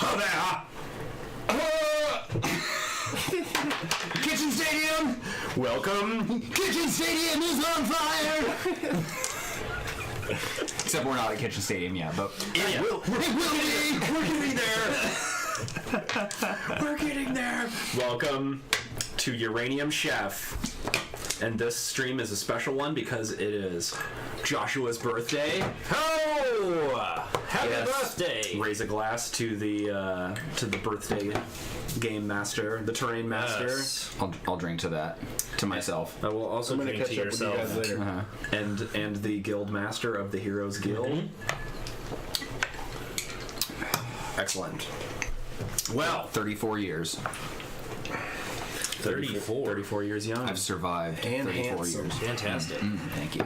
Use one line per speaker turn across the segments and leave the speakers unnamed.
Oh, there! Kitchen Stadium! Welcome! Kitchen Stadium is on fire!
Except we're not at Kitchen Stadium yet, but
It will be! We're getting there! We're getting there! Welcome to Uranium Chef. And this stream is a special one because it is Joshua's birthday.
Oh! Happy birthday!
Raise a glass to the birthday game master, the terrain master.
Yes.
I'll drink to that, to myself.
I will also drink to yourself.
You guys later.
And the guild master of the Heroes Guild. Excellent. Well,
34 years.
34 years young.
I've survived
And
34
handsome.
years.
Fantastic.
Thank you.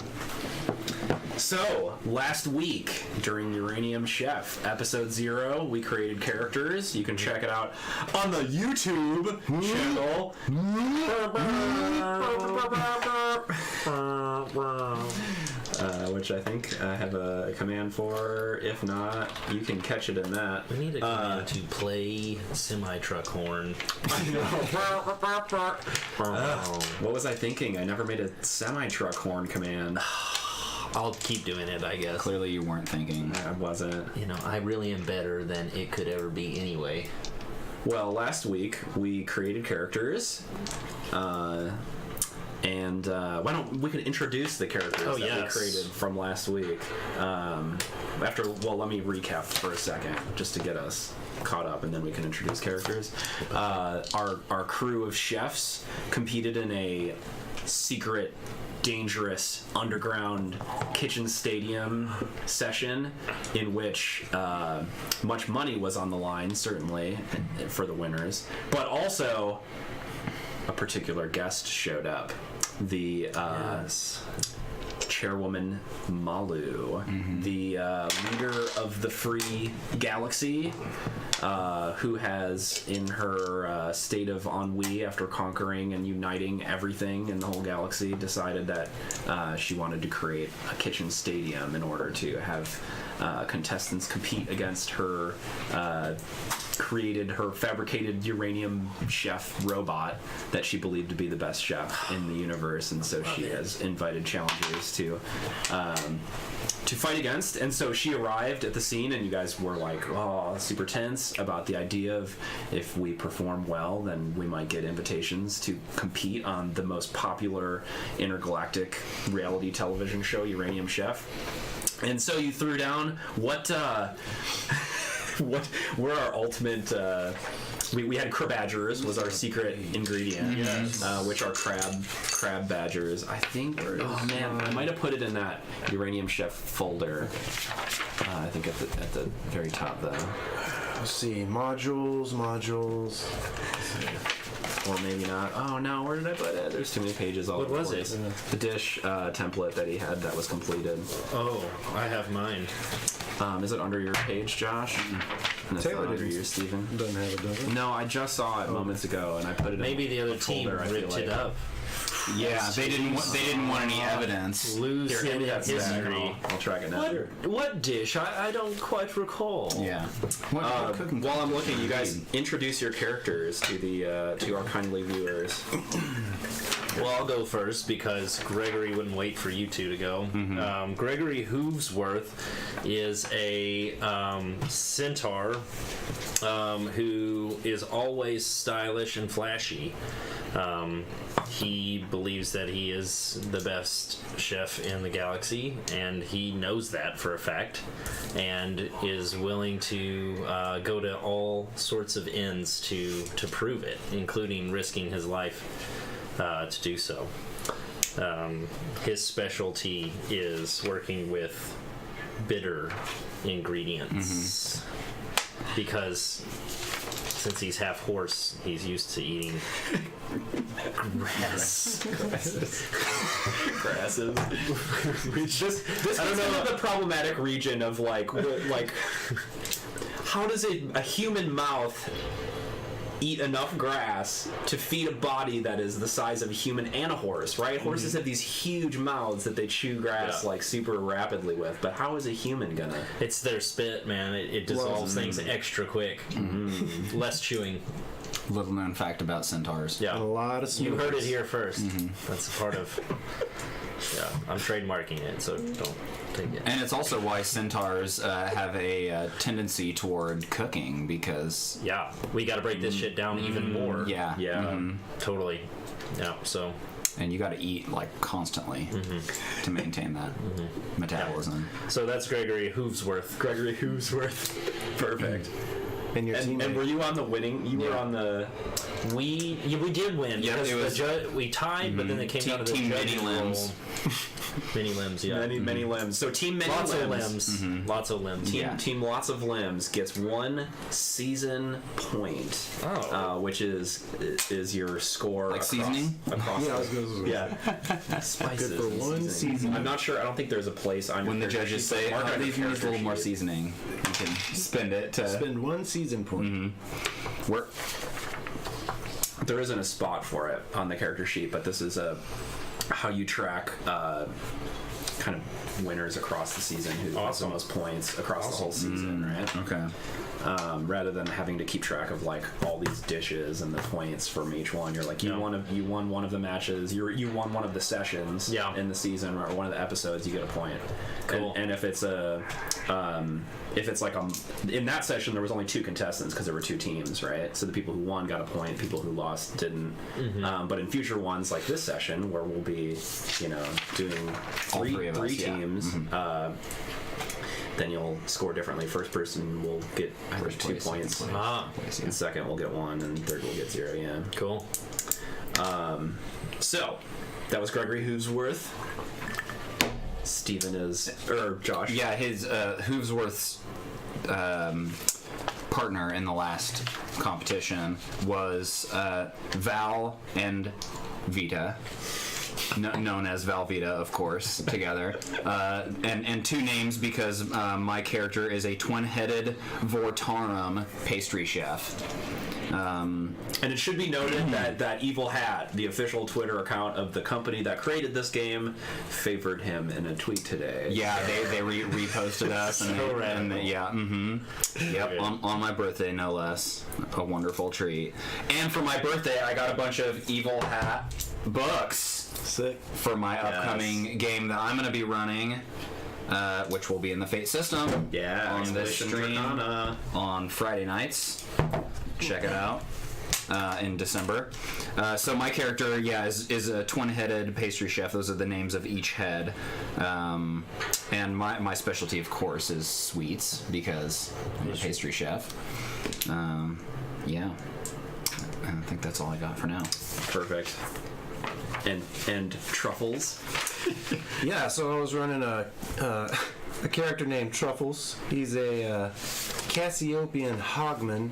So, last week during Uranium Chef, episode 0, we created characters. You can check it out on the YouTube channel. Which I think I have a command for. If not, you can catch it in that.
We need a command to play semi-truck horn.
What was I thinking? I never made a semi-truck horn command.
I'll keep doing it, I guess.
Clearly you weren't thinking.
I wasn't.
You know, I really am better than it could ever be anyway.
Well, last week we created characters, and why don't we could introduce the characters that we created from last week? Let me recap for a second, just to get us caught up, and then we can introduce characters. Our crew of chefs competed in a secret, dangerous underground kitchen stadium session in which much money was on the line, certainly for the winners, but also a particular guest showed up, the chairwoman Malu, the leader of the free galaxy, who has, in her state of ennui after conquering and uniting everything in the whole galaxy, decided that she wanted to create a kitchen stadium in order to have contestants compete against her fabricated uranium chef robot that she believed to be the best chef in the universe, and so she has invited challengers to fight against. And so she arrived at the scene, and you guys were like, oh, super tense about the idea of if we perform well, then we might get invitations to compete on the most popular intergalactic reality television show, Uranium Chef. And so you threw down what were our ultimate. We had crab badgers was our secret ingredient, which are crab badgers. I think. Oh man, I might have put it in that Uranium Chef folder. I think at the very top though.
Let's see, modules.
Or maybe not. Oh no, where did I put it? There's too many pages all over.
What was
the
it?
place. The dish template that he had that was completed.
Oh, I have mine.
Is it under your page, Josh? And it's
Taylor
not under
didn't-
you, Stephen?
Doesn't have it, does it?
No, I just saw it moments ago, and I put it
Maybe
in
the other
a
team
folder, I feel
ripped it
like.
up.
Yeah, they didn't want any evidence.
Lose
Here, give me that
history.
stack, and I'll track it down.
What dish? I don't quite recall.
Yeah. What cooking?
While I'm looking, you guys introduce your characters to our kindly viewers.
Well, I'll go first because Gregory wouldn't wait for you two to go. Gregory Hoovesworth is a centaur who is always stylish and flashy. He believes that he is the best chef in the galaxy, and he knows that for a fact, and is willing to go to all sorts of ends to prove it, including risking his life to do so. His specialty is working with bitter ingredients because since he's half horse, he's used to eating grass.
Grasses. This I don't know the problematic region of like how does a human mouth eat enough grass to feed a body that is the size of a human and a horse, right? Horses have these huge mouths that they chew grass like super rapidly with, but how is a human gonna?
It's their spit, man. It dissolves things extra quick. Less chewing.
Little known fact about centaurs.
Yeah.
A lot of
You
smoothies.
heard it here first. That's a part of. Yeah, I'm trademarking it, so don't take it.
And it's also why centaurs have a tendency toward cooking, because
Yeah, we got to break this shit down even more.
yeah,
Totally. Yeah. So.
and you got to eat like constantly to maintain that metabolism.
So that's Gregory Hoovesworth.
Gregory Hoovesworth. Perfect.
And your teammate.
And were you on the winning? You were on the.
We did win.
Yeah,
because
it was-
we tied, but then it came down to the
Team
judges'
many limbs.
roll. Many limbs, yeah.
Many limbs. So team many
Lots
limbs.
of limbs. Lots of limbs.
Yeah.
Team lots of limbs gets 1 season point, which is your score.
Like
across,
seasoning?
Across
Yeah, I was gonna say.
yeah. Spices.
Good for
and
one
seasoning.
season.
I'm not sure. I don't think there's a place on
When the
your character
judges
sheet,
say,
but mark
"Oh,
on your
these need a
character
little more
sheet.
seasoning," you can spend it to
Spend 1 season point.
work.
There isn't a spot for it on the character sheet, but this is how you track kind of winners across the season who has the most points across the whole season, right?
Okay.
Rather than having to keep track of like all these dishes and the points from each one, you're like you won one of the matches, you won one of the sessions in the season or one of the episodes, you get a point.
Cool.
And if it's like in that session there was only 2 contestants because there were 2 teams, right? So the people who won got a point, people who lost didn't. But in future ones like this session where we'll be, doing
All three of us,
three
yeah.
teams. Then you'll score differently. First person will get
First
2
place,
points.
second place.
And second will get 1, and third will get 0. Yeah.
Cool.
So that was Gregory Hoovesworth. Steven or Josh.
Yeah, his Hoovesworth's partner in the last competition was Val and Vita. Known as Valvita, of course, together. And 2 names because my character is a twin-headed Vortarum pastry chef.
And it should be noted that Evil Hat, the official Twitter account of the company that created this game, favored him in a tweet today.
Yeah, they reposted us. Yep, on my birthday, no less. A wonderful treat. And for my birthday, I got a bunch of Evil Hat books.
Sick.
For my upcoming game that I'm going to be running, which will be in the Fate system.
Yeah,
on this
Expedition
stream
Dracana.
on Friday nights. Check it out in December. So my character, is a twin-headed pastry chef. Those are the names of each head. And my specialty, of course, is sweets because I'm a pastry chef. Yeah, I think that's all I got for now.
Perfect. And truffles.
Yeah, so I was running a character named Truffles. He's a Cassiopean hogman.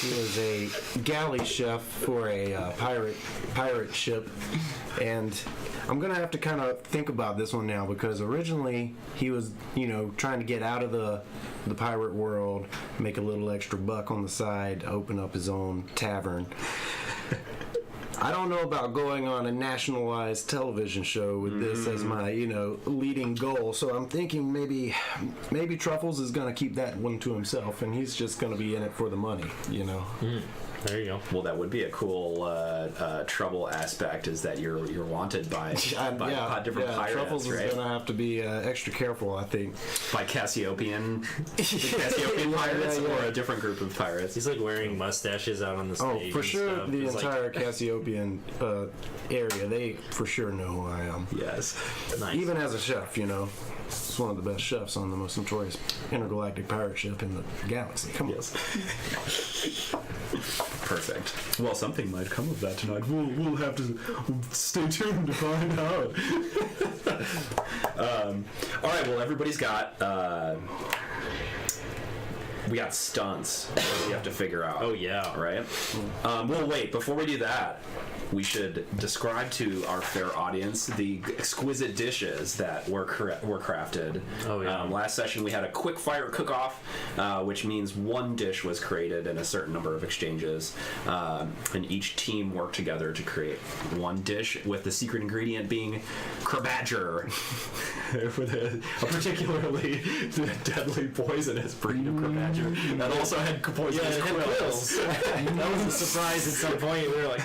He was a galley chef for a pirate ship, and I'm gonna have to kind of think about this one now because originally he was, trying to get out of the pirate world, make a little extra buck on the side, open up his own tavern. I don't know about going on a nationalized television show with this as my, leading goal. So I'm thinking maybe Truffles is going to keep that one to himself, and he's just going to be in it for the money,
There you go.
Well, that would be a cool trouble aspect, is that you're wanted by different pirates,
Truffles
right?
is going to have to be extra careful, I think.
By Cassiopean pirates or a different group of pirates.
He's like wearing mustaches out on the stage.
Oh, for
and
sure,
stuff.
the
He's
entire Cassiopean area, they for sure know who I am.
Yes.
Nice.
Even as a chef, it's one of the best chefs on the most notorious intergalactic pirate ship in the galaxy. Come on.
Yes. Perfect. Well, something might come of that tonight. We'll have to stay tuned to find out. All right. Well, everybody's got. We got stunts that we have to figure out.
Oh yeah.
Right. Well, wait. Before we do that, we should describe to our fair audience the exquisite dishes that were crafted.
Oh, yeah.
Last session we had a quick fire cook-off, which means one dish was created in a certain number of exchanges, and each team worked together to create one dish, with the secret ingredient being crabadger, with a particularly deadly poisonous breed of crabadger that also had poisonous quills.
That was a surprise at some point. We were like,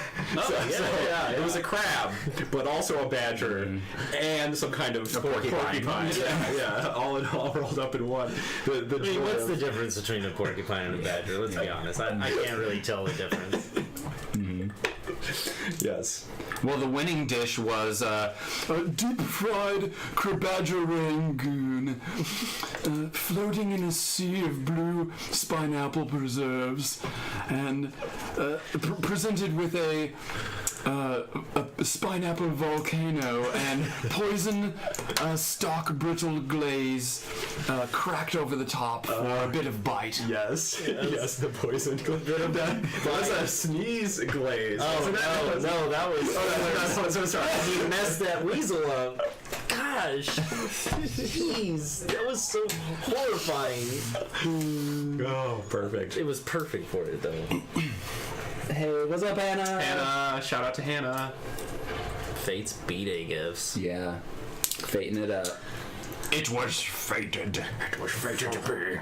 Yeah, it was a crab, but also a badger, and some kind of porcupine. Yeah, all rolled up in one.
I mean, what's the difference between a porcupine and a badger? Let's be honest. I can't really tell the difference.
Yes.
Well, the winning dish was a deep-fried crabadger rangoon, floating in a sea of blue pineapple preserves, and presented with a pineapple volcano and poison stock brittle glaze cracked over the top for a bit of bite.
Yes, the poison bit of that. Was a sneeze glaze.
No, that was.
So sorry.
He messed that weasel up. Gosh, jeez, that was so horrifying.
Oh, perfect.
It was perfect for it though.
Hey, what's up, Hannah?
Hannah, shout out to Hannah.
Fate's B-Day gifts.
Yeah, fating it up. It was fated. It was fated to be.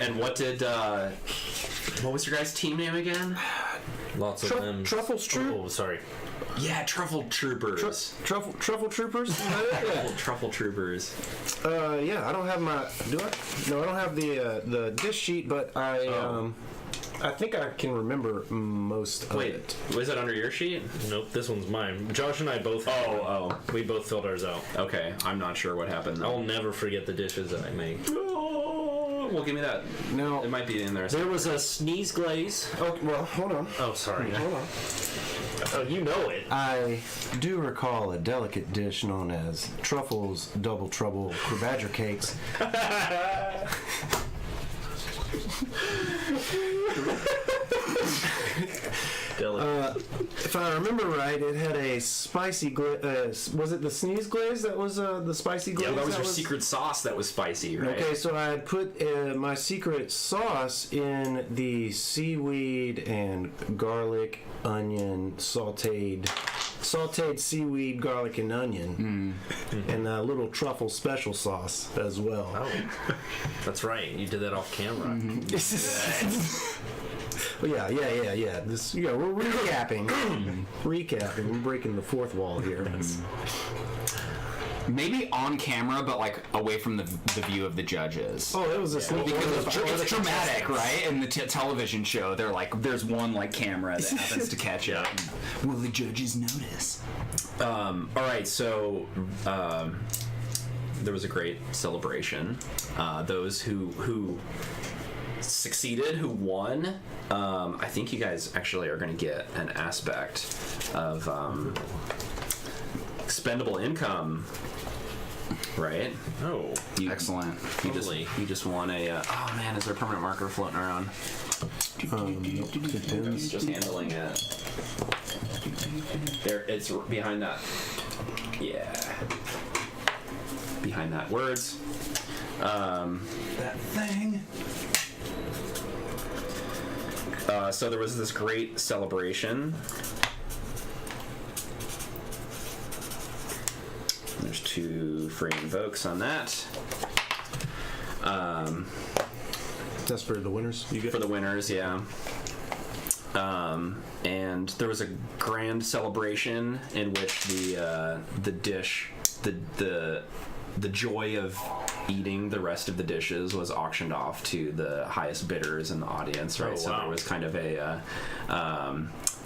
And what was your guys' team name again?
Lots of them.
Truffles Troop?
Oh, sorry.
Yeah, Truffle Troopers.
Truffle Troopers?
Truffle Troopers.
Yeah, I don't have my. Do I? No, I don't have the dish sheet, but I think I can remember most of
Wait,
it.
was it under your sheet?
Nope, this one's mine. Josh and I both. We both filled ours out.
Okay, I'm not sure what happened.
I'll never forget the dishes that I make.
Oh, well, give me that.
No.
It might be in there.
There was a sneeze glaze.
Oh, well, hold on.
Oh, sorry.
Hold on.
Oh, you know it.
I do recall a delicate dish known as Truffles Double Trouble Crabadger Cakes. If I remember right, it had a spicy glaze. Was it the sneeze glaze that was the spicy glaze?
Yeah, that was your secret sauce that was spicy, right?
Okay, so I had put my secret sauce in the seaweed and garlic, onion, sauteed seaweed, garlic, and onion, and a little truffle special sauce as well.
Oh, that's right. You did that off camera.
Well, yeah. We're recapping. Recapping. We're breaking the fourth wall here.
Maybe on camera, but like away from the view of the judges.
Oh, it was a sneak.
It's dramatic, right? In the television show, they're like, there's one like camera that happens to catch up. Will the judges notice?
All right, so there was a great celebration. Those who succeeded, who won, I think you guys actually are going to get an aspect of expendable income, right?
Oh,
Excellent.
You just won a. Oh man, is there a permanent marker floating around?
Depends.
Just handling it. There, it's behind that. Yeah. Behind that words.
That thing.
So there was this great celebration. There's 2 free invokes on that.
That's for the winners. You get
For the winners, yeah. And there was a grand celebration in which the dish, the joy of eating the rest of the dishes was auctioned off to the highest bidders in the audience, right?
Oh,
So
wow.
there was kind of a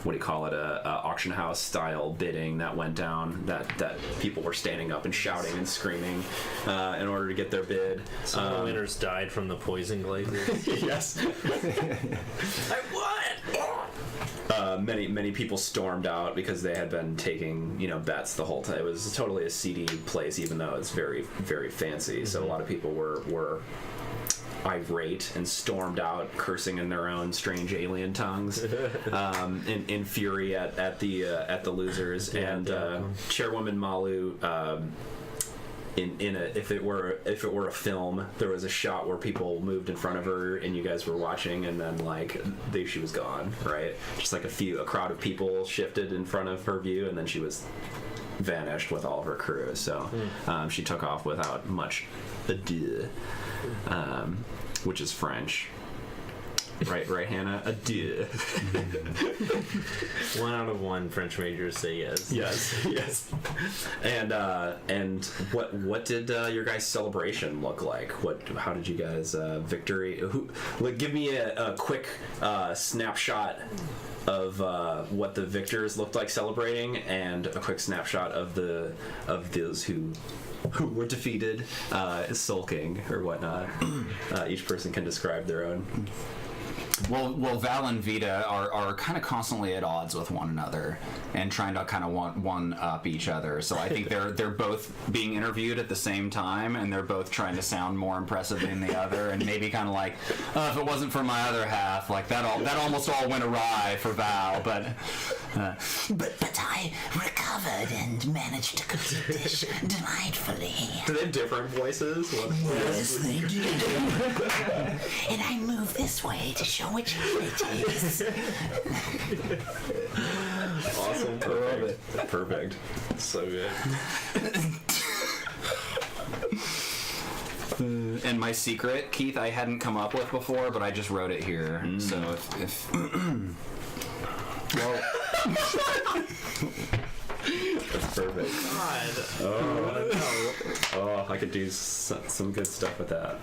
what do you call it, a auction house style bidding that went down, that people were standing up and shouting and screaming in order to get their bid.
some of the winners died from the poison glazes.
Yes.
I won!
Many people stormed out because they had been taking bets the whole time. It was totally a seedy place, even though it's very, very fancy. So a lot of people were irate and stormed out, cursing in their own strange alien tongues, in fury at the losers. And Chairwoman Malu, if it were a film, there was a shot where people moved in front of her and you guys were watching, and then she was gone, right? Just like a crowd of people shifted in front of her view, and then she was vanished with all of her crew. So she took off without much ado, which is French. Right, Hannah? Adieu.
1 out of 1 French majors say yes.
Yes. And what did your guys' celebration look like? How did you guys victory? Give me a quick snapshot of what the victors looked like celebrating, and a quick snapshot of those who were defeated, sulking or whatnot. Each person can describe their own.
Well, Val and Vita are kind of constantly at odds with one another and trying to kind of one up each other. So I think they're both being interviewed at the same time, and they're both trying to sound more impressive than the other, and maybe kind of like, if it wasn't for my other half, like that almost all went awry for Val, but
I recovered and managed to cook the dish delightfully.
Do they have different voices?
Yes, they do. And I move this way to show which hand it is.
Awesome. Perfect.
So good.
and my secret, Keith, I hadn't come up with before, but I just wrote it here. So if
Well,
That's perfect. Oh, I could do some good stuff with that.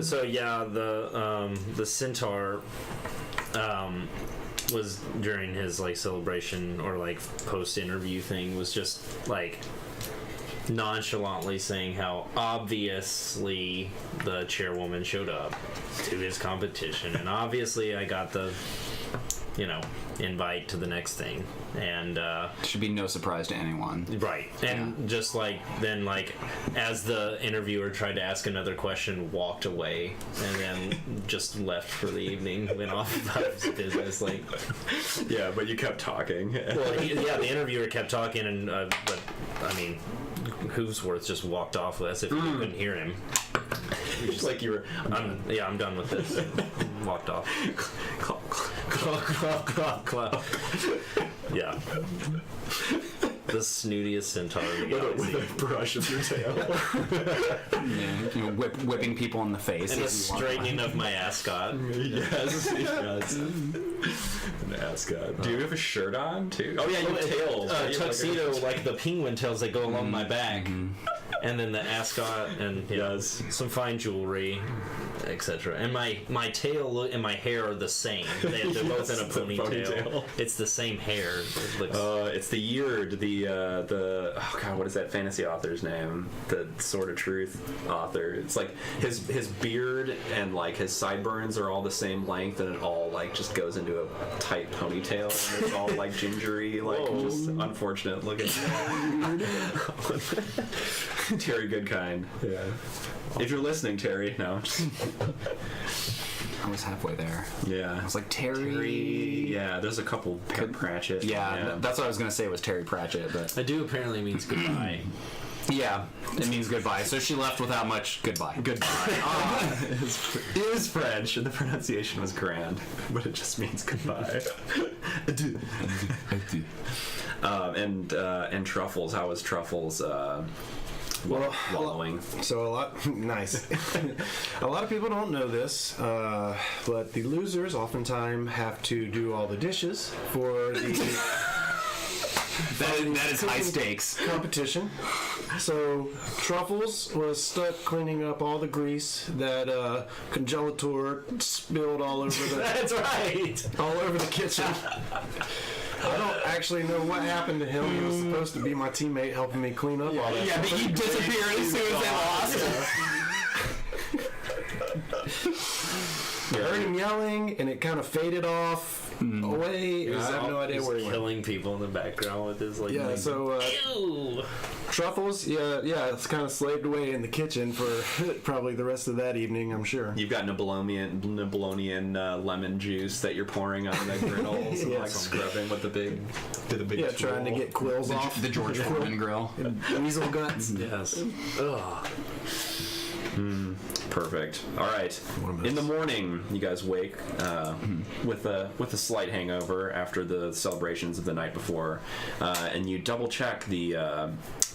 So yeah, the centaur was during his celebration or post interview thing, was just nonchalantly saying how obviously the chairwoman showed up to his competition, and obviously I got the invite to the next thing, and
should be no surprise to anyone,
right? And just then as the interviewer tried to ask another question, walked away, and then just left for the evening, went off about his business.
Yeah, but you kept talking.
Well, the interviewer kept talking, and but I mean, Hoofsworth just walked off as if you couldn't hear him.
Just like you were.
I'm done with this. And walked off. Claw. Yeah. The snootiest centaur in the galaxy.
With a brush of your tail.
whipping people in the face.
And the straightening of my ascot.
Yes. An ascot. Do you have a shirt on too? Oh yeah, you have tails.
Tuxedo, like the penguin tails that go along my back. And then the ascot, and some fine jewelry, etc. And my tail and my hair are the same. They're both in a ponytail. It's the same hair. It looks...
it's the Yeard, oh god, what is that fantasy author's name? The Sword of Truth author. It's like his beard and his sideburns are all the same length, and it all just goes into a tight ponytail, and it's all gingery, just unfortunate looking. Terry Goodkind. Yeah. If you're listening, Terry, no.
I was halfway there.
Yeah.
I was like, Terry.
Yeah, there's a couple. Pratchett.
Yeah, that's what I was going to say was Terry Pratchett, but.
Adieu apparently means goodbye.
Yeah, it means goodbye. So she left without much goodbye.
Goodbye. It is French, and the pronunciation was grand, but it just means goodbye. Adieu. And Truffles. How was Truffles? Wallowing.
So nice. A lot of people don't know this, but the losers oftentimes have to do all the dishes for the
that is high stakes
competition. So Truffles was stuck cleaning up all the grease that Congelator spilled all over the.
That's right.
All over the kitchen. I don't actually know what happened to him. He was supposed to be my teammate, helping me clean up all that.
Yeah, but he disappeared as soon as they lost.
I heard him yelling, and it kind of faded off. away. I have no idea
He's
where he went.
killing people in the background with his like.
Yeah, so
Ew.
Truffles, yeah, it's kind of slaved away in the kitchen for probably the rest of that evening, I'm sure.
You've got Nibelonian lemon juice that you're pouring on the griddles and like scrubbing with the big
Yeah, trying to get quills off.
The George Foreman grill.
Weasel guts.
Yes. Ugh.
Perfect. All right. In the morning, you guys wake with a slight hangover after the celebrations of the night before, and you double check the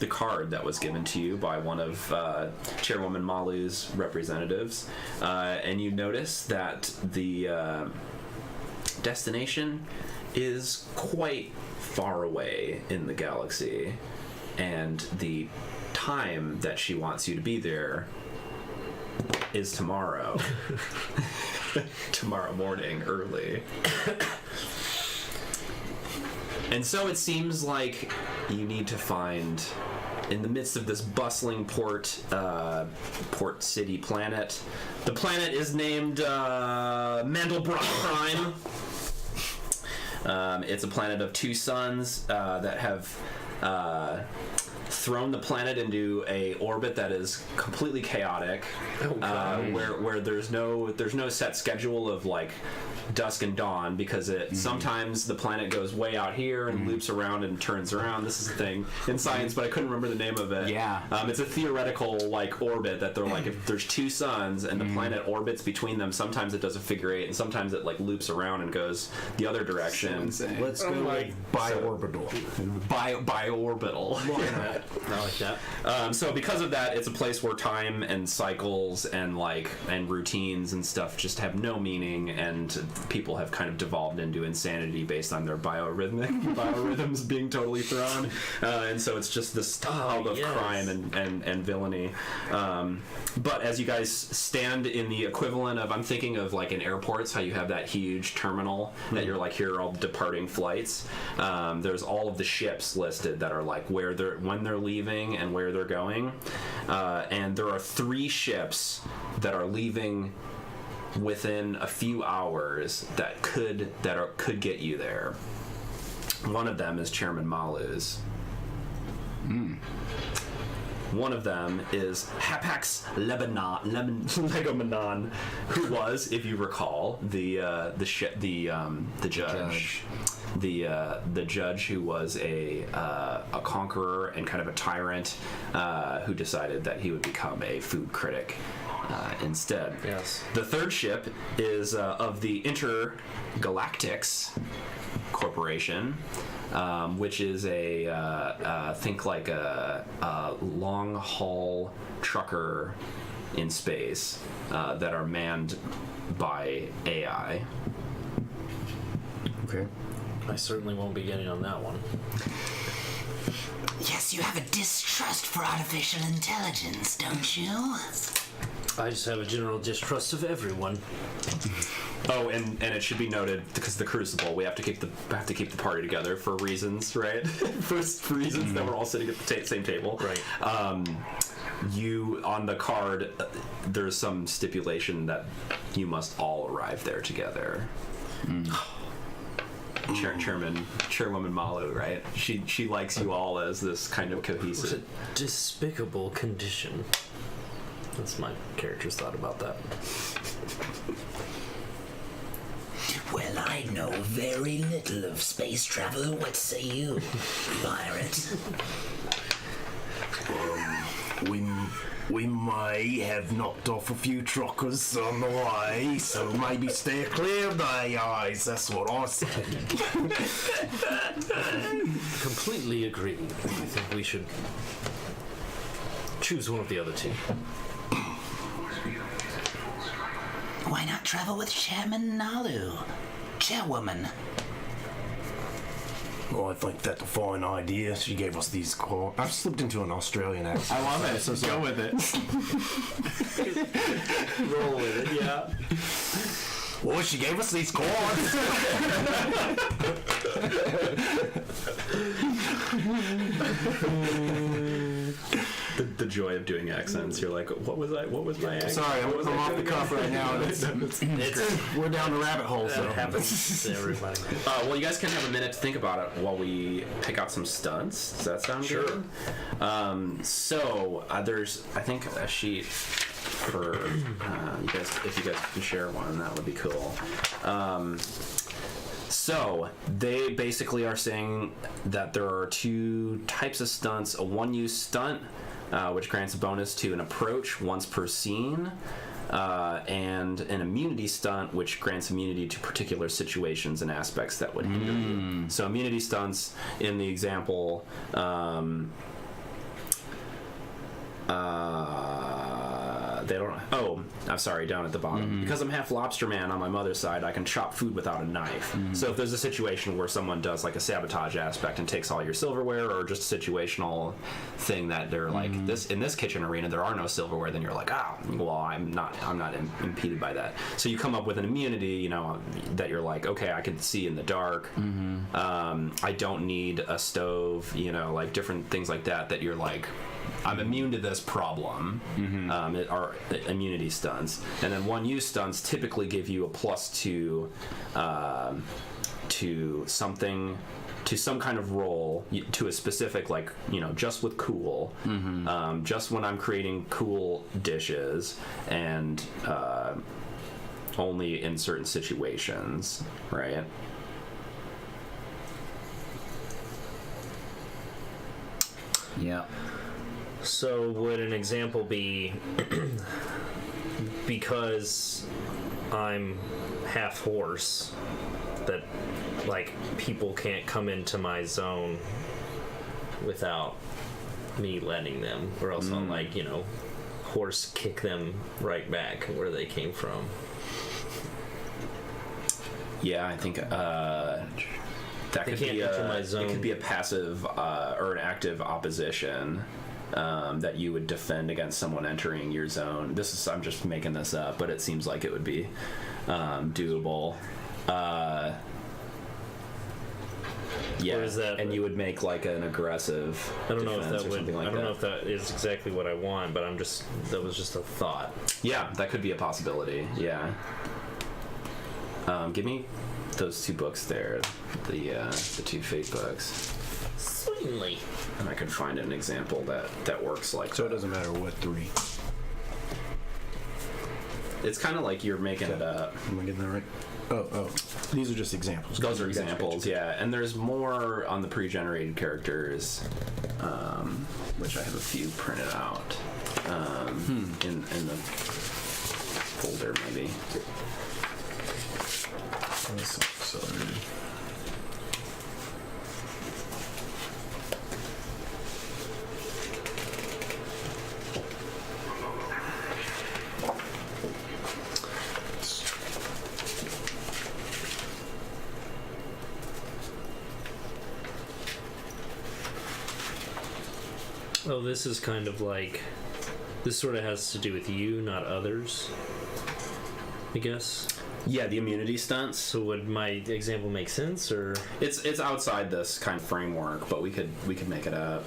card that was given to you by one of Chairwoman Malu's representatives, and you notice that the destination is quite far away in the galaxy, and the time that she wants you to be there is tomorrow. Tomorrow morning, early. And so it seems like you need to find, in the midst of this bustling port city planet, the planet is named Mandelbrot Prime. It's a planet of two suns that have thrown the planet into a orbit that is completely chaotic, where there's no set schedule of like dusk and dawn, because it sometimes the planet goes way out here and loops around and turns around. This is a thing in science, but I couldn't remember the name of it.
Yeah.
It's a theoretical like orbit that they're like, if there's two suns and the planet orbits between them, sometimes it does a figure eight and sometimes it like loops around and goes the other direction.
Let's go like bi-orbital.
Bi-orbital.
I like that.
So because of that, it's a place where time and cycles and routines and stuff just have no meaning, and people have kind of devolved into insanity based on their biorhythms being totally thrown, and so it's just this hub of crime and villainy. But as you guys stand in the equivalent of, I'm thinking of like in airports, how you have that huge terminal that you're like, here are all the departing flights. There's all of the ships listed that are like when they're leaving and where they're going, and there are 3 ships that are leaving within a few hours that could get you there. One of them is Chairman Malu's. One of them is Hapax Legomenon, who was, if you recall, the judge. The judge who was a conqueror and kind of a tyrant, who decided that he would become a food critic instead.
Yes.
The third ship is of the Intergalactics Corporation, which is think like a long haul trucker in space that are manned by AI.
Okay.
I certainly won't be getting on that one.
Yes, you have a distrust for artificial intelligence, don't you?
I just have a general distrust of everyone.
Oh, and it should be noted, because the Crucible, we have to keep the party together for reasons, right? for reasons that we're all sitting at the same table.
Right.
You, on the card, there's some stipulation that you must all arrive there together. Chairwoman Malu, right? She likes you all as this kind of
It's a
cohesive.
despicable condition. That's my character's thought about that.
Well, I know very little of space travel. What say you, pirate?
We may have knocked off a few truckers on the way, so maybe stay clear of the AIs. That's what I say.
Completely agree. I think we should choose one of the other two.
Why not travel with Chairman Nalu? Chairwoman.
Well, I think that's a fine idea. She gave us these cards. I've slipped into an Australian accent.
I love it.
So
Go with it.
Roll with it, yeah.
Well, she gave us these cards.
The joy of doing accents. You're like, what was my accent?
Sorry,
What was
I'm
I
off the
doing
cuff
again?
right now. We're down the rabbit hole, so.
That happens to everybody.
Well, you guys can have a minute to think about it while we pick out some stunts. Does that sound good? So there's, I think, a sheet for you guys. If you guys can share one, that would be cool. So they basically are saying that there are two types of stunts: a one-use stunt, which grants a bonus to an approach once per scene. And an immunity stunt, which grants immunity to particular situations and aspects that would hinder you. So immunity stunts, in the example, they don't. Oh, I'm sorry. Down at the bottom, because I'm half lobster man on my mother's side, I can chop food without a knife. So if there's a situation where someone does like a sabotage aspect and takes all your silverware, or just a situational thing that they're like, this in this kitchen arena there are no silverware, then you're like, well, I'm not impeded by that. So you come up with an immunity, that you're like, okay, I can see in the dark. I don't need a stove, like different things like that. That you're like, I'm immune to this problem. It are immunity stunts, and then one-use stunts typically give you a +2 to something, to some kind of role, to a specific, like, just with cool, just when I'm creating cool dishes, and only in certain situations, right?
Yeah.
So would an example be because I'm half horse, that like people can't come into my zone without me letting them, or else I'll like, horse kick them right back where they came from.
Yeah, I think that
They
could
can't
be
enter my zone.
It could be a passive or an active opposition that you would defend against someone entering your zone. I'm just making this up, but it seems like it would be doable. Yeah,
Or is that-
and you would make like an aggressive.
I don't know if
defense
that
or
would.
something like
I don't
that.
know if that is exactly what I want, but that was just a thought.
Yeah, that could be a possibility. Yeah. Give me those two books there, the two fate books,
Certainly.
and I could find an example that works like.
So it doesn't matter what 3.
It's kind of like you're making it up.
Am I getting that right? Oh. These are just examples.
Those are
Gotcha,
examples,
gotcha.
yeah. And there's more on the pre-generated characters, which I have a few printed out in the folder, maybe.
Oh, this is kind of like, this sort of has to do with you, not others, I guess.
Yeah, the immunity stunts.
So would my example make sense, or?
It's outside this kind of framework, but we could make it up.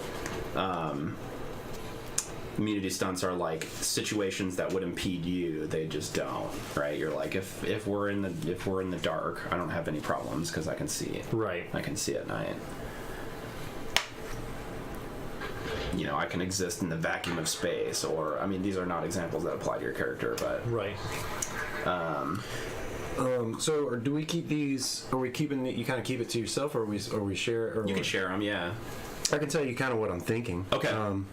Immunity stunts are like situations that would impede you. They just don't, right? You're like, if we're in the dark, I don't have any problems because I can see.
Right.
I can see at night. I can exist in the vacuum of space, or these are not examples that apply to your character, but
Right.
So, or do we keep these? Are we keeping you kind of keep it to yourself, or we share? Or
you can share them. Yeah.
I can tell you kind of what I'm thinking.
Okay.
I'm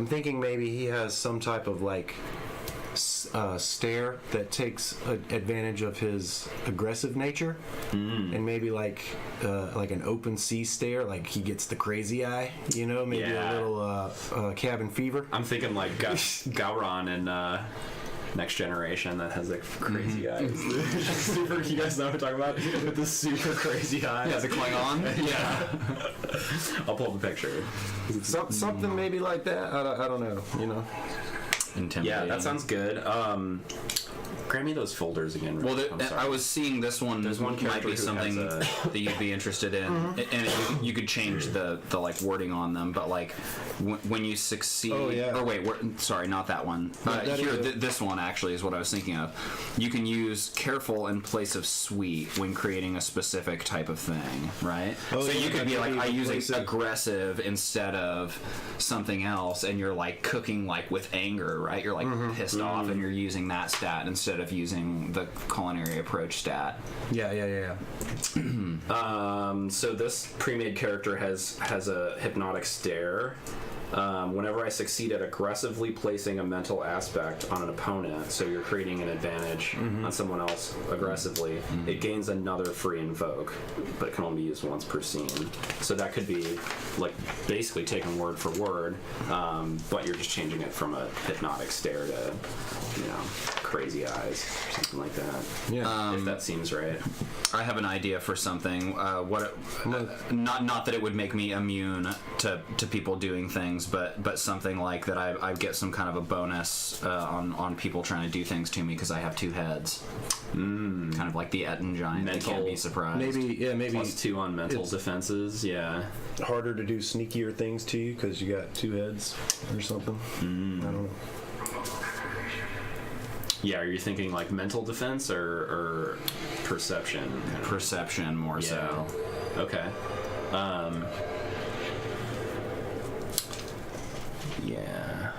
thinking maybe he has some type of like stare that takes advantage of his aggressive nature, and maybe like an open sea stare, like he gets the crazy eye, maybe
Yeah.
a little cabin fever.
I'm thinking like Gowron and Next Generation that has like crazy eyes. Super, you guys know what I'm talking about? With the super crazy eyes.
Yeah, the Klingon.
Yeah. I'll pull up a picture.
Something maybe like that. I don't know.
intimidating.
Yeah, that sounds good. Grab me those folders again.
Well,
I'm sorry.
I was seeing this one.
There's one
might
character
be
who
something
has
that you'd be interested in, and you could change the like wording on them. But like when you succeed,
Oh, yeah.
or wait, sorry, not that one.
that
Here,
is
this one actually is what I was thinking of. You can use careful in place of sweet when creating a specific type of thing, right?
Oh,
so
yeah,
you could
that
be
could
like,
be
I use
replace it.
aggressive instead of something else, and you're like cooking like with anger, right? You're like pissed off, and you're using that stat instead of using the culinary approach stat.
Yeah.
So this pre-made character has a hypnotic stare. Whenever I succeed at aggressively placing a mental aspect on an opponent, so you're creating an advantage on someone else aggressively, it gains another free invoke, but it can only be used once per scene. So that could be like basically taken word for word, but you're just changing it from a hypnotic stare to, crazy eyes, something like that.
Yeah.
If that seems right.
I have an idea for something. Not that it would make me immune to people doing things, but something like that. I get some kind of a bonus on people trying to do things to me because I have two heads. Kind of like the Etten giant. They can't be surprised.
Maybe
+2 on mental
it's
defenses. Yeah.
harder to do sneakier things to you because you got two heads or something. I don't know.
Yeah, are you thinking like mental defense or perception?
Perception more so.
Okay. Yeah.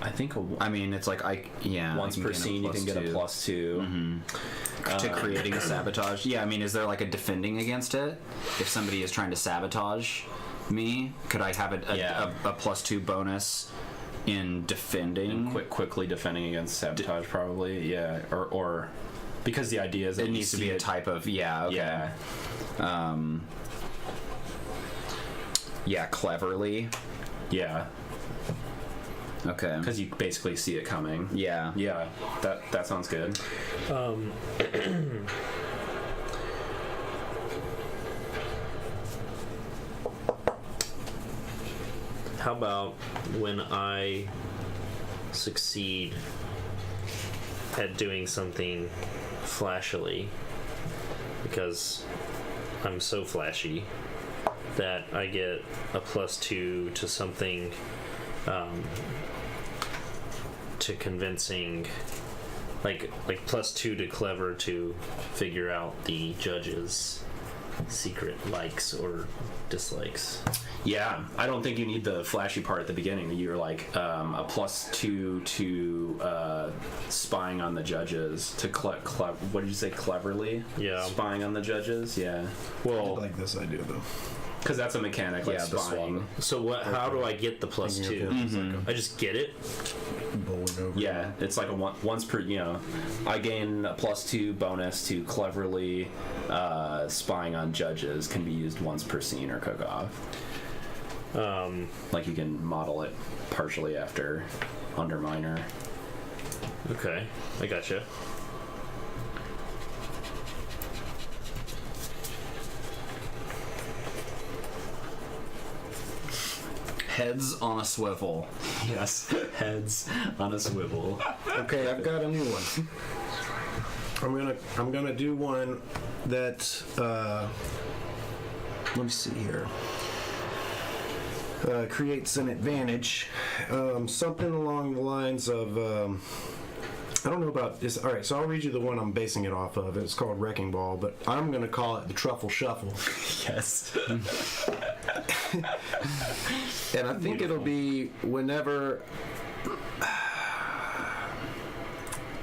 I think
I mean, it's like
once per scene you can get a +2.
to creating a sabotage. Yeah, I mean, is there like a defending against it? If somebody is trying to sabotage me, could I have a +2 bonus in defending?
Quickly defending against sabotage, probably. Yeah, or because the idea is that
It needs to be a type of okay.
Yeah.
Yeah, cleverly.
Yeah,
Okay.
because you basically see it coming.
Yeah.
Yeah, that sounds good.
How about when I succeed at doing something flashily, because I'm so flashy that I get a +2 to something, to convincing, like +2 to clever to figure out the judge's secret likes or dislikes.
Yeah, I don't think you need the flashy part at the beginning. You're like a +2 to spying on the judges. To what did you say? Cleverly?
Yeah.
Spying on the judges. Yeah.
I
Well,
like this idea though.
because that's a mechanic, like
Yeah, the
spying.
So what? How do I get the +2? I just get it.
Bowling over.
Yeah, it's like a once per. I gain a +2 bonus to cleverly spying on judges. Can be used once per scene or cook-off. Like you can model it partially after Underminer.
Okay, I gotcha.
Heads on a swivel.
Yes, heads on a swivel.
Okay, I've got a new one. I'm gonna do one that let me see here. Creates an advantage. Something along the lines of I don't know about this. All right, so I'll read you the one I'm basing it off of. It's called Wrecking Ball, but I'm gonna call it the Truffle Shuffle.
Yes.
And I think it'll be whenever.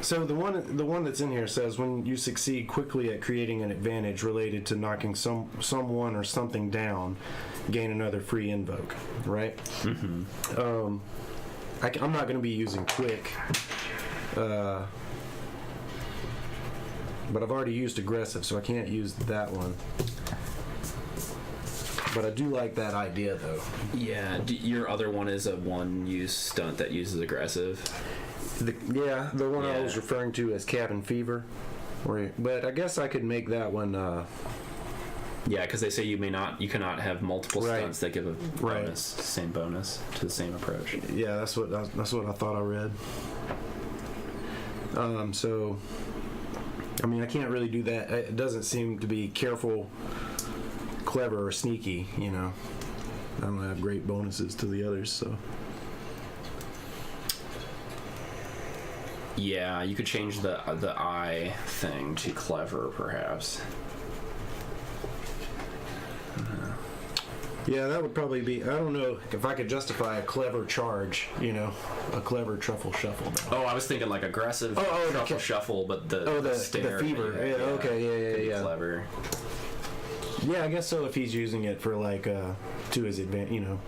So the one that's in here says when you succeed quickly at creating an advantage related to knocking someone or something down, gain another free invoke. Right. Mm-hmm. I'm not going to be using quick, but I've already used aggressive, so I can't use that one. But I do like that idea, though.
Yeah, your other one is a one-use stunt that uses aggressive.
The one I
Yeah.
was referring to as Cabin Fever. But I guess I could make that one
Yeah, because they say you cannot have multiple
Right.
stunts that give a
Right.
bonus, same bonus to the same approach.
Yeah, that's what I thought I read. So, I mean, I can't really do that. It doesn't seem to be careful, clever, or sneaky. You know, I don't have great bonuses to the others. So,
Yeah, you could change the eye thing to clever, perhaps.
yeah, that would probably be. I don't know if I could justify a clever charge. You know, a clever truffle shuffle.
Oh, I was thinking like aggressive
Oh,
truffle
okay.
shuffle, but the
Oh, the
stare.
fever. Yeah, okay,
Could be
yeah.
Clever.
Yeah, I guess so. If he's using it for like to his advantage, you know,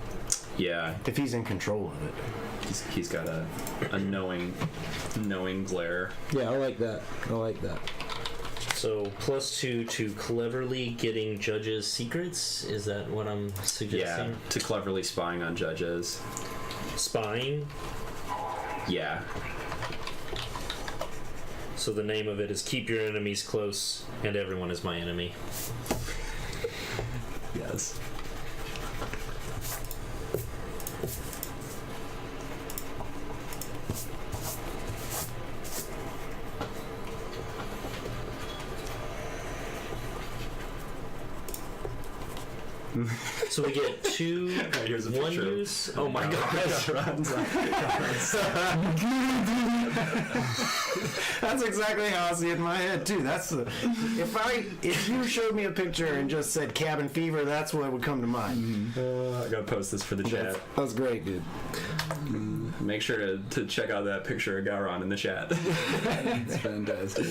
Yeah,
if he's in control of it.
he's got a knowing glare.
Yeah, I like that.
So +2 to cleverly getting judges' secrets. Is that what I'm
Yeah,
suggesting?
to cleverly spying on judges.
Spying.
Yeah.
So the name of it is Keep Your Enemies Close and Everyone is My Enemy.
Yes.
So we get 2
Here's a
one
picture.
use. Oh my gosh.
That's exactly how I see it in my head too. That's the if you showed me a picture and just said cabin fever, that's what would come to mind.
I gotta post this for the chat.
That's great, dude.
Make sure to check out that picture of Gowron in the chat.
It's fantastic.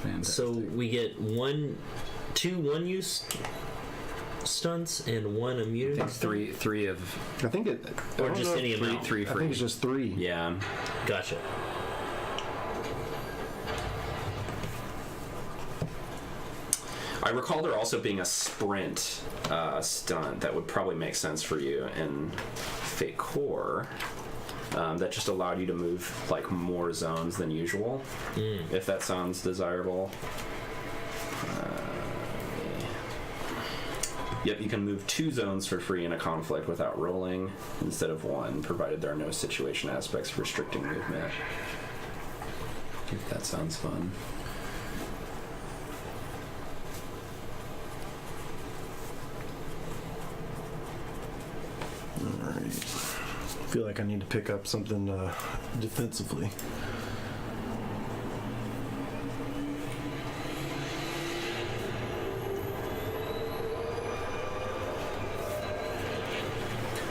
Fantastic.
So we get 2 one-use stunts and 1 immunity.
three of
I think it
Or just any amount.
three
I
free.
think it's just 3.
Yeah.
Gotcha.
I recall there also being a sprint stunt that would probably make sense for you in Fate Core. That just allowed you to move like more zones than usual, if that sounds desirable. Yep, you can move 2 zones for free in a conflict without rolling instead of 1, provided there are no situation aspects restricting movement. If that sounds fun.
All right. I feel like I need to pick up something defensively.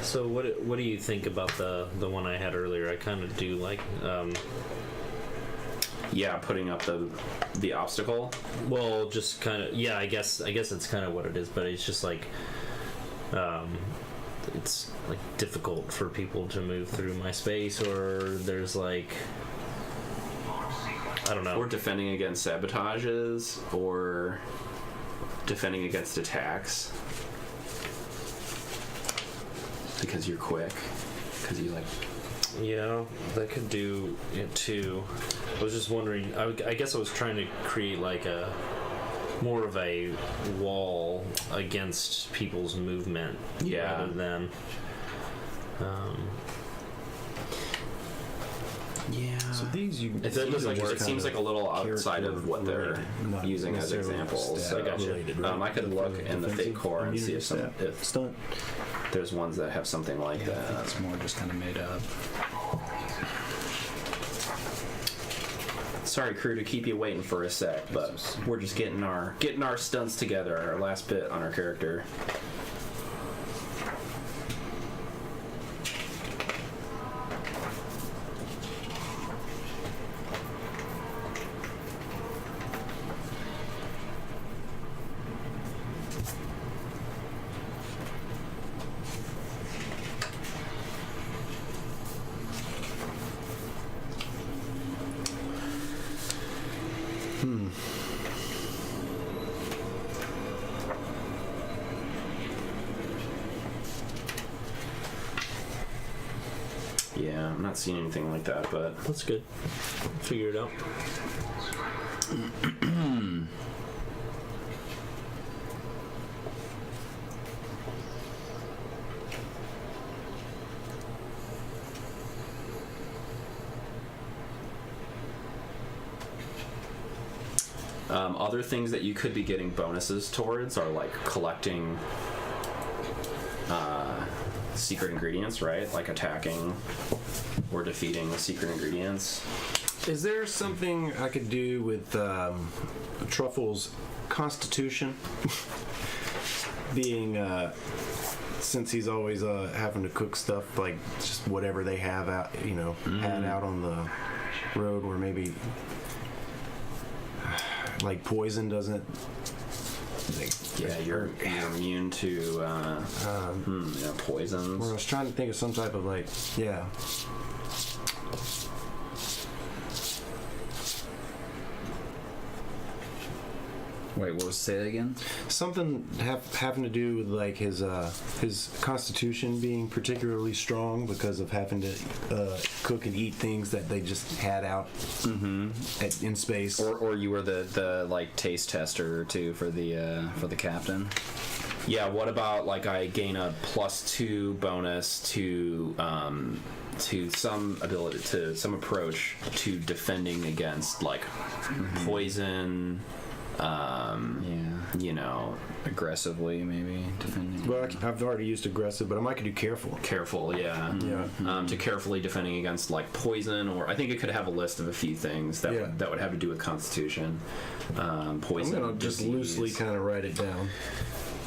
So what do you think about the one I had earlier? I kind of do like
Yeah, putting up the obstacle.
well, just kind of I guess it's kind of what it is, but it's just like it's like difficult for people to move through my space, or there's like I don't know.
Or defending against sabotages, or defending against attacks. Because you're quick. Because you like...
Yeah, that could do it too. I was just wondering, I guess I was trying to create like a more of a wall against people's movement
Yeah.
rather than
Yeah.
So these you
If that doesn't work,
it seems like a little outside of what they're using as examples. So, I could look in the Fate Core and see if
stunt.
there's ones that have something like
I think
that.
it's more just kind of made up.
Sorry, crew, to keep you waiting for a sec, but we're just getting our stunts together. Our last bit on our character. Yeah, I'm not seeing anything like that, but
that's good. Figure it out.
Other things that you could be getting bonuses towards are like collecting secret ingredients, right? Like attacking or defeating the secret ingredients.
Is there something I could do with Truffle's constitution? Being, since he's always having to cook stuff, like just whatever they have out, had out on the road, where maybe like poison doesn't.
Yeah, you're immune to poisons.
Well, I was trying to think of some type of
Wait, what was say that again?
something having to do with like his constitution being particularly strong because of having to cook and eat things that they just had out in space.
Or you were the like taste tester too for the captain.
Yeah, what about like I gain a +2 bonus to some ability, to some approach to defending against like poison,
aggressively maybe defending.
Well, I've already used aggressive, but I might could do careful.
Careful, yeah. To carefully defending against like poison, or I think it could have a list of a few things that would have to do with constitution. Poison.
I'm gonna just
disease.
loosely kind of write it down.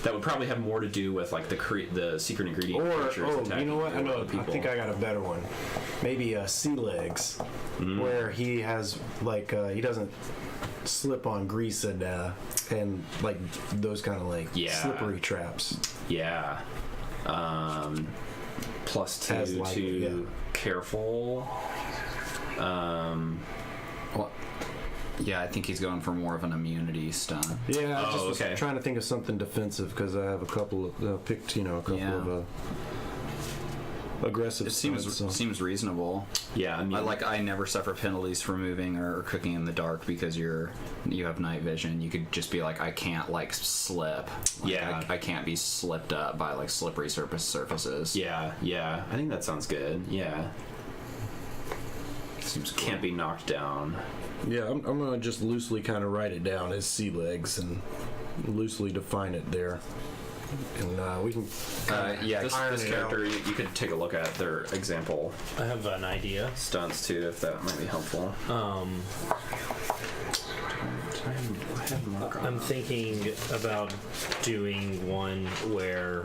That would probably have more to do with like the secret ingredient.
Or
creatures attacking
you know what? I know.
other people.
I think I got a better one. Maybe sea legs, where he has like he doesn't slip on grease and like those kind of like slippery traps.
Yeah. +2
As like,
to careful.
Well, yeah, I think he's going for more of an immunity stunt.
Yeah, I just was
okay.
trying to think of something defensive because I have a couple of picked, a couple of aggressive.
It seems
stunts, so.
seems reasonable.
Yeah, I mean,
I never suffer penalties for moving or cooking in the dark because you have night vision. You could just be like, I can't like slip. Like,
Yeah.
I can't be slipped up by like slippery surfaces.
yeah. I think that sounds good. Yeah.
Seems cool.
Can't be knocked down.
Yeah, I'm gonna just loosely kind of write it down as sea legs and loosely define it there, and we can.
This
iron it
character, you could take a look at their example
I have an idea.
stunts too, if that might be helpful.
I'm thinking about doing one where,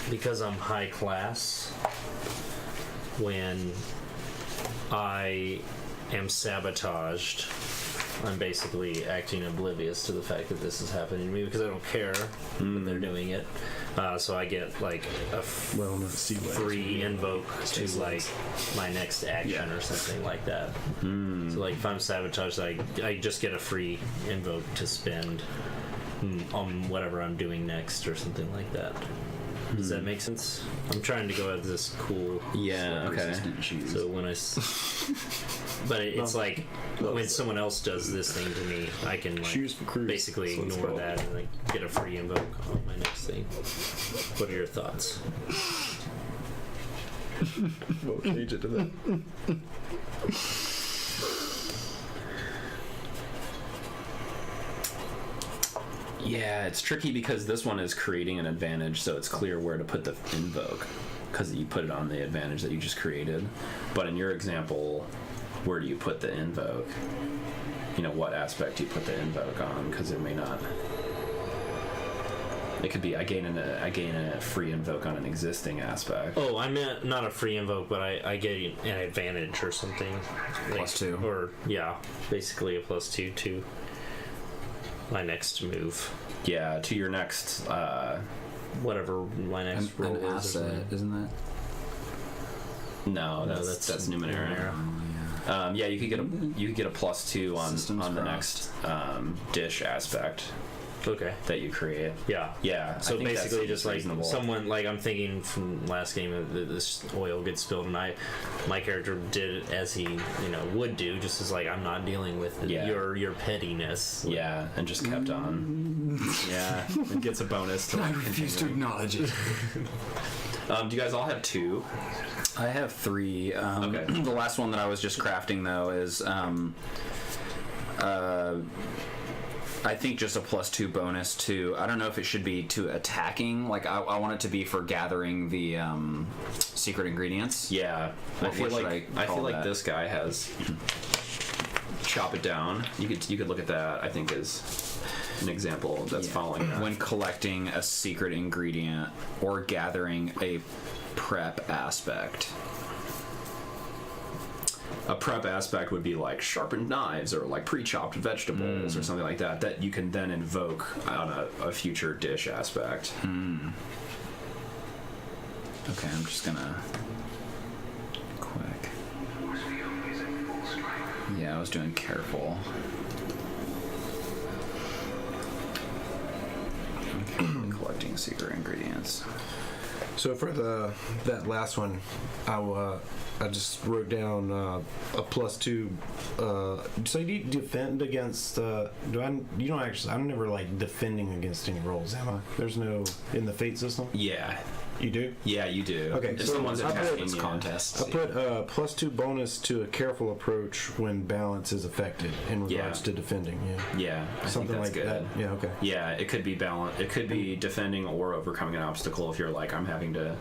because I'm high class, when I am sabotaged, I'm basically acting oblivious to the fact that this is happening to me because I don't care that they're doing it. So I get like a
not sea legs.
free invoke to like my next action or something like that. So like if I'm sabotaged, I just get a free invoke to spend on whatever I'm doing next or something like that. Does that make sense? I'm trying to go at this cool.
Yeah. Okay.
Resistant shoes.
So when but it's like when someone else does this thing to me, I can like
Shoes for cruise.
basically
So it's
ignore
called.
that and like get a free invoke on my next thing. What are your thoughts?
We'll change it to that.
Yeah, it's tricky because this one is creating an advantage, so it's clear where to put the invoke because you put it on the advantage that you just created. But in your example, where do you put the invoke? What aspect do you put the invoke on? Because it may not. It could be I gain a free invoke on an existing aspect.
Oh, I meant not a free invoke, but I get an advantage or something. Like,
+2.
Or basically a +2 to my next move.
Yeah, to your next.
Whatever my next roll
An
is. Or
asset,
something.
isn't that?
No, that's Numenera. Yeah, you could get a +2
Systems
on the
crossed.
next dish aspect
Okay.
that you create.
Yeah.
Yeah.
So
I think that
basically,
seems
just like
reasonable.
someone, like I'm thinking from last game, this oil gets spilled, and my character did it as he would do, just as like I'm not dealing with your pettiness.
Yeah, and just kept on. Yeah, it gets a bonus to.
I refuse to acknowledge it.
Do you guys all have 2?
I have 3.
Okay.
The last one that I was just crafting though is I think just a +2 bonus to, I don't know if it should be to attacking, like I want it to be for gathering the secret ingredients.
Yeah, I
What
feel
should
like
I call that?
this guy has chop it down. You could look at that. I think is an example that's following that.
When collecting a secret ingredient or gathering a prep aspect.
A prep aspect would be like sharpened knives or like pre-chopped vegetables or something like that that you can then invoke on a future dish aspect.
Okay, I'm just gonna quick. Yeah, I was doing careful. Okay, collecting secret ingredients.
So for that last one, I just wrote down a +2. So you defend against? You don't actually? I'm never like defending against any rolls, am I? There's no in the fate system.
Yeah,
You do?
yeah, you do.
Okay,
if
so
someone's
I put-
attacking
It's
you,
contests.
I put a +2 bonus to a careful approach when balance is affected in regards
Yeah.
to defending. Yeah,
yeah, I
something
think that's
like
good.
that. Yeah, okay.
Yeah, it could be balance. It could be defending or overcoming an obstacle. If you're like, I'm having to.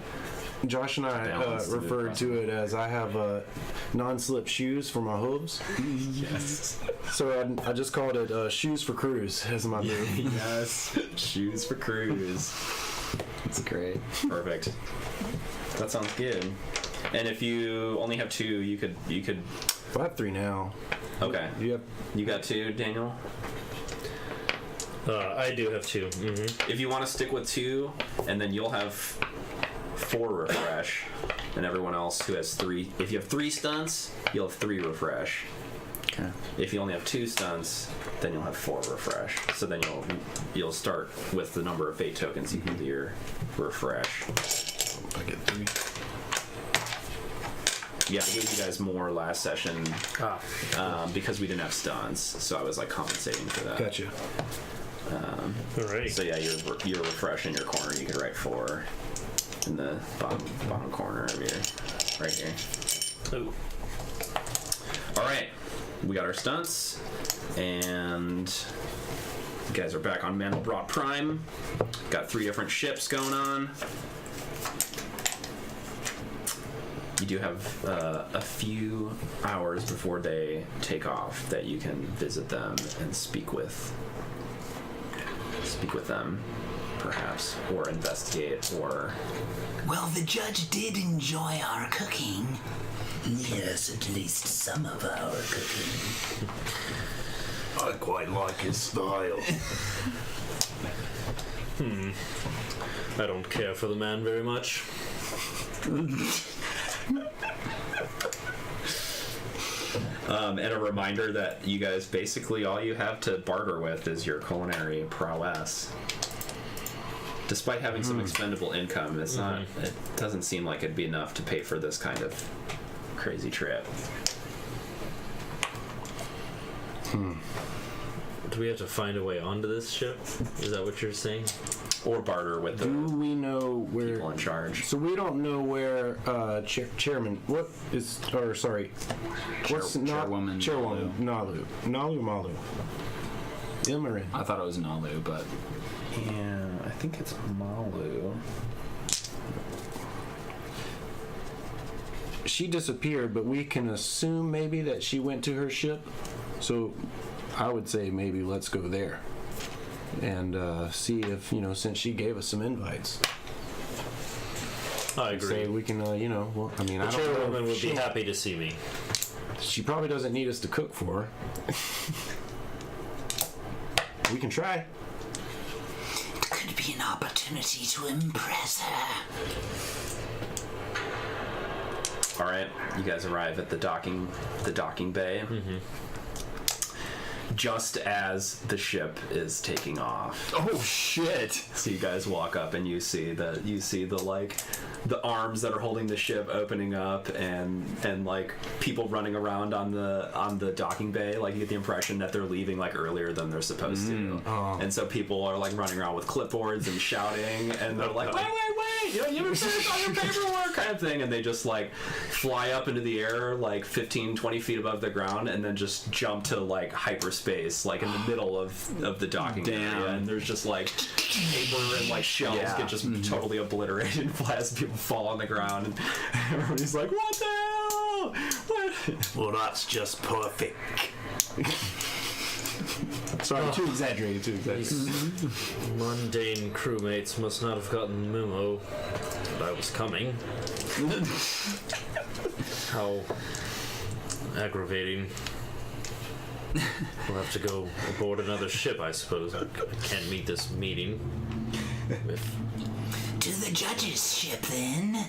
Josh and I
Balance to
referred
move
to it as I have non-slip shoes for my hooves.
Yes.
So I just called it shoes for cruise as my move.
Yes. Shoes for cruise.
It's great.
Perfect. That sounds good. And if you only have 2, you could.
Well, I have 3 now.
Okay.
You have
You got 2, Daniel.
I do have 2. Mm-hmm.
If you want to stick with 2, and then you'll have 4 refresh, and everyone else who has 3. If you have 3 stunts, you'll have 3 refresh.
Okay.
If you only have 2 stunts, then you'll have 4 refresh. So then you'll start with the number of fate tokens equal to your refresh.
I get 3.
Yeah, I gave you guys more last session because we didn't have stunts, so I was like compensating for that.
Gotcha.
Alrighty.
So yeah, your refresh in your corner, you could write 4 in the bottom corner of your right here.
Oh.
All right, we got our stunts, and you guys are back on Mandelbrot Prime. Got 3 different ships going on. You do have a few hours before they take off that you can visit them and speak with them, perhaps, or investigate, or...
Well, the judge did enjoy our cooking. Yes, at least some of our cooking.
I quite like his style.
I don't care for the man very much.
And a reminder that you guys basically all you have to barter with is your culinary prowess. Despite having some expendable income, it's not. It doesn't seem like it'd be enough to pay for this kind of crazy trip.
Do we have to find a way onto this ship? Is that what you're saying?
Or barter with the
Do we know where?
people in charge.
So we don't know where chairman. What is? Or sorry, what's
Chairwoman
Chairwoman Nalu. Malu. M or N?
I thought it was Nalu, but
Yeah, I think it's Malu.
She disappeared, but we can assume maybe that she went to her ship. So I would say maybe let's go there and see if, since she gave us some invites.
I agree.
Say we can, well, I mean,
The
I don't know.
chairwoman would be
She-
happy to see me.
She probably doesn't need us to cook for her. We can try.
It could be an opportunity to impress her.
All right, you guys arrive at the docking bay. Just as the ship is taking off.
oh shit!
So you guys walk up and you see the arms that are holding the ship opening up and like people running around on the docking bay. Like you get the impression that they're leaving like earlier than they're supposed to.
Oh.
And so people are like running around with clipboards and shouting, and they're like, wait, You haven't finished all your paperwork, kind of thing. And they just like fly up into the air like 15, 20 feet above the ground, and then just jump to like hyperspace, like in the middle of the docking area. And there's just like paper and like shells get just totally obliterated as people fall on the ground, and everybody's like, "What the hell? What?"
Well, that's just perfect.
Sorry, too exaggerated.
Mundane crewmates must not have gotten the memo that I was coming. How aggravating. We'll have to go aboard another ship, I suppose. I can't meet this meeting.
To the judge's ship, then.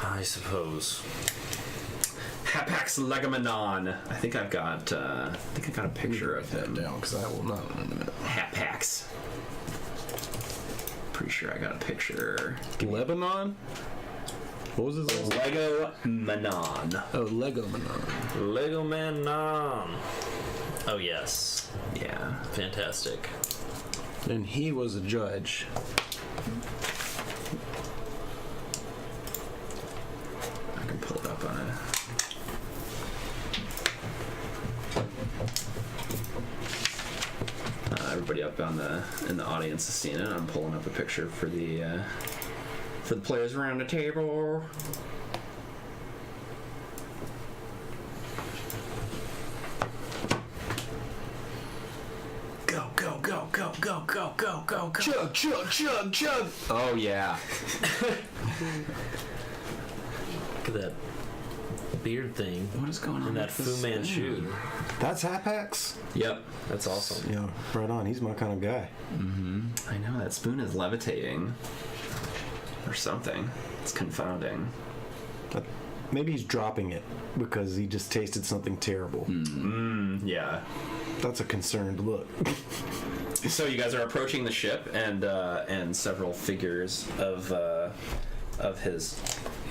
I suppose.
Hapax Legomenon. I think I got a picture of him.
Down, because I will not in a minute.
Hapax. Pretty sure I got a picture.
Lebanon? What was his name?
Legomenon.
Oh, Lego Manon.
Lego Man Nom. Oh, yes.
Yeah.
Fantastic.
And he was a judge.
I can pull it up on it. Everybody up in the audience has seen it. I'm pulling up a picture for the players around the table. Go, go, go, go, go, go, go, go, go.
Chug, chug, chug, chug.
Oh yeah.
Look at that beard thing.
What is going on?
And that
with this
Fu Manchu.
thing?
That's Hapax?
Yep.
That's awesome.
Yeah, right on. He's my kind of guy.
I know, that spoon is levitating. Or something. It's confounding.
But maybe he's dropping it because he just tasted something terrible.
Yeah.
That's a concerned look.
So you guys are approaching the ship, and several figures of his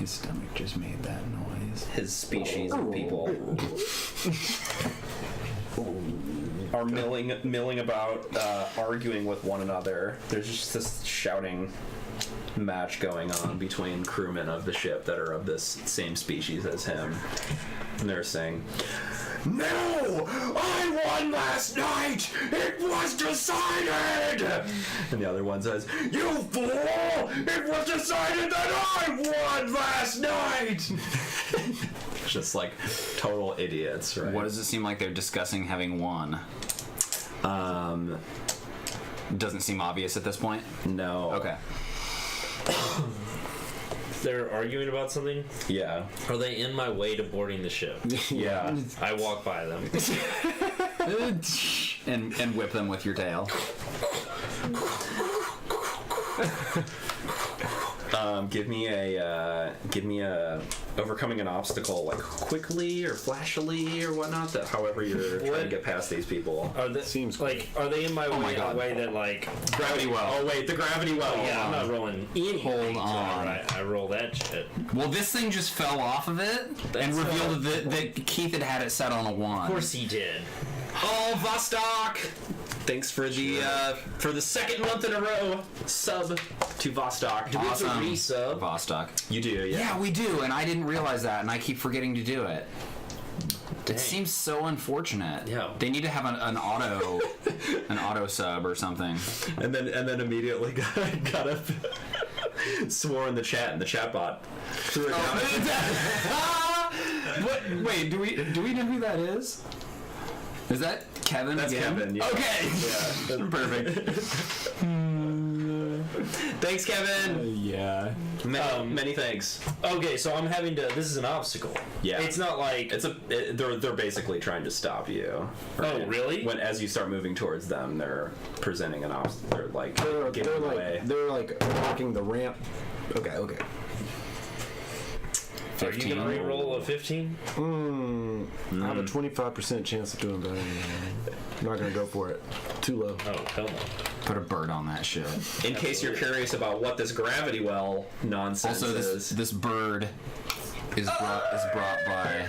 stomach just made that noise.
his species of people are milling about, arguing with one another. There's just this shouting match going on between crewmen of the ship that are of this same species as him, and they're saying, "No! I won last night! It was decided!" And the other one says, "You fool! It was decided that I won last night!" Just like total idiots, right?
What does it seem like they're discussing having won? Doesn't seem obvious at this point.
No.
Okay.
They're arguing about something?
Yeah.
Are they in my way to boarding the ship?
Yeah.
I walk by them.
and whip them with your tail.
Give me a overcoming an obstacle, like quickly or flashily or whatnot. That however you're trying to get past these people.
Are they,
Seems
like, are they in my way
my
in a
God.
way that, like...
Gravity well. Oh wait, the gravity well.
Yeah, I'm not rolling anything.
Hold on.
Alright, I roll that shit.
Well, this thing just fell off of it and revealed that Keith had it set on a wand.
Of course he did.
Oh, Vostok! Thanks for the second month in a row sub to Vostok.
Awesome.
Resub.
Vostok.
You do, yeah.
Yeah, we do, and I didn't realize that, and I keep forgetting to do it.
Dang.
It seems so unfortunate.
Yeah.
They need to have an auto sub or something.
And then immediately got up, swore in the chat, and the chat bot threw it down.
What? Wait, do we know who that is? Is that Kevin?
That's
again?
Kevin. Yeah.
Okay.
Yeah.
Perfect.
Thanks, Kevin.
Yeah.
Many thanks.
Okay, so I'm having to... This is an obstacle.
Yeah.
It's not like...
They're basically trying to stop you. Right?
Oh, really?
When as you start moving towards them, they're presenting an obstacle. They're like getting in the way.
They're like blocking the ramp. Okay.
Are you going to re-roll a 15?
I have a 25% chance of doing better. I'm not gonna go for it. Too low.
Oh, hell no.
Put a bird on that shit.
In case you're curious about what this gravity well nonsense
Also,
is.
this bird is brought by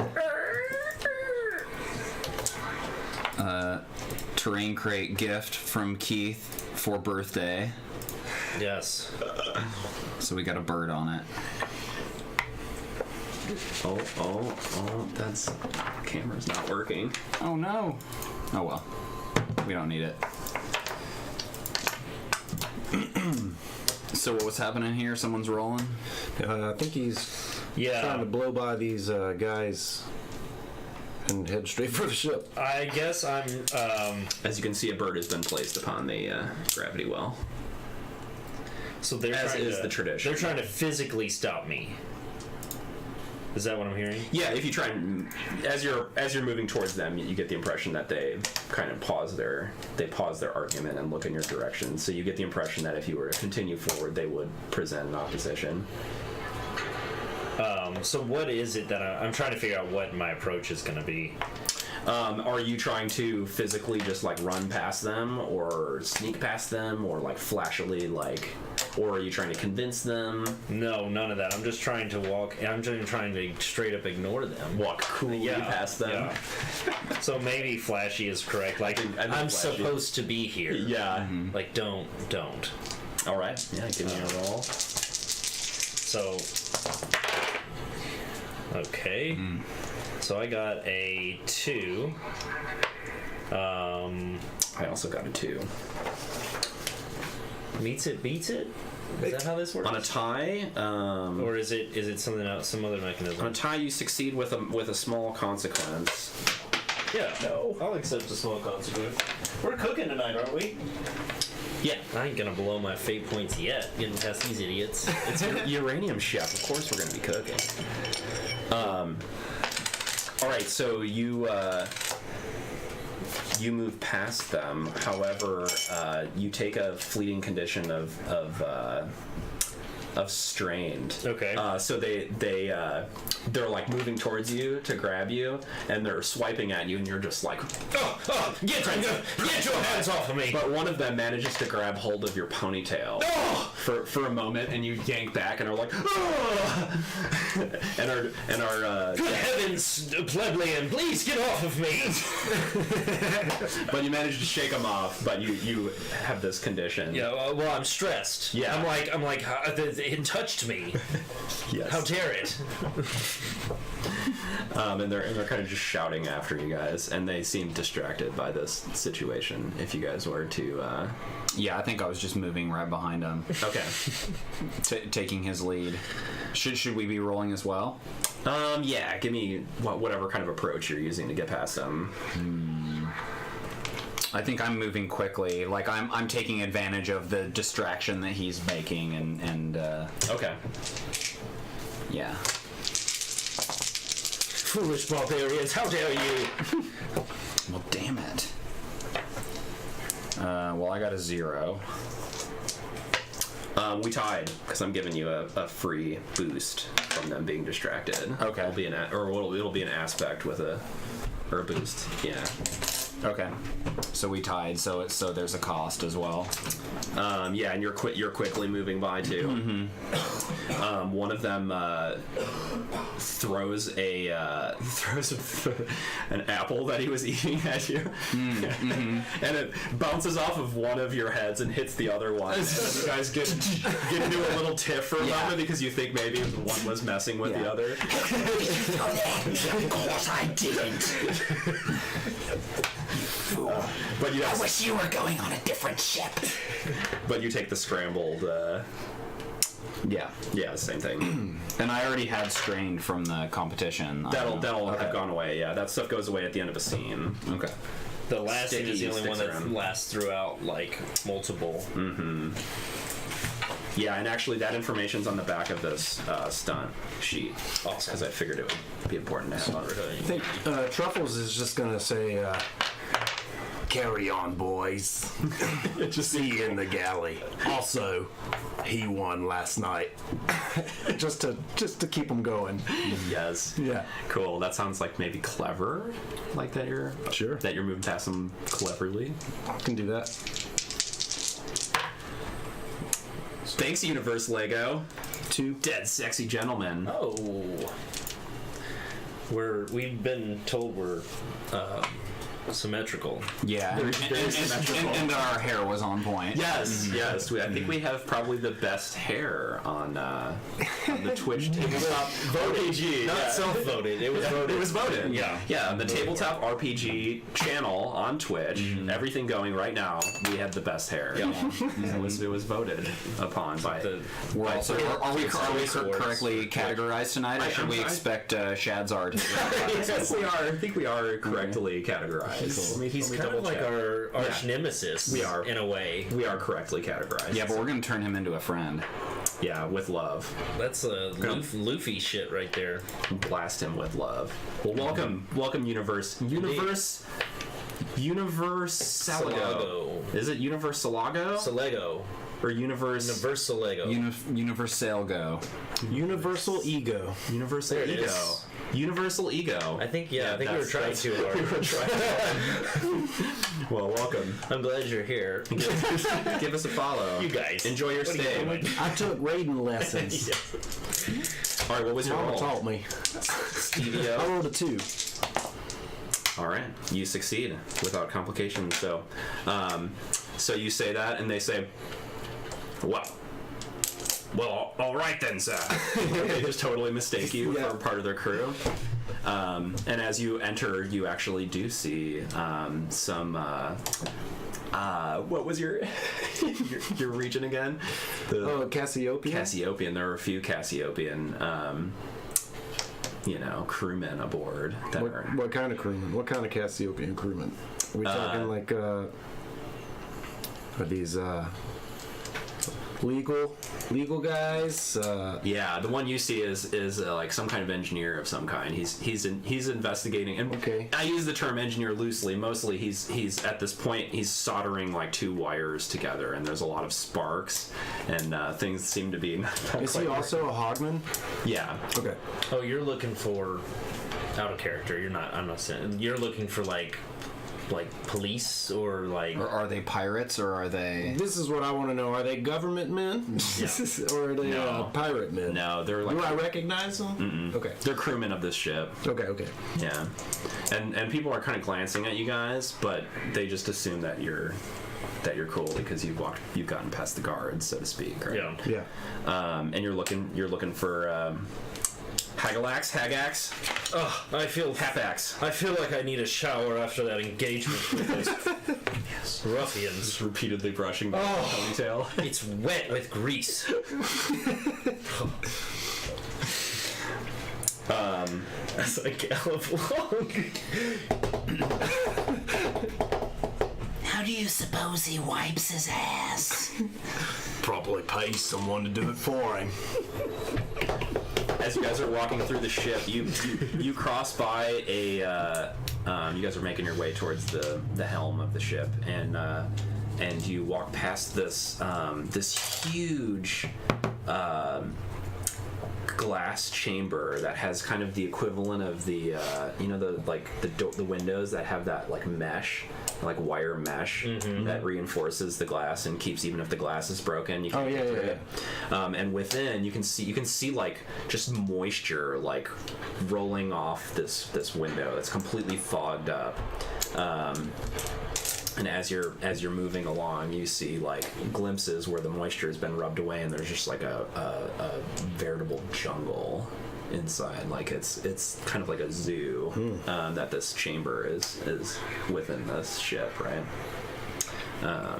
terrain crate gift from Keith for birthday.
Yes.
So we got a bird on it.
Oh, that's... camera's not working.
Oh no. Oh well. We don't need it. So what's happening here? Someone's rolling?
I think he's trying to blow by these guys and head straight for the ship.
I guess I'm.
As you can see, a bird has been placed upon the gravity well.
So they're
As
trying
is
to,
the tradition.
They're trying to physically stop me. Is that what I'm hearing?
Yeah, if you try and as you're moving towards them, you get the impression that they kind of pause their argument and look in your direction. So you get the impression that if you were to continue forward, they would present an opposition.
So what is it that I'm trying to figure out what my approach is going to be?
Are you trying to physically just like run past them, or sneak past them, or like flashily or are you trying to convince them?
No, none of that. I'm just trying to walk. I'm just trying to straight up ignore them.
Walk coolly past them.
Yeah. So maybe flashy is correct. Like
I think
I'm
flashy.
Supposed to be here.
Yeah.
Like don't.
All right. Yeah. Give me a roll.
So. Okay. So I got a 2.
I also got a 2.
Meets it, beats it. Is that how this works?
On a tie,
or is it something else, some other mechanism?
on a tie, you succeed with a small consequence.
Yeah. No. I'll accept a small consequence. We're cooking tonight, aren't we?
Yeah.
I ain't gonna blow my fate points yet. Getting past these idiots.
It's Uranium Chef. Of course, we're going to be cooking. All right. So you move past them. However, you take a fleeting condition of strained.
Okay.
So they're like moving towards you to grab you, and they're swiping at you, and you're just like,
Get your hands off of me!
But one of them manages to grab hold of your ponytail for a moment, and you yank back and are like, and are
Good heavens, plebeian, please get off of me!
but you manage to shake them off. But you have this condition.
Yeah. Well, I'm stressed.
Yeah.
I'm like, it touched me.
Yes.
How dare it?
And they're kind of just shouting after you guys, and they seem distracted by this situation. If you guys were to,
Yeah, I think I was just moving right behind him,
okay,
taking his lead. Should we be rolling as well?
yeah, give me whatever kind of approach you're using to get past them.
I think I'm moving quickly. Like I'm taking advantage of the distraction that he's making, and
Okay.
yeah.
Foolish barbarians, how dare you!
Well, damn it. Well, I got a 0.
We tied because I'm giving you a free boost from them being distracted.
Okay.
It'll be it'll be an aspect with a boost. Yeah.
Okay. So we tied. So there's a cost as well.
Yeah, and you're quickly moving by too. Mm-hmm. One of them throws an apple that he was eating at you, and it bounces off of one of your heads and hits the other one. And you guys get into a little tiff for a moment because you think maybe one was messing with the other.
Of course I didn't.
But
I wish you were going on a different ship.
But you take the scrambled.
Yeah.
Yeah, same thing.
And I already had strained from the competition.
That'll have gone away. Yeah, that stuff goes away at the end of a scene.
Okay.
The last scene is the
Sticky
only one
sticks
that
around.
lasts throughout, like, multiple.
Yeah, and actually that information's on the back of this stunt sheet.
Awesome.
Because I figured it would be important to have on.
I think Truffles is just gonna say,
Carry on, boys. See you in the galley. Also, he won last night.
just to keep them going.
Yes.
Yeah.
Cool. That sounds like maybe clever. Like that you're moving past them cleverly.
I can do that.
Thanks, Universe Lego.
2.
Dead sexy gentlemen.
Oh. We've been told we're symmetrical.
Yeah, and our hair was on point.
Yes, yes. I think we have probably the best hair on the Twitch tabletop RPG.
Not self-voted. It was voted.
It was voted.
Yeah.
Yeah, the tabletop RPG channel on Twitch, everything going right now, we have the best hair. Yeah. It was voted upon by
We're also, are we
Swords.
correctly categorized tonight, or should we expect Shadzar to?
Yes, we are. I think we are correctly categorized.
He's kind of like our arch nemesis.
We are.
in a way.
We are correctly categorized.
Yeah, but we're gonna turn him into a friend.
Yeah, with love.
That's a Luffy shit right there.
Blast him with love. Well, welcome, Universe. Universalago. Is it Universalago?
Salego.
Or
Universalego.
Universalgo.
Universal ego.
Universal
There it
Ego.
is.
Universal Ego.
I think we were trying too hard.
We were trying. Well, welcome.
I'm glad you're here.
Give us a follow.
You guys.
Enjoy your
What are you
stay.
doing?
I took raiding lessons.
All right, what was your
Mama
roll?
taught me.
Stevio.
I rolled a 2.
All right, you succeed without complications. So, so you say that, and they say, well, all right then, sir. They just totally mistake you for part of their crew. And as you enter, you actually do see some. What was your your region again?
Cassiopeia.
Cassiopean. There were a few Cassiopean. Crewmen aboard.
What kind of crewmen? What kind of Cassiopean crewmen? Are we talking like are these legal guys?
Yeah, the one you see is like some kind of engineer of some kind. He's investigating, and
Okay.
I use the term engineer loosely. Mostly, he's at this point he's soldering like two wires together, and there's a lot of sparks, and things seem to be. Not
Is
quite
he also a Hogman?
Yeah.
Okay.
Oh, you're looking for out of character. You're not. I'm not saying. You're looking for like police or like.
Or are they pirates, or are they?
This is what I want to know. Are they government men? Or are they
No.
pirate men?
No, they're like.
Do I recognize them?
Mm-mm.
Okay.
They're crewmen of this ship.
Okay.
Yeah, and people are kind of glancing at you guys, but they just assume that you're cool because you've gotten past the guards, so to speak, right?
Yeah.
Yeah.
And you're looking for Hagax,
Oh,
Hapax.
I feel like I need a shower after that engagement with those ruffians.
Just repeatedly brushing the ponytail.
It's wet with grease. As I gallop along.
How do you suppose he wipes his ass?
Probably pays someone to do it for him.
As you guys are walking through the ship, you cross by a. You guys are making your way towards the helm of the ship, and you walk past this huge glass chamber that has kind of the equivalent of the the windows that have that like mesh, like wire mesh that reinforces the glass and keeps, even if the glass is broken, you can get through it. And within you can see like just moisture like rolling off this window that's completely fogged up. And as you're moving along, you see like glimpses where the moisture has been rubbed away, and there's just like a veritable jungle inside. Like it's kind of like a zoo that this chamber is within this ship, right?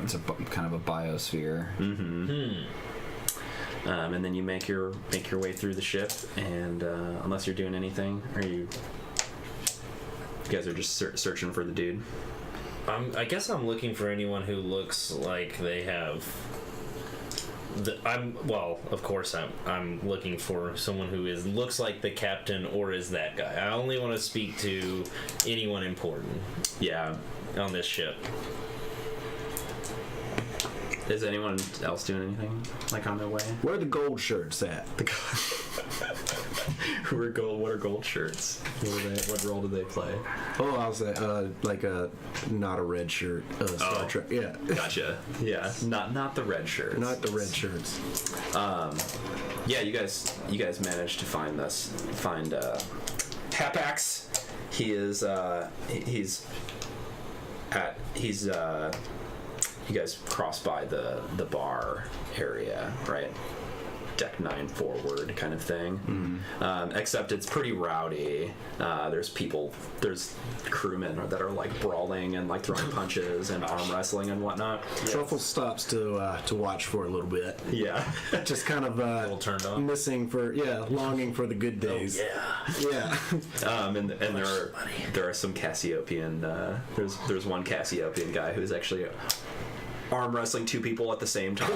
It's kind of a biosphere.
And then you make your way through the ship, and unless you're doing anything, you guys are just searching for the dude.
I guess I'm looking for anyone who looks like they have. Of course I'm looking for someone who looks like the captain or is that guy. I only want to speak to anyone important.
Yeah.
On this ship.
Is anyone else doing anything like on their way?
Where are the gold shirts at?
Who are gold? What are gold shirts? What role do they play?
Oh, I was like not a red shirt. Star Trek. Yeah.
Gotcha. Yeah. Not the red shirts.
Not the red shirts.
Yeah, you guys managed to find Hapax. He is he's you guys cross by the bar area, right? Deck 9 forward kind of thing. Except it's pretty rowdy. There's crewmen that are like brawling and like throwing punches and arm wrestling and whatnot.
Truffles stops to watch for a little bit.
Yeah.
Just kind of
little turned on.
longing for the good days. Yeah.
And there are some Cassiopean. There's one Cassiopean guy who's actually arm wrestling 2 people at the same time.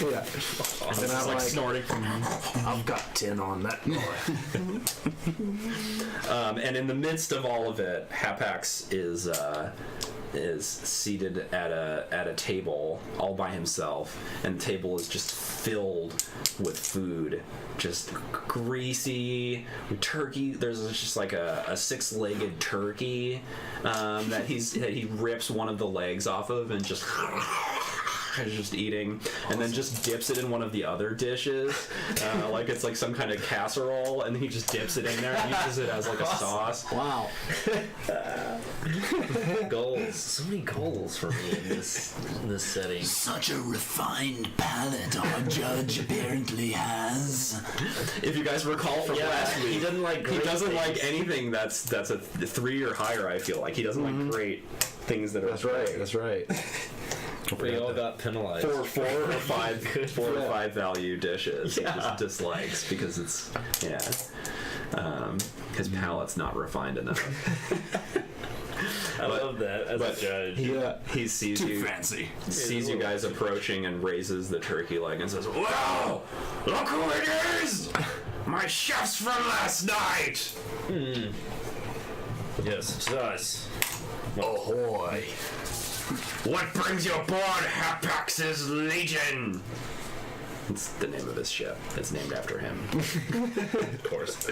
Yeah. And I'm like
snorting.
I've got 10 on that boy.
And in the midst of all of it, Hapax is seated at a table all by himself, and the table is just filled with food, just greasy turkey. There's just like a 6-legged turkey that he rips one of the legs off of and just eating, and then just dips it in one of the other dishes, like it's like some kind of casserole, and then he just dips it in there and uses it as like a sauce.
wow.
Goals. So many goals for me in this setting.
Such a refined palate our judge apparently has.
If you guys recall from last week,
he doesn't like.
he
great
doesn't
things.
like anything that's a 3 or higher. I feel like he doesn't like great things that are.
That's right.
We all got penalized.
Four or five value dishes. He just dislikes because it's his palate's not refined enough.
I love that as a judge.
He sees you sees you guys approaching and raises the turkey leg and says, "Wow, look who it is! My chef's from last night."
Yes, it's us.
Ahoy.
What brings you aboard Hapax's Legion? It's the name of his ship. It's named after him.
Of course.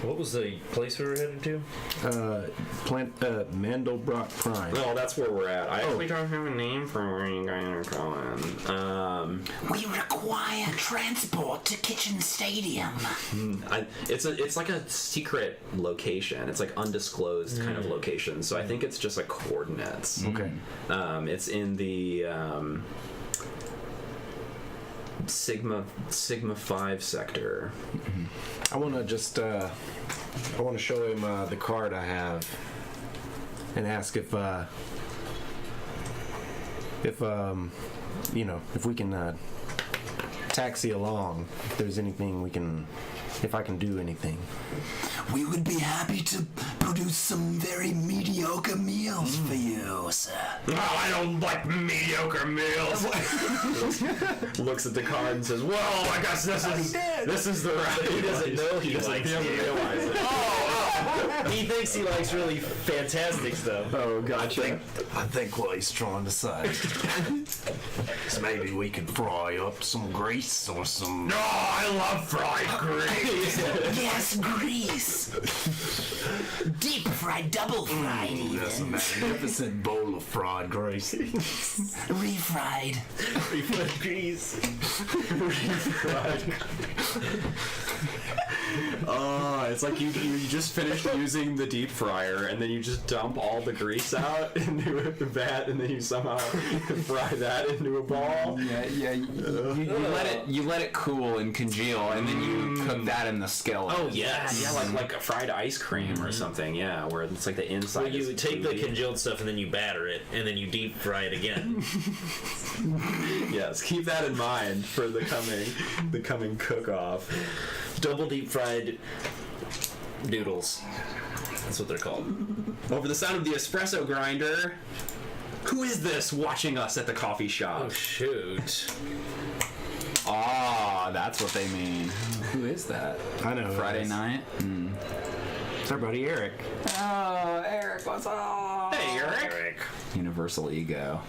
What was the place we were headed to?
Mandelbrot Prime.
No, that's where we're at. I actually don't have a name for where you guys are going.
We require transport to Kitchen Stadium.
It's like a secret location. It's like undisclosed kind of location. So I think it's just like coordinates.
Okay.
It's in the Sigma 5 sector.
I want to just I want to show him the card I have and ask if we can taxi along, if there's anything if I can do anything.
We would be happy to produce some very mediocre meals for you, sir.
Oh, I don't like mediocre meals. Looks at the card and says, "Well, I guess this is the right."
He doesn't know he likes
He doesn't
it.
realize it.
He thinks he likes really fantastic stuff.
Oh, gotcha.
I think what he's trying to say is maybe we could fry up some grease or some.
No, I love fried grease.
Yes, grease. Deep fried, double fried
That's a
even.
magnificent bowl of fried grease.
Refried.
Grease.
Oh, it's like you just finished using the deep fryer, and then you just dump all the grease out into a vat, and then you somehow fry that into a ball.
Yeah. You let it cool and congeal, and then you cook that in the skillet.
Oh yes.
Yeah, like a fried ice cream or something. Yeah, where it's like the inside.
Well, you
is
take the
gooey.
congealed stuff and then you batter it, and then you deep fry it again.
Yes, keep that in mind for the coming cook-off.
Double deep fried noodles. That's what they're called.
Over the sound of the espresso grinder. Who is this watching us at the coffee shop?
Oh shoot.
Ah, that's what they mean. Who is that?
I know.
Friday night?
It's our buddy Eric.
Oh, Eric, what's up?
Hey, Eric.
Universal ego.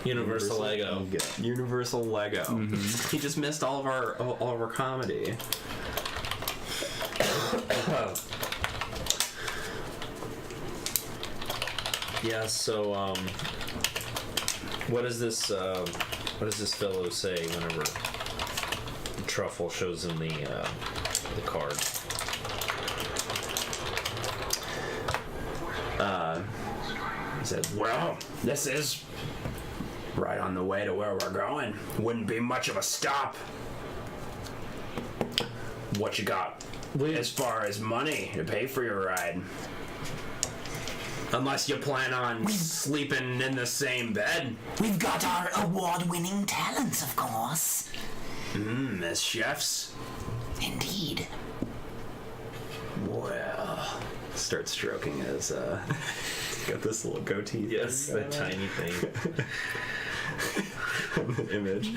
Universal Lego.
Universal Lego. He just missed all of our comedy.
Yeah. So, what does this fellow say whenever Truffle shows him the card?
He said, "Well, this is right on the way to where we're going. Wouldn't be much of a stop. What you got as far as money to pay for your ride? Unless you plan on sleeping in the same bed."
We've got our award-winning talents, of course.
As chefs?
Indeed.
Well, start stroking his, got this little goatee.
Yes, the tiny thing.
Image.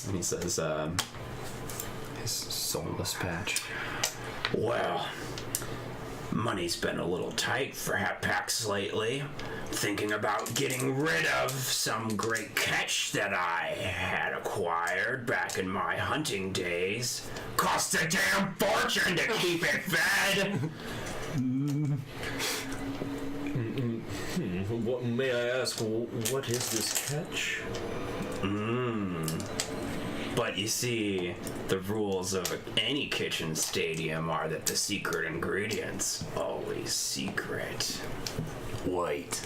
And he says,
His soulless patch.
"Well, money's been a little tight for hat packs lately. Thinking about getting rid of some great catch that I had acquired back in my hunting days. Cost a damn fortune to keep it fed."
What, may I ask, what is this catch?
But you see, the rules of any kitchen stadium are that the secret ingredient's always secret.
Wait.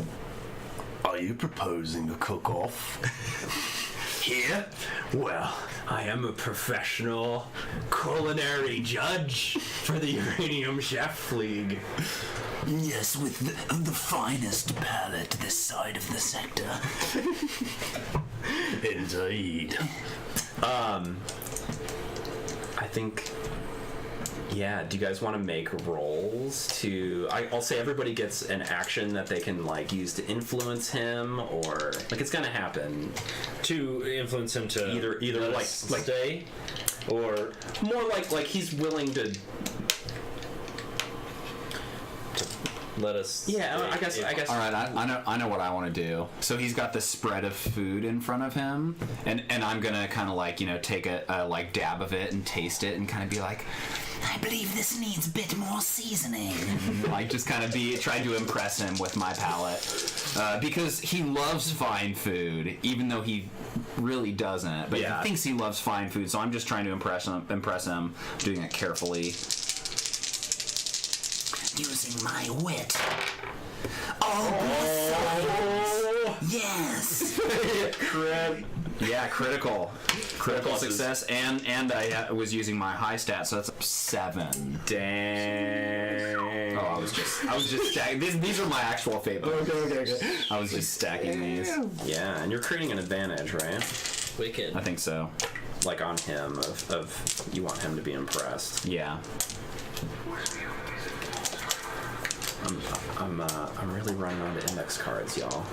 Are you proposing a cook-off?
Here? Well, I am a professional culinary judge for the Uranium Chef League.
Yes, with the finest palate this side of the sector.
Indeed.
I think, yeah, do you guys want to make rolls to, I'll say everybody gets an action that they can, like, use to influence him, or, like, it's gonna happen.
To influence him to
Either
let
like
us stay, or
more like he's willing to,
let us.
yeah, I guess.
All right, I know what I want to do. So he's got the spread of food in front of him, and I'm gonna kind of like, you know, take a like dab of it and taste it and kind of be like,
I believe this needs a bit more seasoning.
like just kind of trying to impress him with my palate, because he loves fine food, even though he really doesn't. But
Yeah.
he thinks he loves fine food, so I'm just trying to impress him, doing it carefully.
Using my wit. Oh, yes.
Yeah, critical success, and I was using my high stat, so that's 7.
Dang.
Oh, I was just stacking. These are my actual favorites.
Okay.
I was just stacking these.
Yeah, and you're creating an advantage, right?
Wicked.
I think so.
Like on him, of you want him to be impressed.
Yeah.
I'm really running on the index cards, y'all.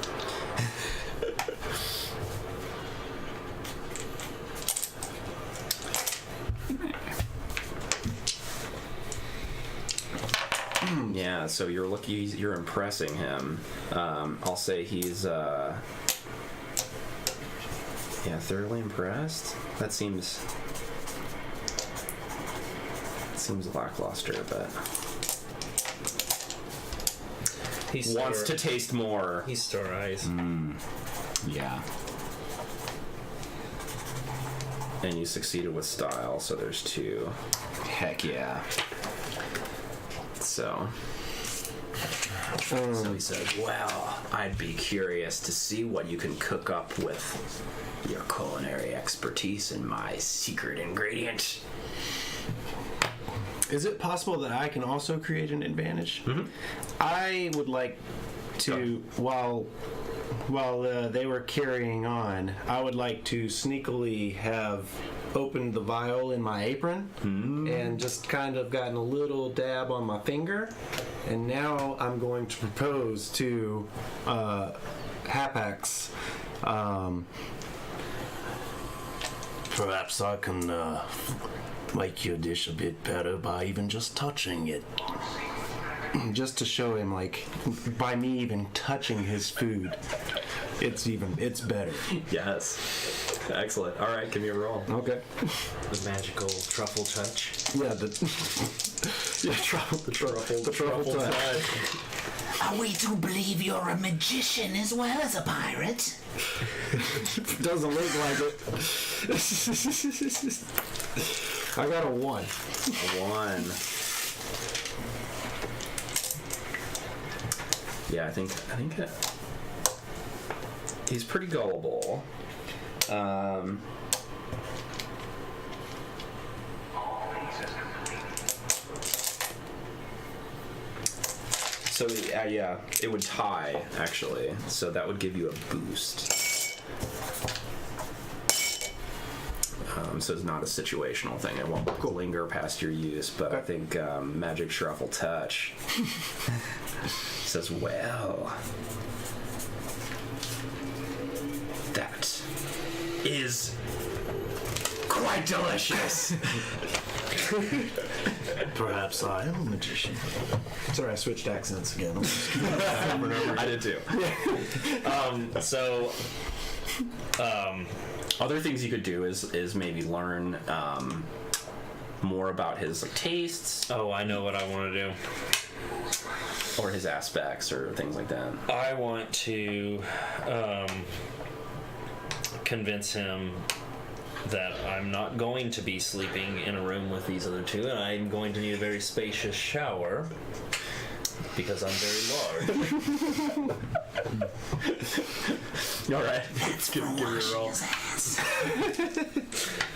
Yeah, so you're impressing him. I'll say he's thoroughly impressed. That seems lackluster, but
He
wants to taste more.
He store eyes.
Yeah.
And you succeeded with style, so there's 2.
Heck yeah.
So he said, "Well, I'd be curious to see what you can cook up with your culinary expertise in my secret ingredient."
Is it possible that I can also create an advantage? Mm-hmm. I would like to, while they were carrying on, I would like to sneakily have opened the vial in my apron and just kind of gotten a little dab on my finger. And now I'm going to propose to Hapax.
Perhaps I can make your dish a bit better by even just touching it.
Just to show him, like, by me even touching his food, it's better.
Yes. Excellent. All right, give me a roll.
Okay.
The magical truffle touch.
Yeah, the truffle touch.
Are we to believe you're a magician as well as a pirate?
Doesn't look like it. I got a 1.
A 1. Yeah, I think he's pretty gullible. So yeah, it would tie actually. So that would give you a boost. So it's not a situational thing. It won't linger past your use, but I think Magic Shuffle Touch says, well, that is quite delicious.
Perhaps I am a magician.
Sorry, I switched accents again.
I did too. Other things you could do is maybe learn more about his tastes
Oh, I know what I want to do.
or his aspects or things like that.
I want to convince him that I'm not going to be sleeping in a room with these other two, and I'm going to need a very spacious shower because I'm very large.
All right.
That's for washing his ass.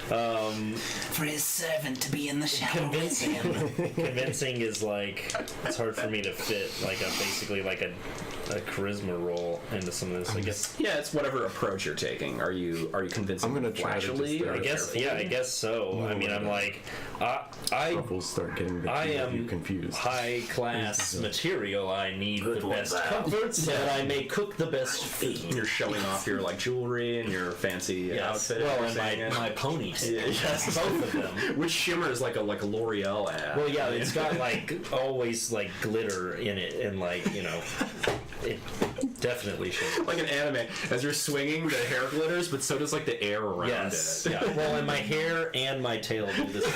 For his servant to be in the shower with him.
Convincing is like, it's hard for me to fit like basically like a charisma roll into some of this. I guess.
Yeah, it's whatever approach you're taking. Are you convincing?
I'm gonna try to
flashily,
just,
or
I guess. Yeah, I guess so. I mean, I'm like,
Truffles start getting the
I
two of
am
you confused.
high class material. I need the best comforts, and I may cook the best food.
You're showing off your like jewelry and your fancy
Yes.
outfit.
Well,
you're
and
saying
my ponies.
Yeah, yes.
Both of them.
Which shimmers like a L'Oreal ad.
Well, yeah, it's got like always like glitter in it, and like it definitely should.
like an anime. As you're swinging, the hair glitters, but so does like the air around
Yes.
it.
Yeah. Well, and my hair and my tail do this.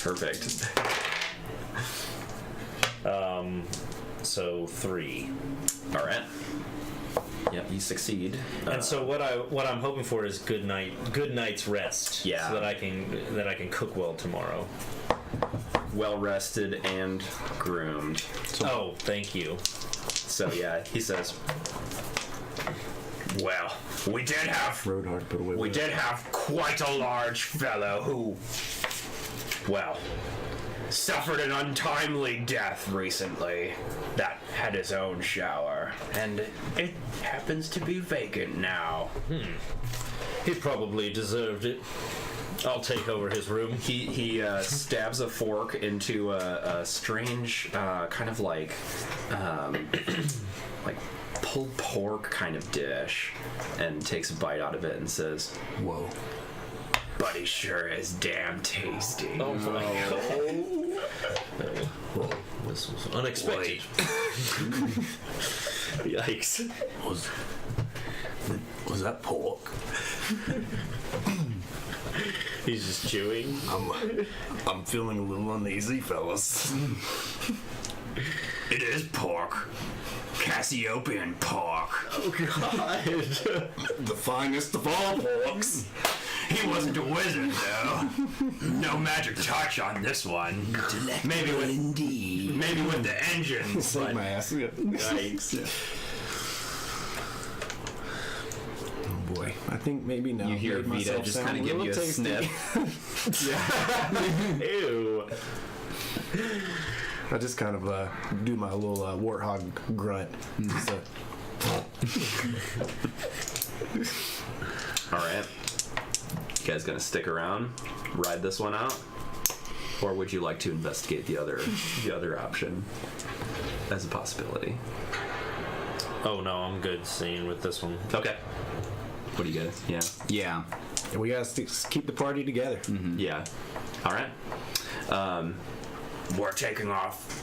Perfect.
So 3.
All right. Yep, you succeed.
And so what I'm hoping for is good night's rest.
Yeah.
So that I can cook well tomorrow.
Well rested and groomed.
Oh, thank you.
So yeah, he says, well, we did have
Roadhog put away.
We
with
did have quite a large fellow who, well, suffered an untimely death recently that had his own shower, and it happens to be vacant now.
He probably deserved it. I'll take over his room.
He stabs a fork into a strange kind of like pulled pork kind of dish, and takes a bite out of it and says,
Whoa.
but he sure is damn tasty.
Oh my god. Well, this was unexpected. Yikes.
Was that pork?
He's just chewing.
I'm feeling a little uneasy, fellas.
It is pork. Cassiopean pork.
Oh god.
The finest of all porks.
He wasn't a wizard, though. No magic touch on this one. Maybe with the engines.
Save
But
my ass. Yeah.
yikes.
Oh boy, I think maybe now.
You hear
made
Vita
myself
just
sound
kind of give
little
you a
tasty.
sniff.
Ew.
I just kind of do my little warthog grunt. Just,
All right. You guys gonna stick around, ride this one out, or would you like to investigate the other option as a possibility?
Oh no, I'm good staying with this one.
Okay. What do you guys? Yeah.
Yeah.
we gotta keep the party together.
Yeah. All right. We're taking off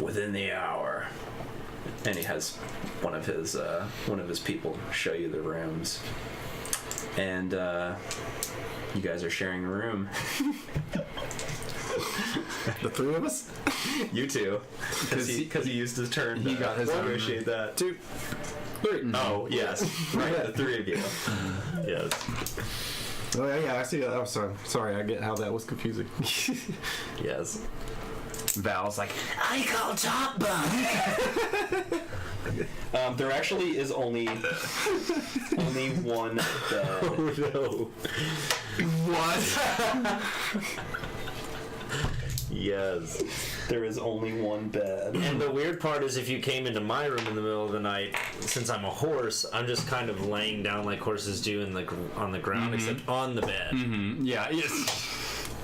within the hour. And he has one of his people show you the rooms. And you guys are sharing a room.
The three of us.
You two, because he used his turn.
He got his own
negotiate that.
2, 3.
Oh yes, right. The three of you. Yes.
Oh yeah, I see. Oh, sorry. I get how that was confusing.
Yes.
Val's like,
I call top bunk.
There actually is only one bed.
Oh no.
what?
Yes.
There is only one bed.
And the weird part is if you came into my room in the middle of the night, since I'm a horse, I'm just kind of laying down like horses do on the ground, except on the bed.
Yeah, yes.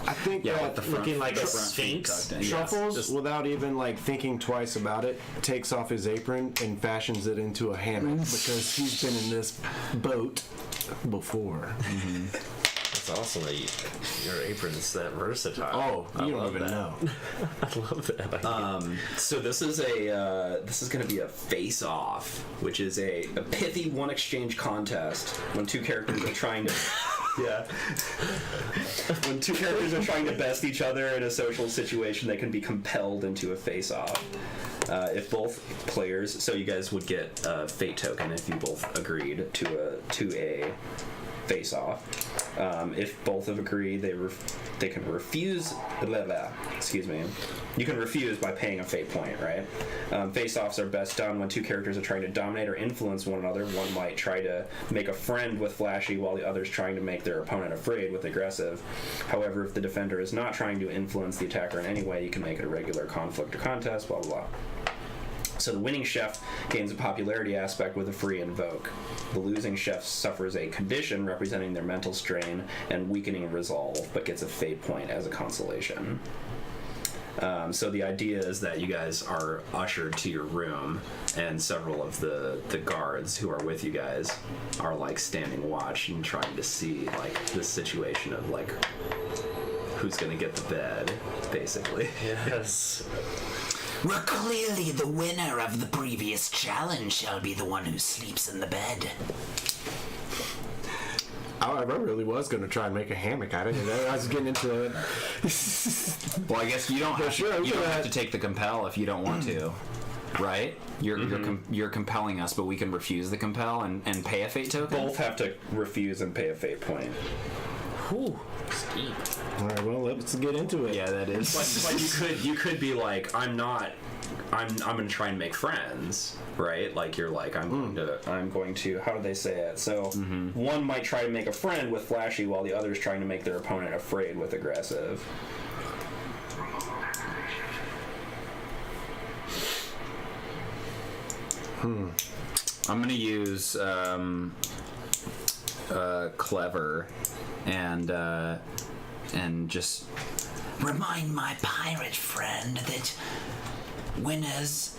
I think
Yeah,
that
with the front,
Looking like a
front feet
sphinx.
tucked in.
Truffles,
just-
without even like thinking twice about it, takes off his apron and fashions it into a hammock because he's been in this boat before.
It's awesome that your apron's that versatile.
Oh,
I
you don't
love
even
that.
know.
I love that.
So this is going to be a face-off, which is a pithy one exchange contest when two characters are trying to. Yeah. When two characters are trying to best each other in a social situation, they can be compelled into a face-off. If both players, so you guys would get a fate token if you both agreed to a face-off. If both have agreed, they can refuse. Excuse me. You can refuse by paying a fate point, right? Face-offs are best done when two characters are trying to dominate or influence one another. One might try to make a friend with flashy, while the other's trying to make their opponent afraid with aggressive. However, if the defender is not trying to influence the attacker in any way, you can make it a regular conflict or contest. Blah blah blah. So the winning chef gains a popularity aspect with a free invoke. The losing chef suffers a condition representing their mental strain and weakening resolve, but gets a fate point as a consolation. So the idea is that you guys are ushered to your room, and several of the guards who are with you guys are like standing watch and trying to see like this situation of like who's gonna get the bed, basically.
Yes.
Well, clearly the winner of the previous challenge shall be the one who sleeps in the bed.
I really was going to try and make a hammock out of it. I was getting into it.
Well, I guess you don't have,
sure,
you don't have to take the compel if you don't want to, right? You're compelling us, but we can refuse the compel and pay a fate token.
Both have to refuse and pay a fate point.
Whew. Steep.
All right, well, let's get into it.
Yeah, that is.
But you could be like, I'm gonna try and make friends, right? Like you're like, I'm going to how do they say it? So one might try to make a friend with flashy while the other is trying to make their opponent afraid with aggressive.
I'm gonna use clever and just
Remind my pirate friend that winners,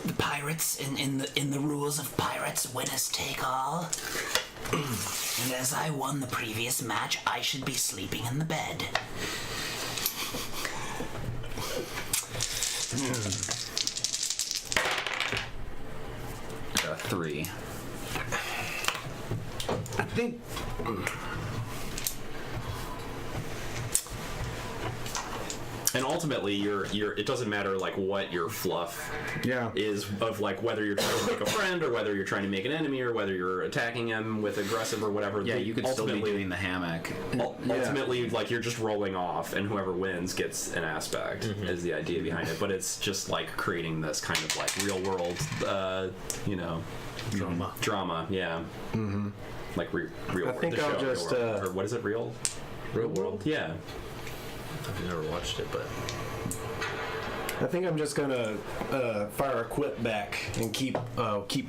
the pirates in the rules of pirates, winners take all. And as I won the previous match, I should be sleeping in the bed.
3.
I think.
And ultimately, you're it doesn't matter like what your fluff is of like whether you're trying to make a friend or whether you're trying to make an enemy or whether you're attacking him with aggressive or whatever.
Yeah, you could still be doing the hammock.
Ultimately, like you're just rolling off, and whoever wins gets an aspect. Is the idea behind it, but it's just like creating this kind of like real world, drama. Yeah. Like real world.
I think
the
I'll
show,
just,
Real World. Or what is it? Real world. Yeah.
I've never watched it, but
I think I'm just gonna fire a quip back and keep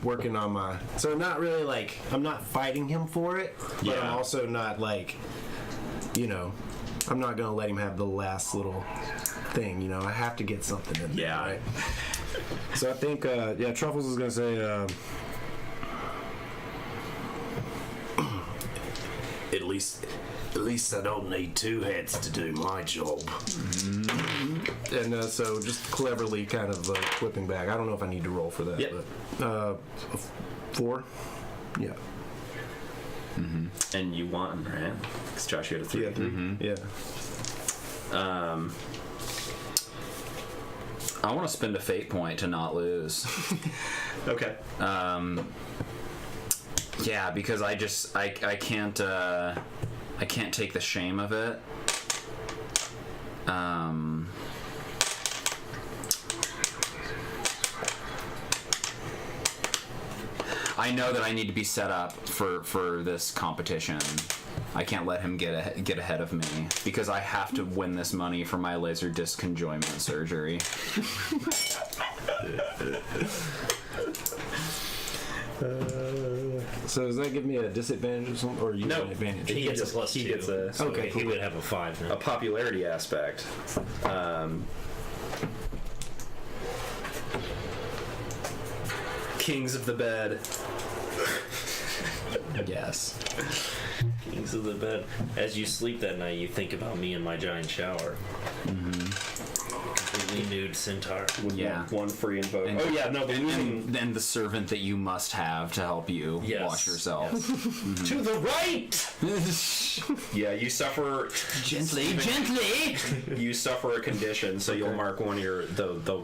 working on my. So not really like I'm not fighting him for it, but
Yeah.
I'm also not like, I'm not gonna let him have the last little thing. I have to get something in there.
Yeah.
Right? So I think Truffles is gonna say.
At least I don't need two heads to do my job.
And so just cleverly kind of flipping back. I don't know if I need to roll for that.
Yep.
But, 4? Yeah.
And you won, right? Because Josh, you had a 3.
Yeah, 3. Yeah.
I want to spend a fate point to not lose.
Okay.
Yeah, because I can't take the shame of it. I know that I need to be set up for this competition. I can't let him get ahead of me because I have to win this money for my laser disc conjoinment surgery.
So does that give me a disadvantage or something, or you
No.
an advantage?
He gets a
just-
plus
he
2.
gets a-
so
okay,
he
cool.
would have a 5 now.
A popularity aspect. Kings of the bed.
Yes.
Kings of the bed. As you sleep that night, you think about me in my giant shower. Completely nude centaur.
With
Yeah.
one free invoke.
And-
Oh yeah, no, the losing.
And the servant that you must have to help you
Yes.
wash yourself.
To the right!
Yeah, you suffer.
Gently, gently.
You suffer a condition, so you'll mark one of your the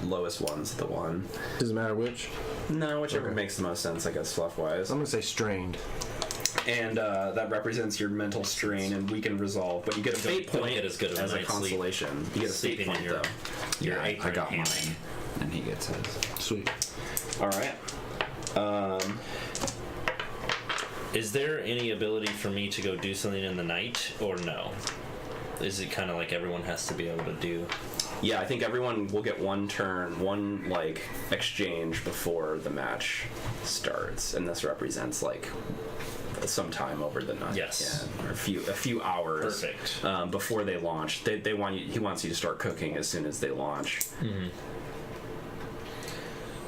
lowest ones, the one.
Doesn't matter which.
No, whichever makes the most sense, I guess, fluff wise.
I'm gonna say strained.
And that represents your mental strain and weakened resolve. But you get a fate
don't
point
get as good of a
as a
night's sleep.
consolation. You get a fate
Sleeping
point
in your-
though.
Your
I
apron
got
hammock.
mine, and he gets his.
Sweet.
All right.
Is there any ability for me to go do something in the night, or no? Is it kind of like everyone has to be able to do?
Yeah, I think everyone will get one turn, one like exchange before the match starts, and this represents like some time over the night.
Yes.
Yeah, or a few hours.
Perfect.
Before they launch, they want you. He wants you to start cooking as soon as they launch.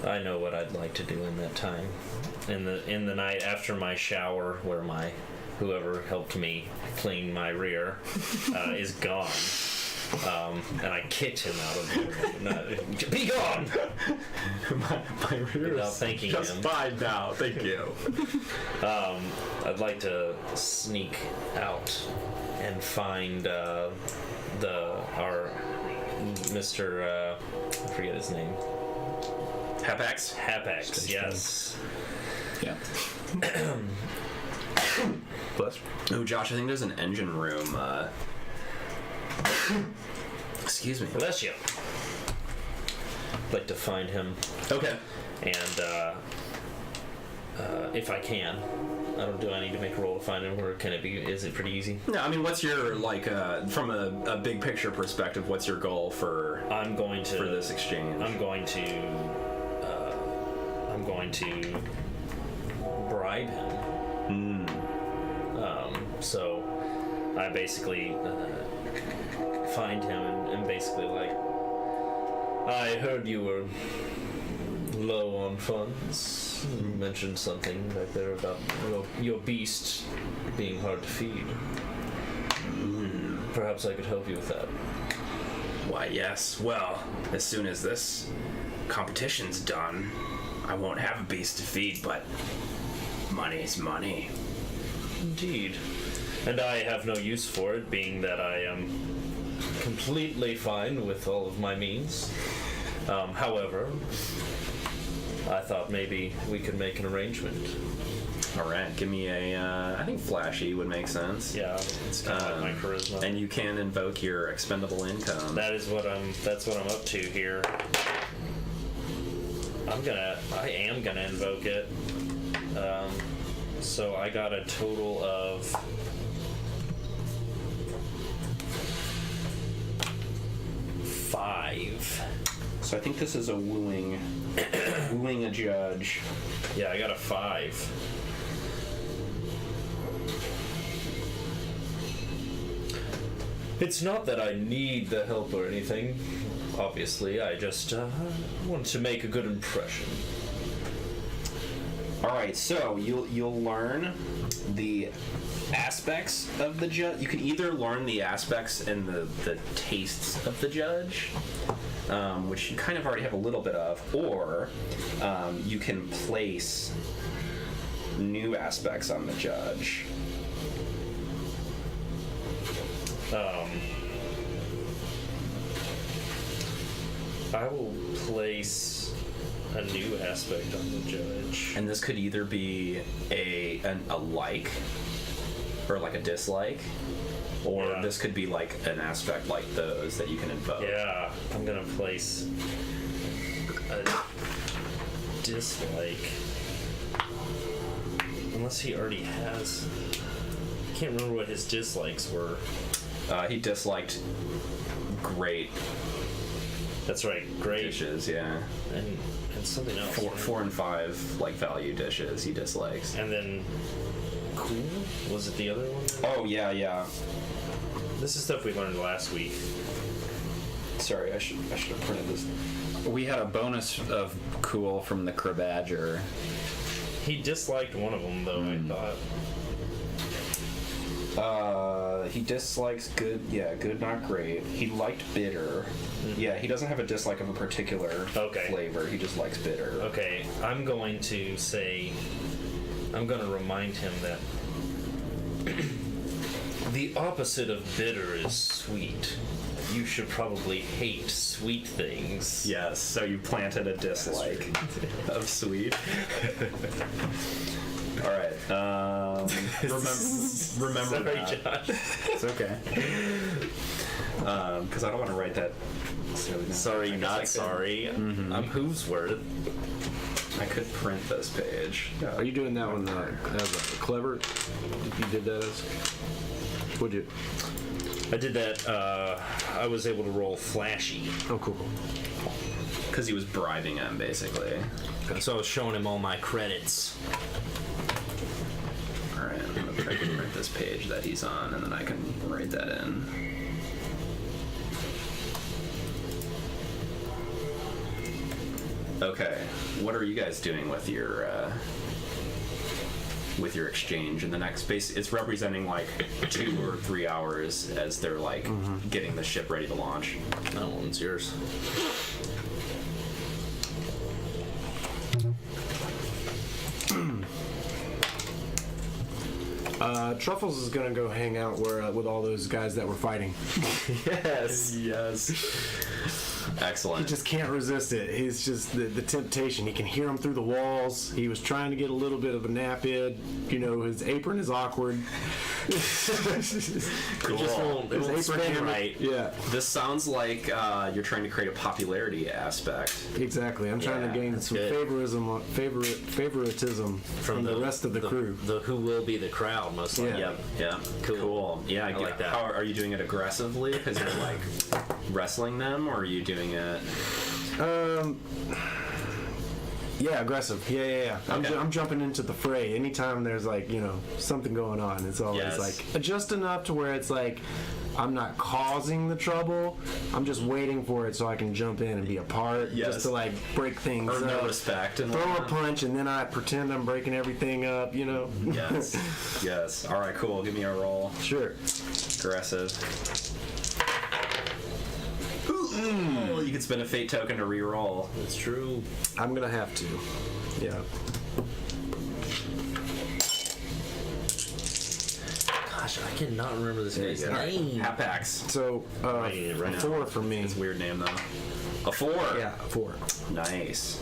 I know what I'd like to do in that time. In the night after my shower, where my whoever helped me clean my rear is gone. And I kicked him out of the room. Be gone!
My rear
Without thanking him.
fine now. Thank you.
I'd like to sneak out and find our Mr. I forget his name.
Hapax.
Hapax, yes.
Yeah.
Bless.
Oh, Josh, I think there's an engine room. Excuse me.
Bless you. I'd like to find him,
Okay.
and if I can, do I need to make a roll to find him, or can it be? Is it pretty easy?
No, I mean, what's your like from a big picture perspective? What's your goal for
I'm going to
this exchange?
I'm going to bribe him. So I basically find him and basically like, I heard you were low on funds. You mentioned something back there about your beast being hard to feed. Perhaps I could help you with that.
Why, yes. Well, as soon as this competition's done, I won't have a beast to feed, but money's money.
Indeed. And I have no use for it, being that I am completely fine with all of my means. However, I thought maybe we could make an arrangement.
All right, give me a. I think flashy would make sense.
Yeah, it's kind of like my charisma.
And you can invoke your expendable income.
That's what I'm up to here. I am gonna invoke it. So I got a total of 5.
So I think this is a wooing a judge.
Yeah, I got a 5. It's not that I need the help or anything. Obviously, I just want to make a good impression.
All right, so you'll learn the aspects of the judge. You can either learn the aspects and the tastes of the judge, which you kind of already have a little bit of, or you can place new aspects on the judge.
I will place a new aspect on the judge.
And this could either be a like, or like a dislike, or
Yeah.
this could be like an aspect like those that you can invoke.
Yeah, I'm gonna place a dislike. Unless he already has. I can't remember what his dislikes were.
He disliked great
That's right, great.
dishes, yeah.
And something else.
4 and 5 like value dishes he dislikes.
And then cool? Was it the other one?
Oh yeah.
This is stuff we learned last week.
Sorry, I should have printed this.
We had a bonus of cool from the Crabadger.
He disliked one of them, though, I thought.
He dislikes good, not great. He liked bitter. Yeah, he doesn't have a dislike of a particular flavor. He just likes bitter.
Okay, I'm going to remind him that the opposite of bitter is sweet. You should probably hate sweet things.
Yes, so you planted a dislike of sweet. All right. Remember
Sorry,
that.
Josh.
It's okay.
Because I don't want to write that.
Sorry, not sorry. I'm whose word?
I could print this page.
Are you doing that one as a clever? You did that as? What'd you?
I did that. I was able to roll flashy.
Oh, cool.
Because he was bribing him, basically.
So I was showing him all my credits.
All right, I'm gonna try to print this page that he's on, and then I can write that in. Okay, what are you guys doing with your exchange in the next space? It's representing like 2 or 3 hours as they're like getting the ship ready to launch.
That one's yours.
Truffles is gonna go hang out with all those guys that were fighting.
Yes. Excellent.
He just can't resist it. He's just the temptation. He can hear him through the walls. He was trying to get a little bit of a nap in. You know, his apron is awkward.
It just won't, it won't spin right.
Yeah,
This sounds like you're trying to create a popularity aspect.
exactly. I'm trying to gain
that's
some
good.
favoritism from the rest of the crew.
The who will be the crowd, most likely.
Yeah. Cool. Yeah,
I like that.
How are you doing it aggressively? Because you're like wrestling them, or are you doing it?
Yeah, aggressive. Yeah.
Okay.
I'm jumping into the fray anytime there's like something going on. It's always
Yes.
like just enough to where it's like I'm not causing the trouble. I'm just waiting for it so I can jump in and be a part,
Yes.
just to like break things
Earn their
up.
respect and
Throw a
whatnot.
punch and then I pretend I'm breaking everything up.
Yes. All right, cool. Give me a roll.
Sure.
Aggressive. Ooh, you can spend a fate token to re-roll.
It's true.
I'm gonna have to. Yeah.
Gosh, I cannot remember this guy's
you go.
name.
Hapax.
So
Writing it right
a
now.
4 for me.
It's a weird name though. A 4.
Yeah, a 4.
Nice.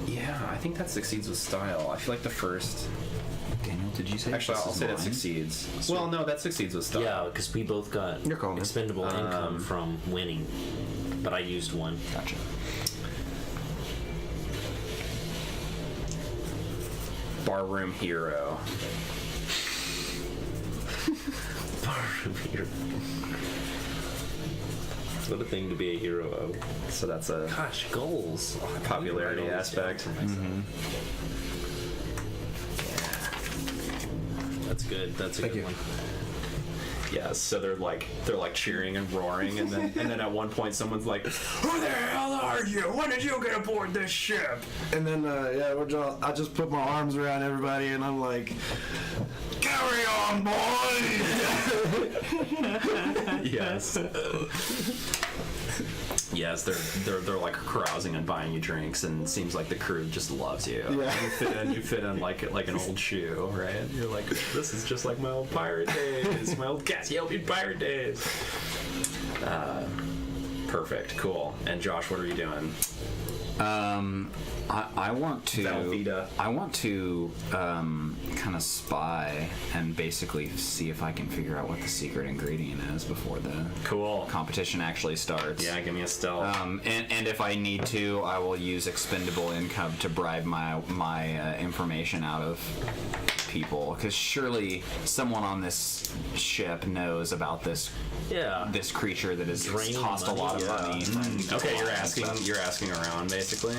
Yeah, I think that succeeds with style. I feel like the first.
Daniel, did you say
Actually,
this
I'll
is
say that
mine?
succeeds. Well, no, that succeeds with style.
Yeah, because we both got
You're calm, man.
expendable income from winning, but I used one.
Gotcha.
Barroom hero.
What a thing to be a hero of.
So that's a
Gosh, goals.
popularity
I always
aspect.
That's good. That's a
Thank
good
you.
one.
Yeah, so they're like cheering and roaring, and then at one point someone's like, "Who the hell are you? When did you get aboard this ship?"
And then I just put my arms around everybody and I'm like, carry on, boys.
Yes. Yes, they're like carousing and buying you drinks, and it seems like the crew just loves you.
Yeah.
You fit in like an old shoe, right? You're like, this is just like my old pirate days, my old Cassiopean pirate days. Perfect, cool. And Josh, what are you doing?
I want to.
Velveeta.
I want to kind of spy and basically see if I can figure out what the secret ingredient is before the
Cool.
competition actually starts.
Yeah, give me a stealth.
And if I need to, I will use expendable income to bribe my information out of people, because surely someone on this ship knows about this creature that has
Draining
cost a lot of
money,
money.
Okay, you're
and stuff.
asking around basically.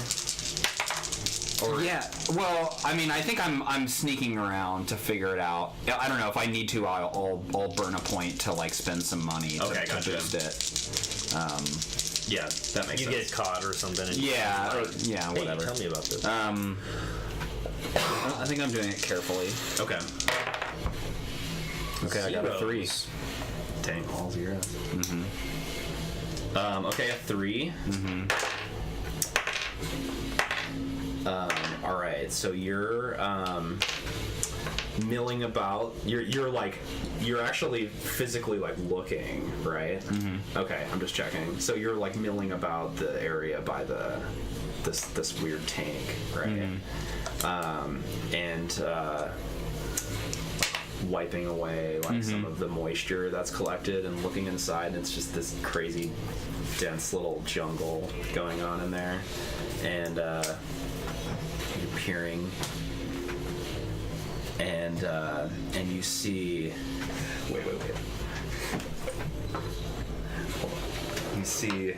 Or
Yeah, well, I mean, I think I'm sneaking around to figure it out. I don't know if I need to. I'll burn a point to like spend some money to
gotcha.
boost it.
yeah, that makes
You
sense.
get caught or something. And
Yeah,
Hey,
whatever.
tell me about this.
I think I'm doing it carefully.
Okay.
Okay, I got a 3.
Dang, all zeros. Okay, a 3. All right, so you're milling about. You're actually physically like looking, right? Okay, I'm just checking. So you're like milling about the area by this weird tank, right? And wiping away like some of the moisture that's collected and looking inside, and it's just this crazy dense little jungle going on in there, and you're peering, and you see wait hold on. You see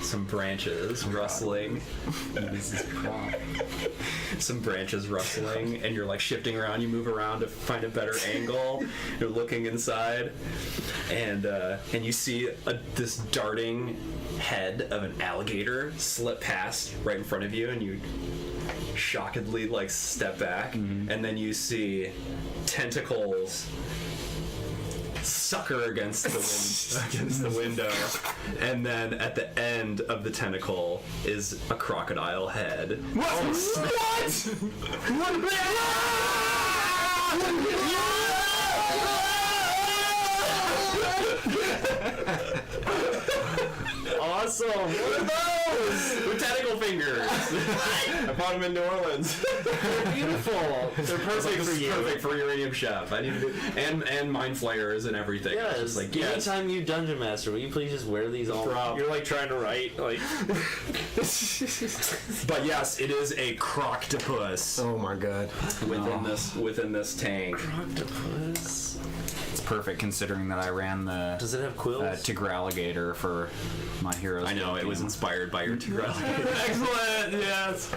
some branches rustling. Some branches rustling, and you're like shifting around. You move around to find a better angle. You're looking inside, and you see this darting head of an alligator slip past right in front of you, and you shockedly like step back, and then you see tentacles sucker against the window, and then at the end of the tentacle is a crocodile head.
Awesome!
What are those? With tentacle fingers. I bought them in New Orleans.
They're beautiful. They're perfect for you.
Perfect for Uranium Chef. I need to do, and mind flayers and everything.
Yeah,
It's just like yes.
anytime you dungeon master, will you please just wear these all?
Drop.
You're like trying to write like.
But yes, it is a croctopus
Oh my god.
within this tank.
Octopus.
It's perfect considering that I ran the
Does it have quills?
Tigre alligator for my heroes.
I know, it was
game.
inspired by your Tigre. Excellent, yes.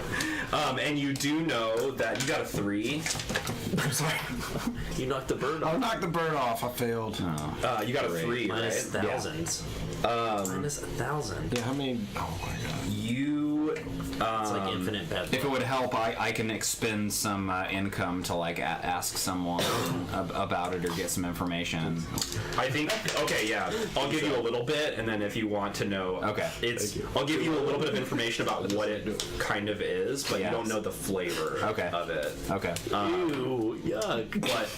And you do know that you got a 3.
I'm sorry.
You knocked the bird
I
off.
knocked the bird off. I failed.
You got a 3,
Minus
right?
thousands. Minus 1,000.
Yeah, how many? Oh my god.
You,
It's like infinite bad
If it would help, I can expend some income to like ask someone about it or get some information.
I think, okay, yeah. I'll give you a little bit, and then if you want to know,
Okay.
I'll give you a little bit of information about what it kind of is, but you
Yes.
don't know the flavor
Okay.
of it.
Okay.
Ew, yuck.
But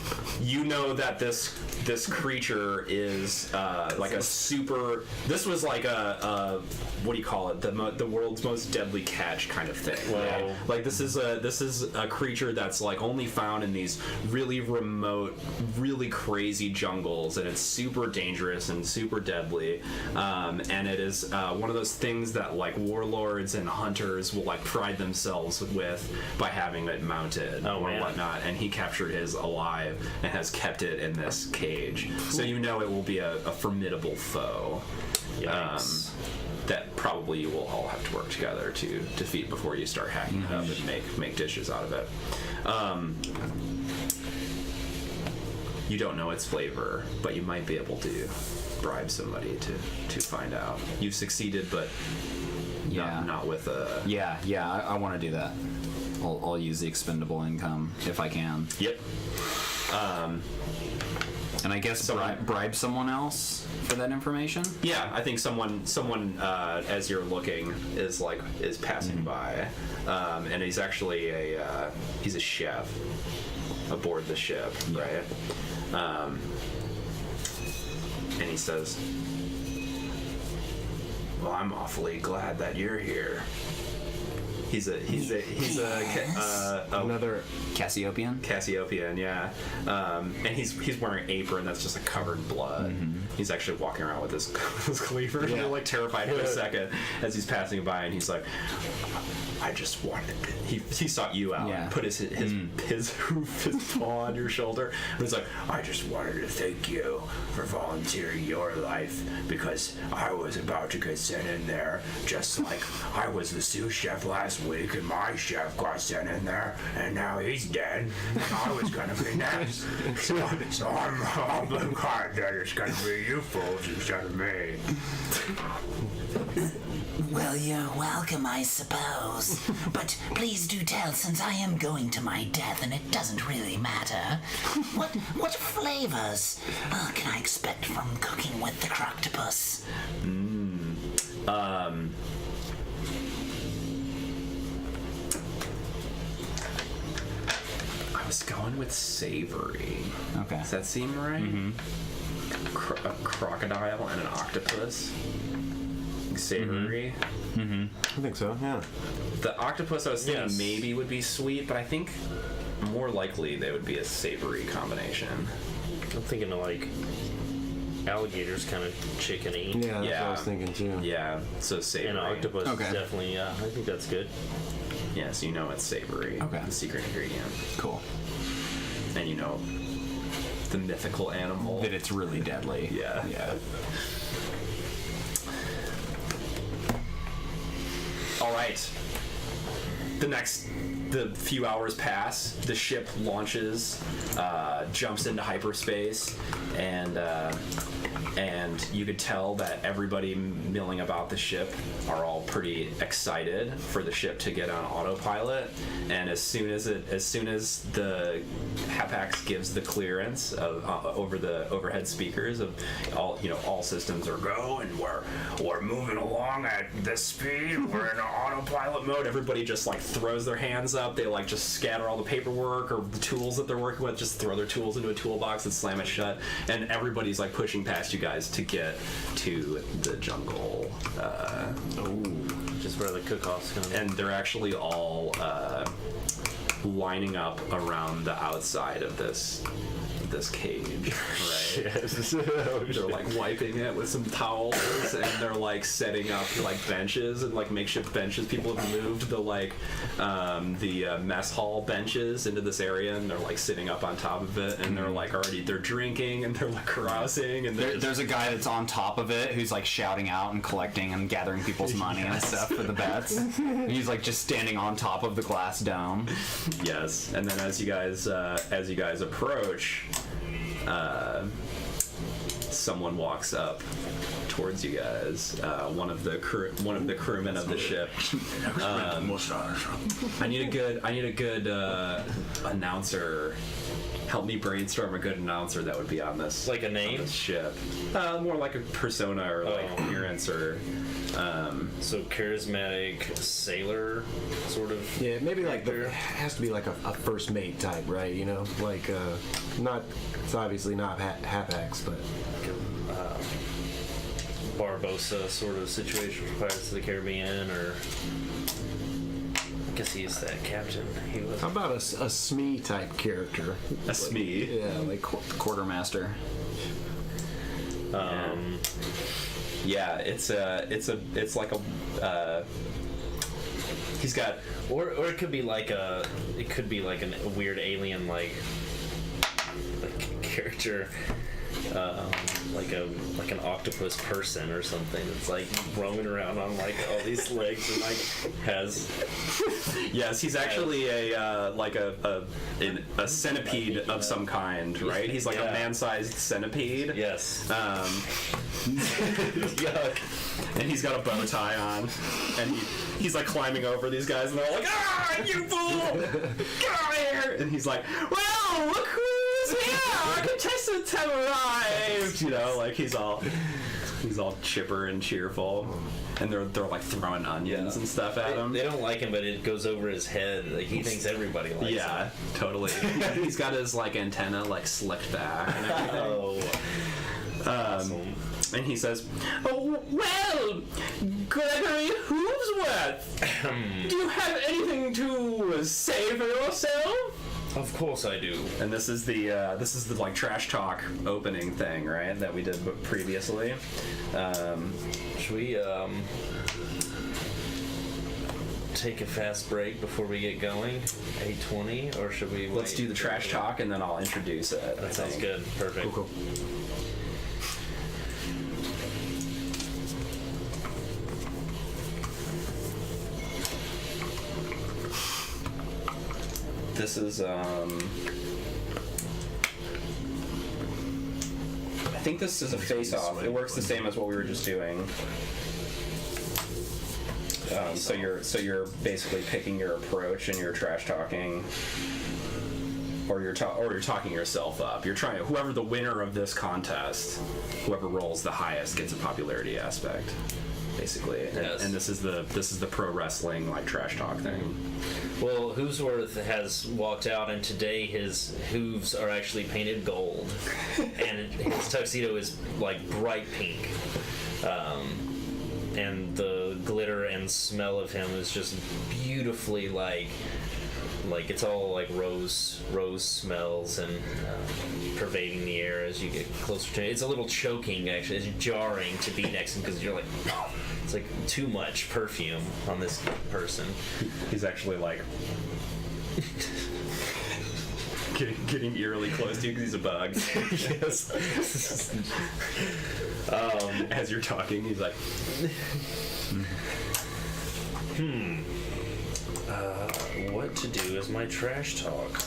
you know that this creature is like a super. This was like a what do you call it? The world's most deadly catch kind of thing.
Whoa.
Right? Like this is a creature that's like only found in these really remote, really crazy jungles, and it's super dangerous and super deadly. And it is one of those things that like warlords and hunters will like pride themselves with by having it mounted or
man.
whatnot. And he captured his alive and has kept it in this cage. So you know it will be a formidable foe.
Yikes.
That probably you will all have to work together to defeat before you start hacking it up and make dishes out of it. You don't know its flavor, but you might be able to bribe somebody to find out. You've succeeded, but not with a...
Yeah, I want to do that. I'll use the expendable income if I can.
Yep.
And I guess bribe someone else for that information?
Yeah, I think someone as you're looking is passing by, and he's actually he's a chef aboard the ship, right? And he says, Well, I'm awfully glad that you're here. He's a
Another
Cassiopean?
Cassiopean, yeah. And he's wearing an apron that's just like covered in blood. He's actually walking around with his cleaver.
Yeah.
You're like terrified for a second as he's passing by, and he's like, I just wanted it. He sought you out,
Yeah.
and put his paw on your shoulder, and he's like, I just wanted to thank you for volunteering your life, because I was about to get sent in there, just like I was the sous chef last week, and my chef got sent in there, and now he's dead, and I was gonna be next. So I'm glad that it's gonna be you fools instead of me.
Well, you're welcome, I suppose. But please do tell, since I am going to my death and it doesn't really matter, what flavors can I expect from cooking with the croctopus?
I was going with savory.
Okay.
Does that seem right? A crocodile and an octopus. Savory.
I think so, yeah.
The octopus I was thinking
Yes.
maybe would be sweet, but I think more likely they would be a savory combination.
I'm thinking of like alligators, kind of chickeny.
Yeah, that's what I was thinking too.
Yeah, so savory.
And an octopus
Okay.
is definitely, I think that's good.
Yeah, so you know it's savory.
Okay.
The secret ingredient.
Cool.
And you know the mythical animal.
That it's really deadly.
Yeah.
Yeah.
All right. The few hours pass. The ship launches, jumps into hyperspace, and you could tell that everybody milling about the ship are all pretty excited for the ship to get on autopilot. And as soon as the Hapax gives the clearance over the overhead speakers of all systems are go, and we're moving along at this speed. We're in autopilot mode. Everybody just like throws their hands up. They like just scatter all the paperwork or the tools that they're working with. Just throw their tools into a toolbox and slam it shut. And everybody's like pushing past you guys to get to the jungle.
Just where the cook-off's going to be.
And they're actually all lining up around the outside of this cage, right? They're like wiping it with some towels, and they're like setting up like benches and like makeshift benches. People have moved the mess hall benches into this area, and they're like sitting up on top of it, and they're drinking and they're like carousing, and
There's a guy that's on top of it who's like shouting out and collecting and gathering people's money and stuff for the bets. And he's like just standing on top of the glass dome.
Yes, and then as you guys approach, someone walks up towards you guys. One of the crewmen of the ship. I need a good announcer. Help me brainstorm a good announcer that would be on this.
Like a name?
on this ship. More like a persona or like appearance or.
So charismatic sailor, sort of.
Yeah, maybe like it has to be like a first mate type, right? You know, like not. It's obviously not Hapax, but
Barbosa sort of situation for Pirates of the Caribbean, or I guess he's that captain. He was.
how about a Smee type character?
A Smee.
Yeah, like
Quartermaster.
Yeah, it's like a. He's got.
Or it could be like a weird alien like character, like an octopus person or something that's like roaming around on like all these legs and like has.
Yes, he's actually a centipede of some kind, right? He's like a
Yeah.
man-sized centipede.
Yes.
Yuck. And he's got a bow tie on, and he's like climbing over these guys, and they're all like, "Ah, you fool! Get out of here!" And he's like, "Well, look who's here! Our contestants have arrived!" You know, like he's all chipper and cheerful, and they're like throwing onions and stuff at him.
They don't like him, but it goes over his head. Like he thinks everybody likes him.
Yeah, totally. He's got his like antenna like slicked back and everything.
Oh. Awesome.
And he says, "Oh, well, Gregory Hoovesworth, do you have anything to say for yourself?"
Of course I do.
And this is the like trash talk opening thing, right? That we did previously.
Should we take a fast break before we get going? 8:20, or should we?
Let's do the trash talk, and then I'll introduce it.
That sounds good. Perfect.
Cool.
This is I think this is a face-off. It works the same as what we were just doing. So you're basically picking your approach and you're trash talking, or you're talking yourself up. You're trying whoever the winner of this contest, whoever rolls the highest gets a popularity aspect, basically.
Yes.
And this is the pro wrestling like trash talk thing.
Well, Hoovesworth has walked out, and today his hooves are actually painted gold, and his tuxedo is like bright pink. And the glitter and smell of him is just beautifully like it's all like rose smells and pervading the air as you get closer to it. It's a little choking, actually. It's jarring to be next to him because you're like, it's like too much perfume on this person.
He's actually like getting eerily close to you because he's a bug.
Yes.
As you're talking, he's like,
What to do is my trash talk.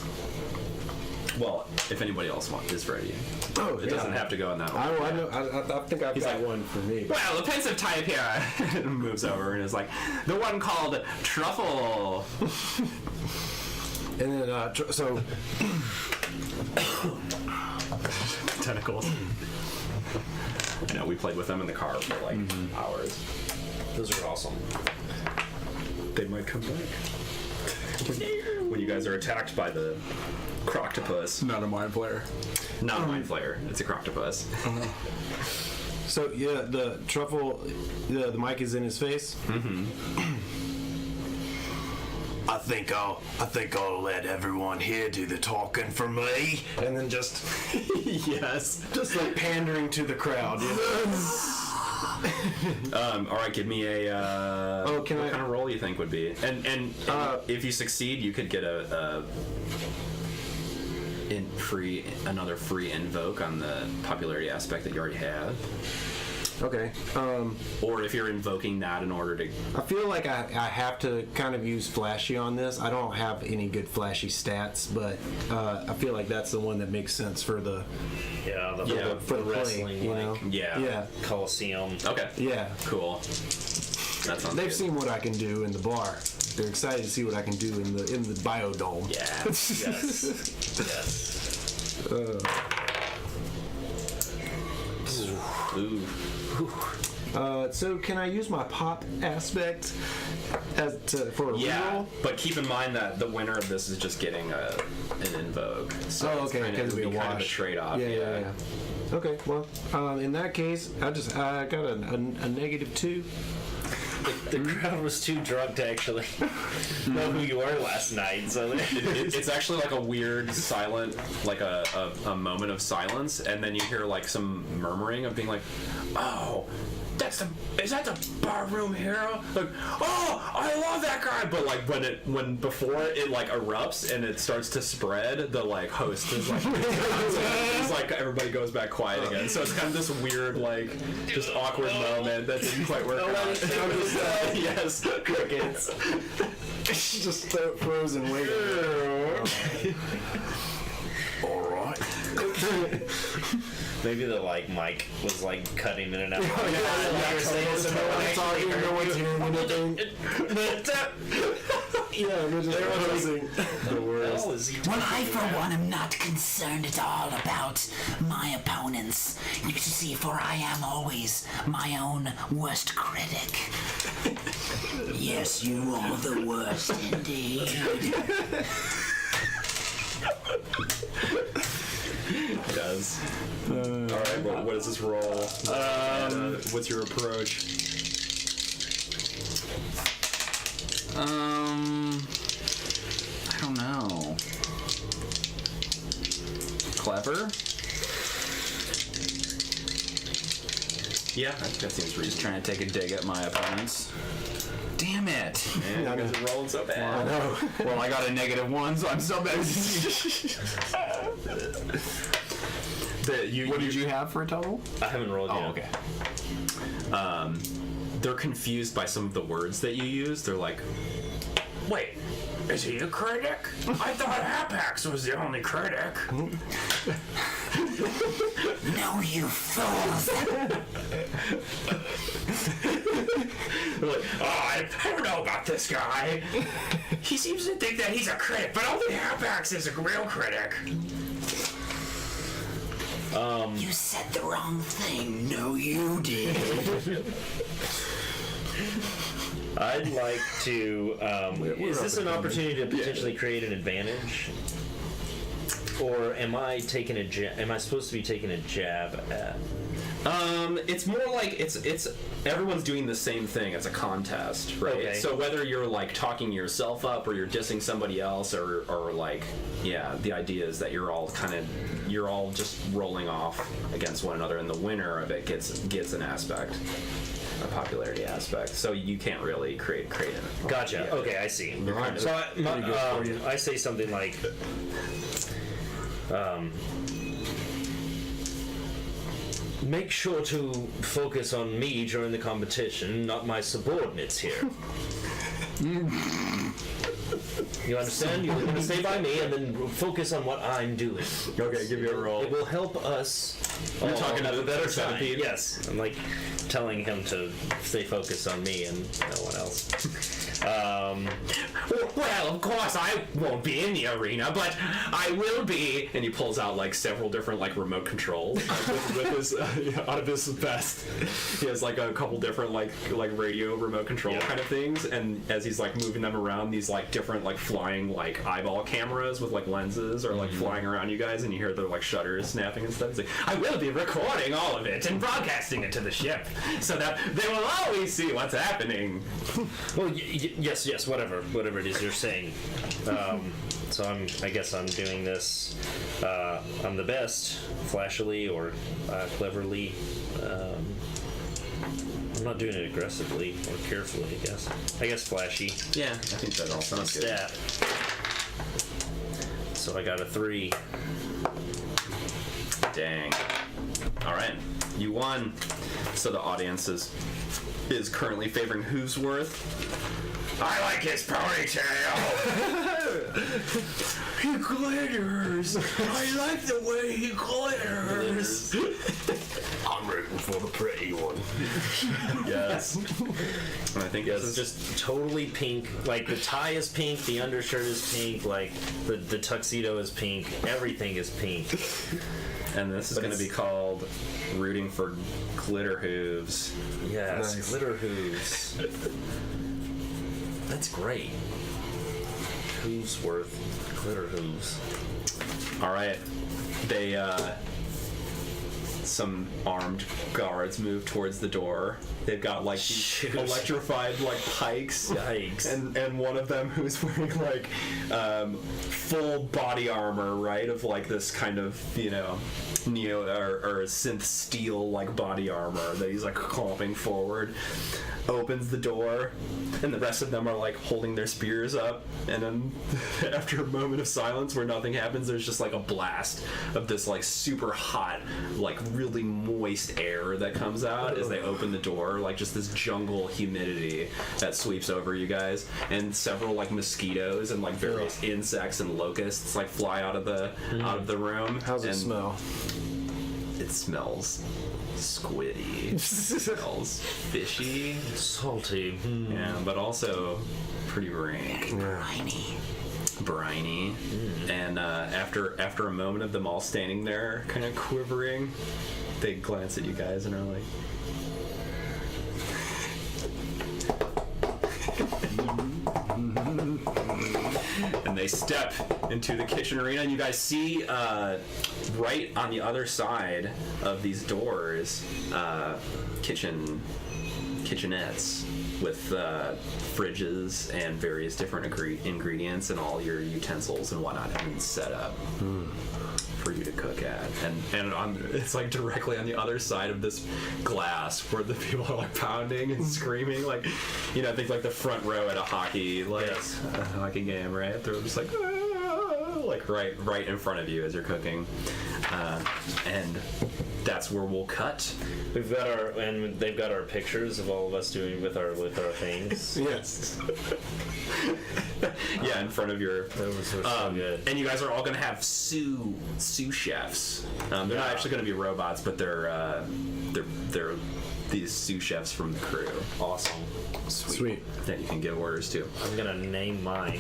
well, if anybody else is ready,
Oh,
it doesn't have to go in that
I
order.
know. I think I've got
like,
one for me.
Well, the pensive type here moves over and is like, the one called Truffle.
And then so
Tentacles. You know, we played with them in the car for like hours.
Those are awesome.
They might come back. When you guys are attacked by the croctopus.
Not a mind player.
Not a mind flayer, it's a croctopus.
So yeah, the truffle, the mic is in his face.
I think I'll let everyone here do the talking for me.
And then just
Yes.
just like pandering to the crowd.
All right, give me a.
Oh, can
what
I-
kind of roll you think would be? And if you succeed, you could get another free invoke on the popularity aspect that you already have.
Okay.
Or if you're invoking that in order to.
I feel like I have to kind of use flashy on this. I don't have any good flashy stats, but I feel like that's the one that makes sense for the
Yeah, the
for the play,
wrestling,
you know?
like
Yeah.
Yeah.
Coliseum.
Okay.
Yeah.
Cool. That sounds
They've
good.
seen what I can do in the bar. They're excited to see what I can do in the biodome.
Yeah.
Yes. Yes.
Ooh.
So can I use my pop aspect for a
Yeah,
reroll?
but keep in mind that the winner of this is just getting an invoke. So
Oh,
it's
okay,
kind of,
because
it
it'll
would
be
be
a
kind of a
wash.
trade-off.
Yeah. Okay, well, in that case, I got a -2.
The crowd was too drunk to actually know who you were last night, so
It's actually like a weird silent, like a moment of silence, and then you hear like some murmuring of being like, oh, is that the barroom hero? Like, oh, I love that guy. But like when before it like erupts and it starts to spread, the like host is like, it's like everybody goes back quiet again. So it's kind of this weird like just awkward moment that didn't quite work out. Yes, crickets.
Just frozen waiting.
All right.
maybe the like mic was like cutting in and out.
No one's hearing anything. Yeah, they're just frozen. The worst.
Well, I, for one, am not concerned at all about my opponents. You see, for I am always my own worst critic. Yes, you are the worst indeed.
It does. All right, well, what does this roll? What's your approach?
I don't know. Clever?
Yeah, I think that seems
Just
reasonable.
trying to take a dig at my opponents. Damn it!
Man, you guys are rolling so bad.
Well, I got a -1, so I'm still better. What did you have for a total?
I haven't rolled yet.
Oh, okay.
They're confused by some of the words that you use. They're like, wait, is he a critic? I thought Hapax was the only critic.
No, you fools!
They're like, I don't know about this guy. He seems to think that he's a critic, but only Hapax is a real critic.
You said the wrong thing. No, you did.
I'd like to. Is this an opportunity to potentially create an advantage, or am I taking a am I supposed to be taking a jab at?
It's more like it's everyone's doing the same thing. It's a contest, right?
Okay.
So whether you're like talking yourself up or you're dissing somebody else or like, yeah, the idea is that you're all just rolling off against one another, and the winner of it gets an aspect, a popularity aspect. So you can't really create it.
Gotcha.
Yeah.
Okay, I see.
kind of
So I say something like, make sure to focus on me during the competition, not my subordinates here. You understand? You're going to stay by me and then focus on what I'm doing.
Okay, give me a roll.
It will help us.
You're talking
have
to
a better
the
time.
centipede?
Yes, I'm like telling him to stay focused on me and no one else.
Well, of course I won't be in the arena, but I will be. And he pulls out like several different like remote controls with his out of his vest. He has like a couple different like radio remote control kind of things, and as he's like moving them around, these like different like flying like eyeball cameras with like lenses are like flying around you guys, and you hear their like shutters snapping and stuff. He's like, I will be recording all of it and broadcasting it to the ship so that they will always see what's happening.
Well, yes, whatever it is you're saying. So I guess I'm doing this. I'm the best, flashily or cleverly. I'm not doing it aggressively or carefully. I guess flashy.
Yeah, I think that all sounds good.
Stat. So I got a 3.
Dang. All right, you won. So the audience is currently favoring Who'sworth. I like his ponytail. He glitters. I like the way he glitters.
I'm rooting for the pretty one.
Yes. And I think
This is just totally pink. Like the tie is pink, the undershirt is pink, like the tuxedo is pink, everything is pink.
and this is going to be called Rooting for Glitter Hooves.
Yes,
Nice.
glitter hooves. That's great. Who'sworth, glitter hooves.
All right. They some armed guards move towards the door. They've got like these
Shoot.
electrified like pikes.
Yikes.
And one of them who's wearing like full body armor, right, of like this kind of, you know, neo or synth steel like body armor that he's like clomping forward, opens the door, and the rest of them are like holding their spears up, and then after a moment of silence where nothing happens, there's just like a blast of this like super hot, like really moist air that comes out as they open the door, like just this jungle humidity that sweeps over you guys, and several like mosquitoes and like various insects and locusts like fly out of the room.
How's it
And
smell?
It smells squiddy. It smells fishy.
Salty.
Yeah, but also pretty rank,
Briny.
briny. And after a moment of them all standing there, kind of quivering, they glance at you guys and are like, and they step into the kitchen arena, and you guys see right on the other side of these doors kitchenettes with fridges and various different ingredients, and all your utensils and whatnot have been set up for you to cook at. And it's like directly on the other side of this glass where the people are like pounding and screaming, like, you know, think like the front row at a hockey a hockey game, right? They're just like, "Ah," like right in front of you as you're cooking, and that's where we'll cut.
We've got and they've got our pictures of all of us doing with our things.
Yes. Yeah, in front of your.
Those were so good.
And you guys are all going to have sous chefs. They're not actually going to be robots, but they're these sous chefs from the crew.
Awesome.
Sweet.
That you can give orders to.
I'm gonna name mine.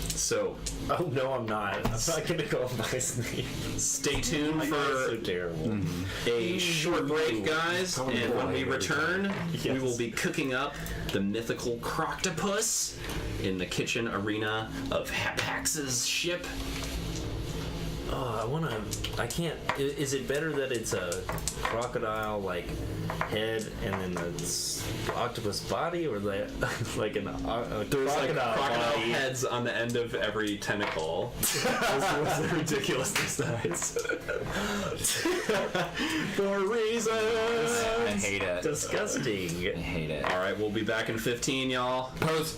So,
Oh no, I'm not. I'm not gonna go with my name.
stay tuned
So
for
terrible.
a short break, guys. And when we return, we
Yes.
will be cooking up the mythical croctopus in the kitchen arena of Hapax's ship.
Oh, I can't. Is it better that it's a crocodile like head and then the octopus body, or like a
There's like
crocodile
crocodile
body?
heads on the end of every tentacle. Those are ridiculous designs. For reasons.
I hate it.
Disgusting.
I hate it.
All right, we'll be back in 15, y'all.
Pose.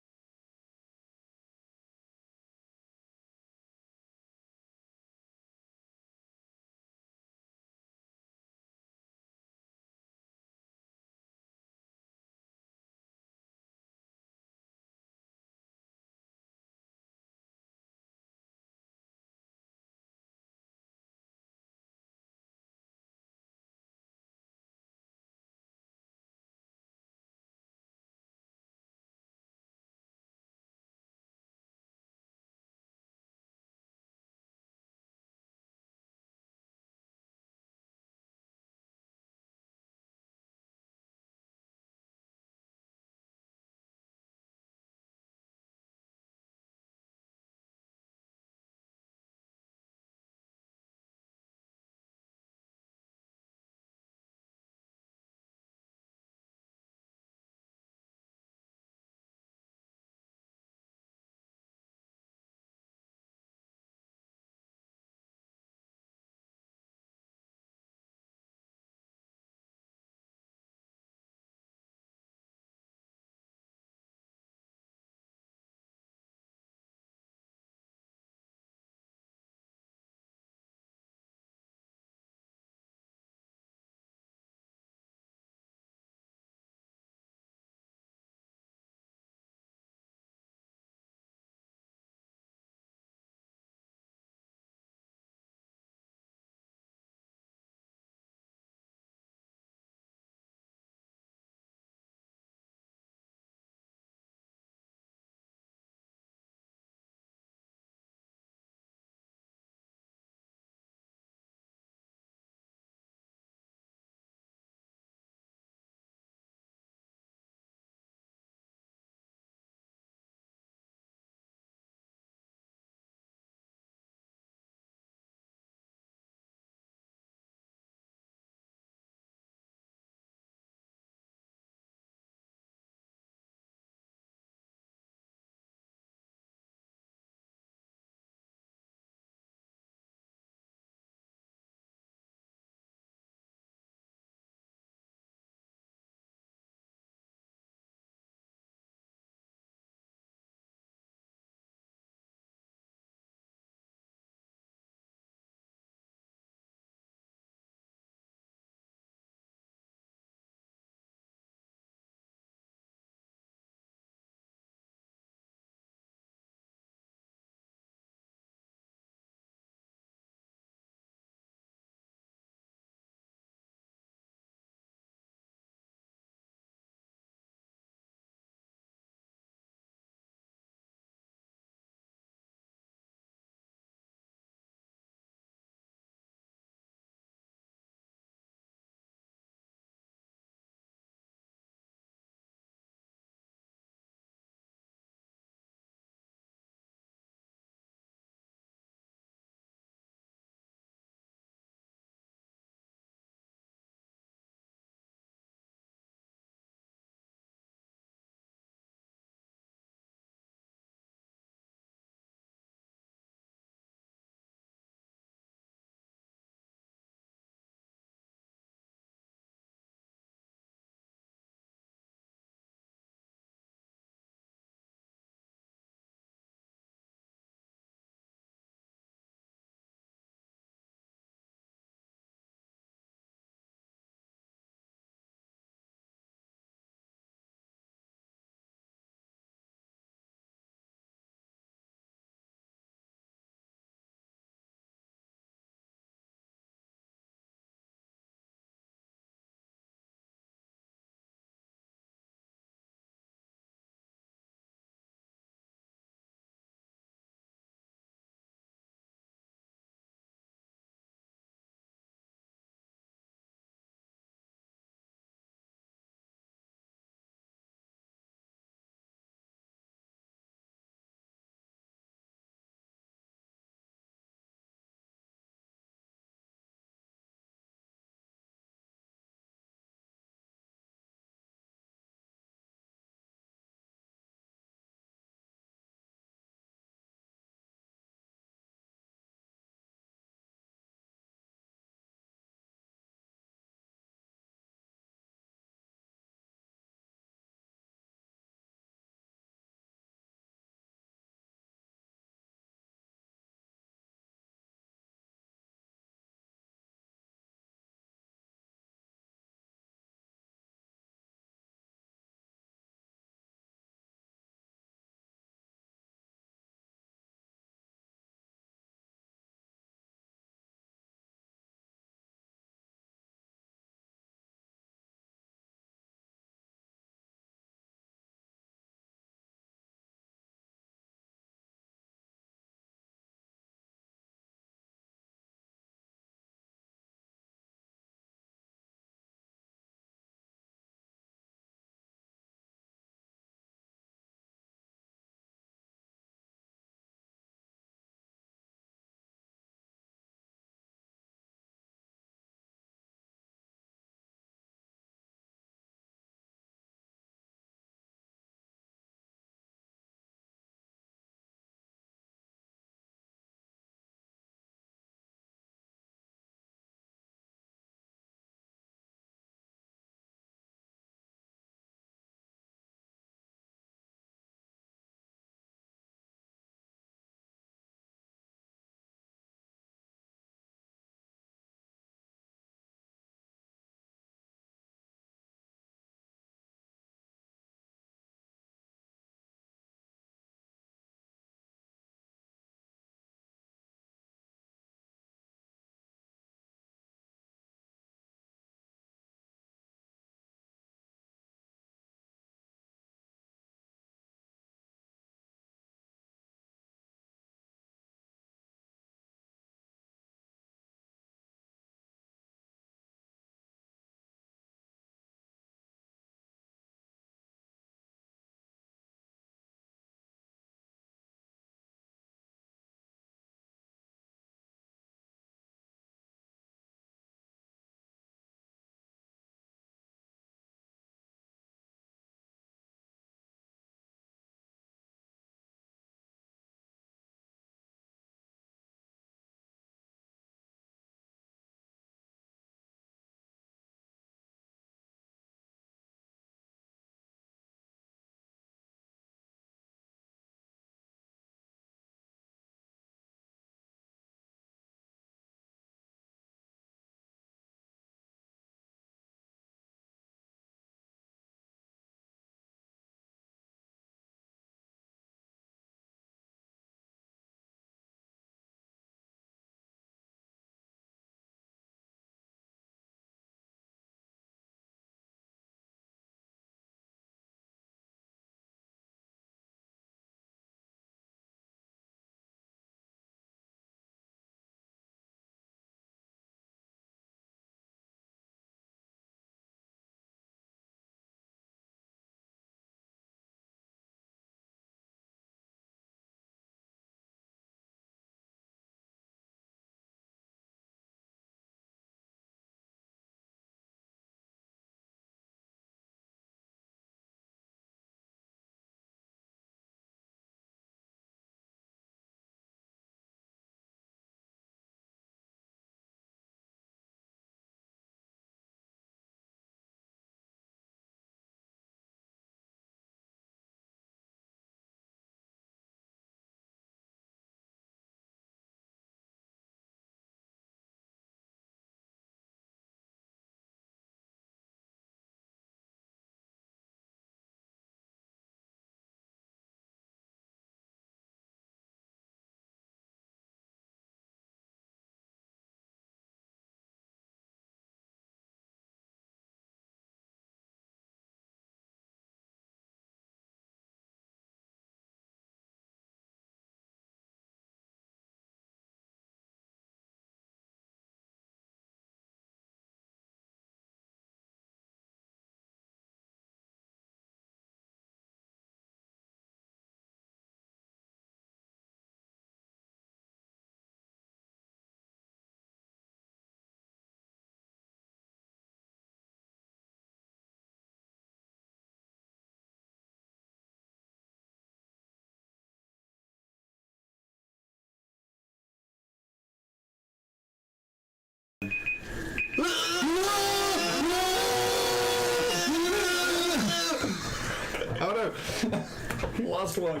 Lost one.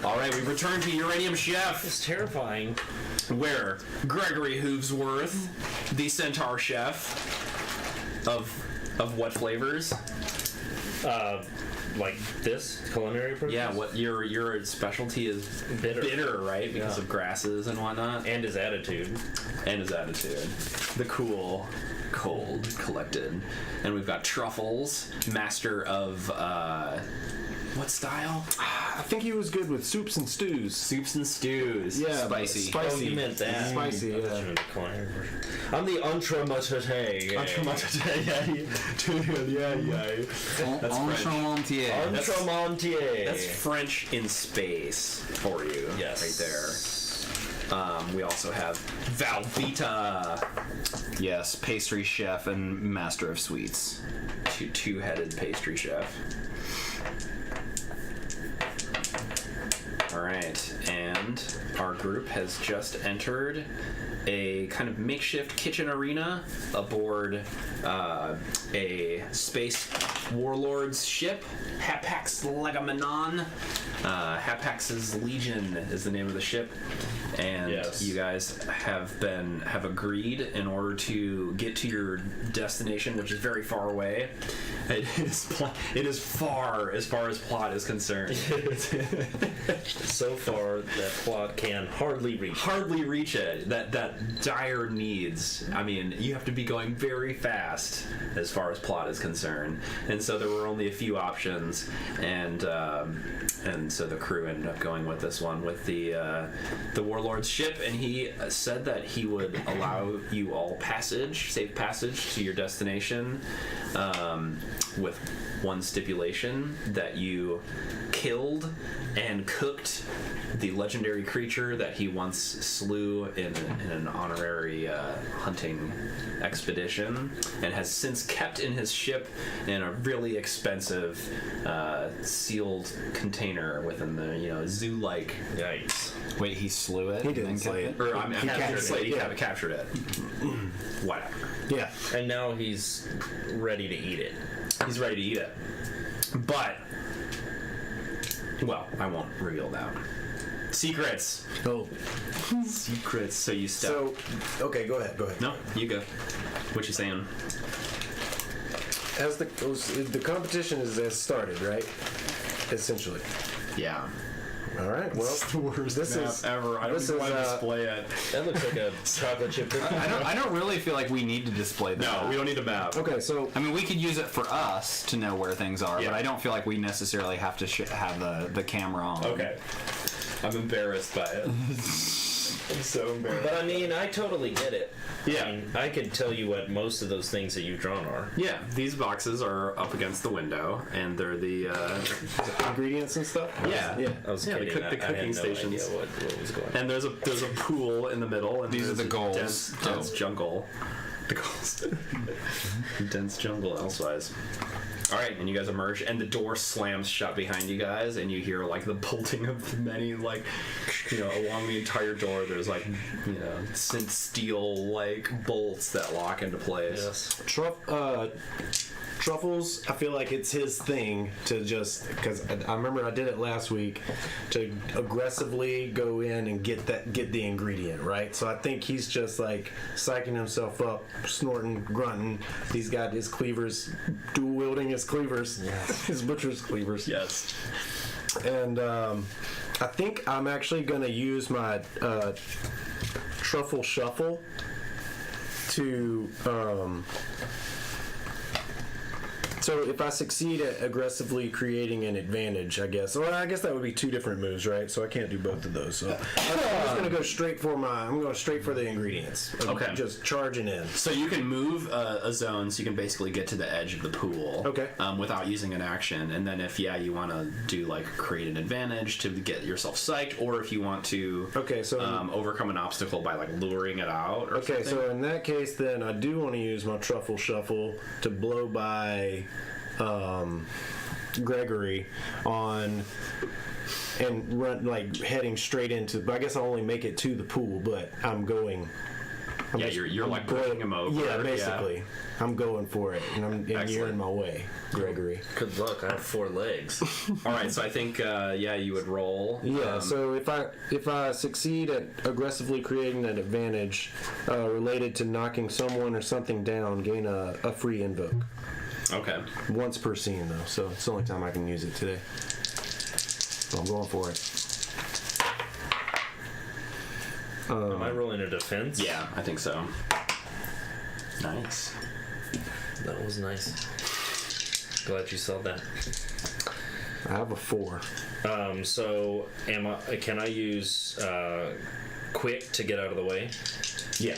All right, we return to Uranium Chef,
It's terrifying.
where Gregory Hoovesworth, the Centaur Chef, of what flavors?
Like this culinary process.
Yeah, what your specialty is bitter, right? Because of grasses and whatnot,
And his attitude.
and his attitude. The cool, cold, collected, and we've got Truffles, master of what style?
I think he was good with soups and stews.
Soups and stews.
Yeah,
Spicy.
Spicy.
Oh, you meant that.
Spicy,
I thought
yeah.
you meant the culinary version. I'm the entremets.
That's French.
Entremontier.
Entremontier.
That's French in space for you.
Yes.
Right there. We also have Valvita,
Yes, pastry chef and master of sweets.
two-headed pastry chef. All right, and our group has just entered a kind of makeshift kitchen arena aboard a space warlord's ship, Hapax Legomenon. Hapax's Legion is the name of the ship, and
Yes.
you guys have agreed in order to get to your destination, which is very far away. It is far as plot is concerned.
So far, that plot can hardly reach
it. That dire needs. I mean, you have to be going very fast as far as plot is concerned, and so there were only a few options, and so the crew ended up going with this one with the warlord's ship, and he said that he would allow you all safe passage to your destination, with one stipulation: that you killed and cooked the legendary creature that he once slew in an honorary hunting expedition, and has since kept in his ship in a really expensive sealed container within the zoo-like.
Yikes.
Wait, he slew it?
He
and
didn't
then
slay
kept
it.
Or I'm
captured it.
captured it. Whatever.
Yeah.
And now he's ready to eat it.
He's ready to eat it. But, well, I won't reveal that. Secrets.
Oh.
Secrets. So you step.
So, okay, go ahead.
No, you go. What you saying?
As the competition has started, right? Essentially.
Yeah.
All right. Well,
The worst
this
map
is
ever. I don't
this
even
is,
want to display it.
That looks like a chocolate chip cookie.
I don't really feel like we need to display that.
No, we don't need a map.
okay. So
I mean, we could use it for us to know where things are,
Yeah.
but I don't feel like we necessarily have to have the camera on.
Okay. I'm embarrassed by it. I'm so embarrassed.
But I mean, I totally get it.
Yeah.
I mean, I could tell you what most of those things that you've drawn are.
Yeah, these boxes are up against the window, and they're the
ingredients and stuff.
yeah.
I was
Yeah,
kidding.
the
I had
cooking
no
stations.
idea what was going on.
And there's a pool in the middle, and
These are
there's
the
a
goals.
dense jungle. The goals. Dense jungle elsewise. All right, and you guys emerge, and the door slams shut behind you guys, and you hear like the bolting of many, like, along the entire door. There's like, synth steel like bolts that lock into place.
Yes.
Truffles, I feel like it's his thing to just, because I remember I did it last week, to aggressively go in and get the ingredient, right? So I think he's just like psyching himself up, snorting, grunting. He's got his cleavers, dual wielding his cleavers, his butcher's cleavers.
Yes.
And I think I'm actually going to use my truffle shuffle to so if I succeed at aggressively creating an advantage, I guess. Well, I guess that would be two different moves, right? So I can't do both of those. So I'm just gonna go straight for the ingredients.
Okay.
Just charging in.
So you can move a zone, so you can basically get to the edge of the pool.
Okay.
Without using an action, and then if you want to do like create an advantage to get yourself psyched, or if you want to overcome an obstacle by like luring it out. Or
Okay,
something.
so in that case, then I do want to use my truffle shuffle to blow by Gregory on and run like heading straight into. But I guess I'll only make it to the pool, but I'm going
Yeah, you're like pushing him over.
Yeah, basically. I'm going for it, and you're
Excellent.
in my way, Gregory.
Good luck. I have 4 legs.
All right, so I think you would roll.
Yeah. So if I succeed at aggressively creating an advantage related to knocking someone or something down, gain a free invoke.
Okay.
Once per scene, though, so it's the only time I can use it today. So I'm going for it.
Am I rolling a defense?
Yeah, I think so. Nice.
That was nice. Glad you saw that.
I have a 4.
So can I use quick to get out of the way?
Yeah.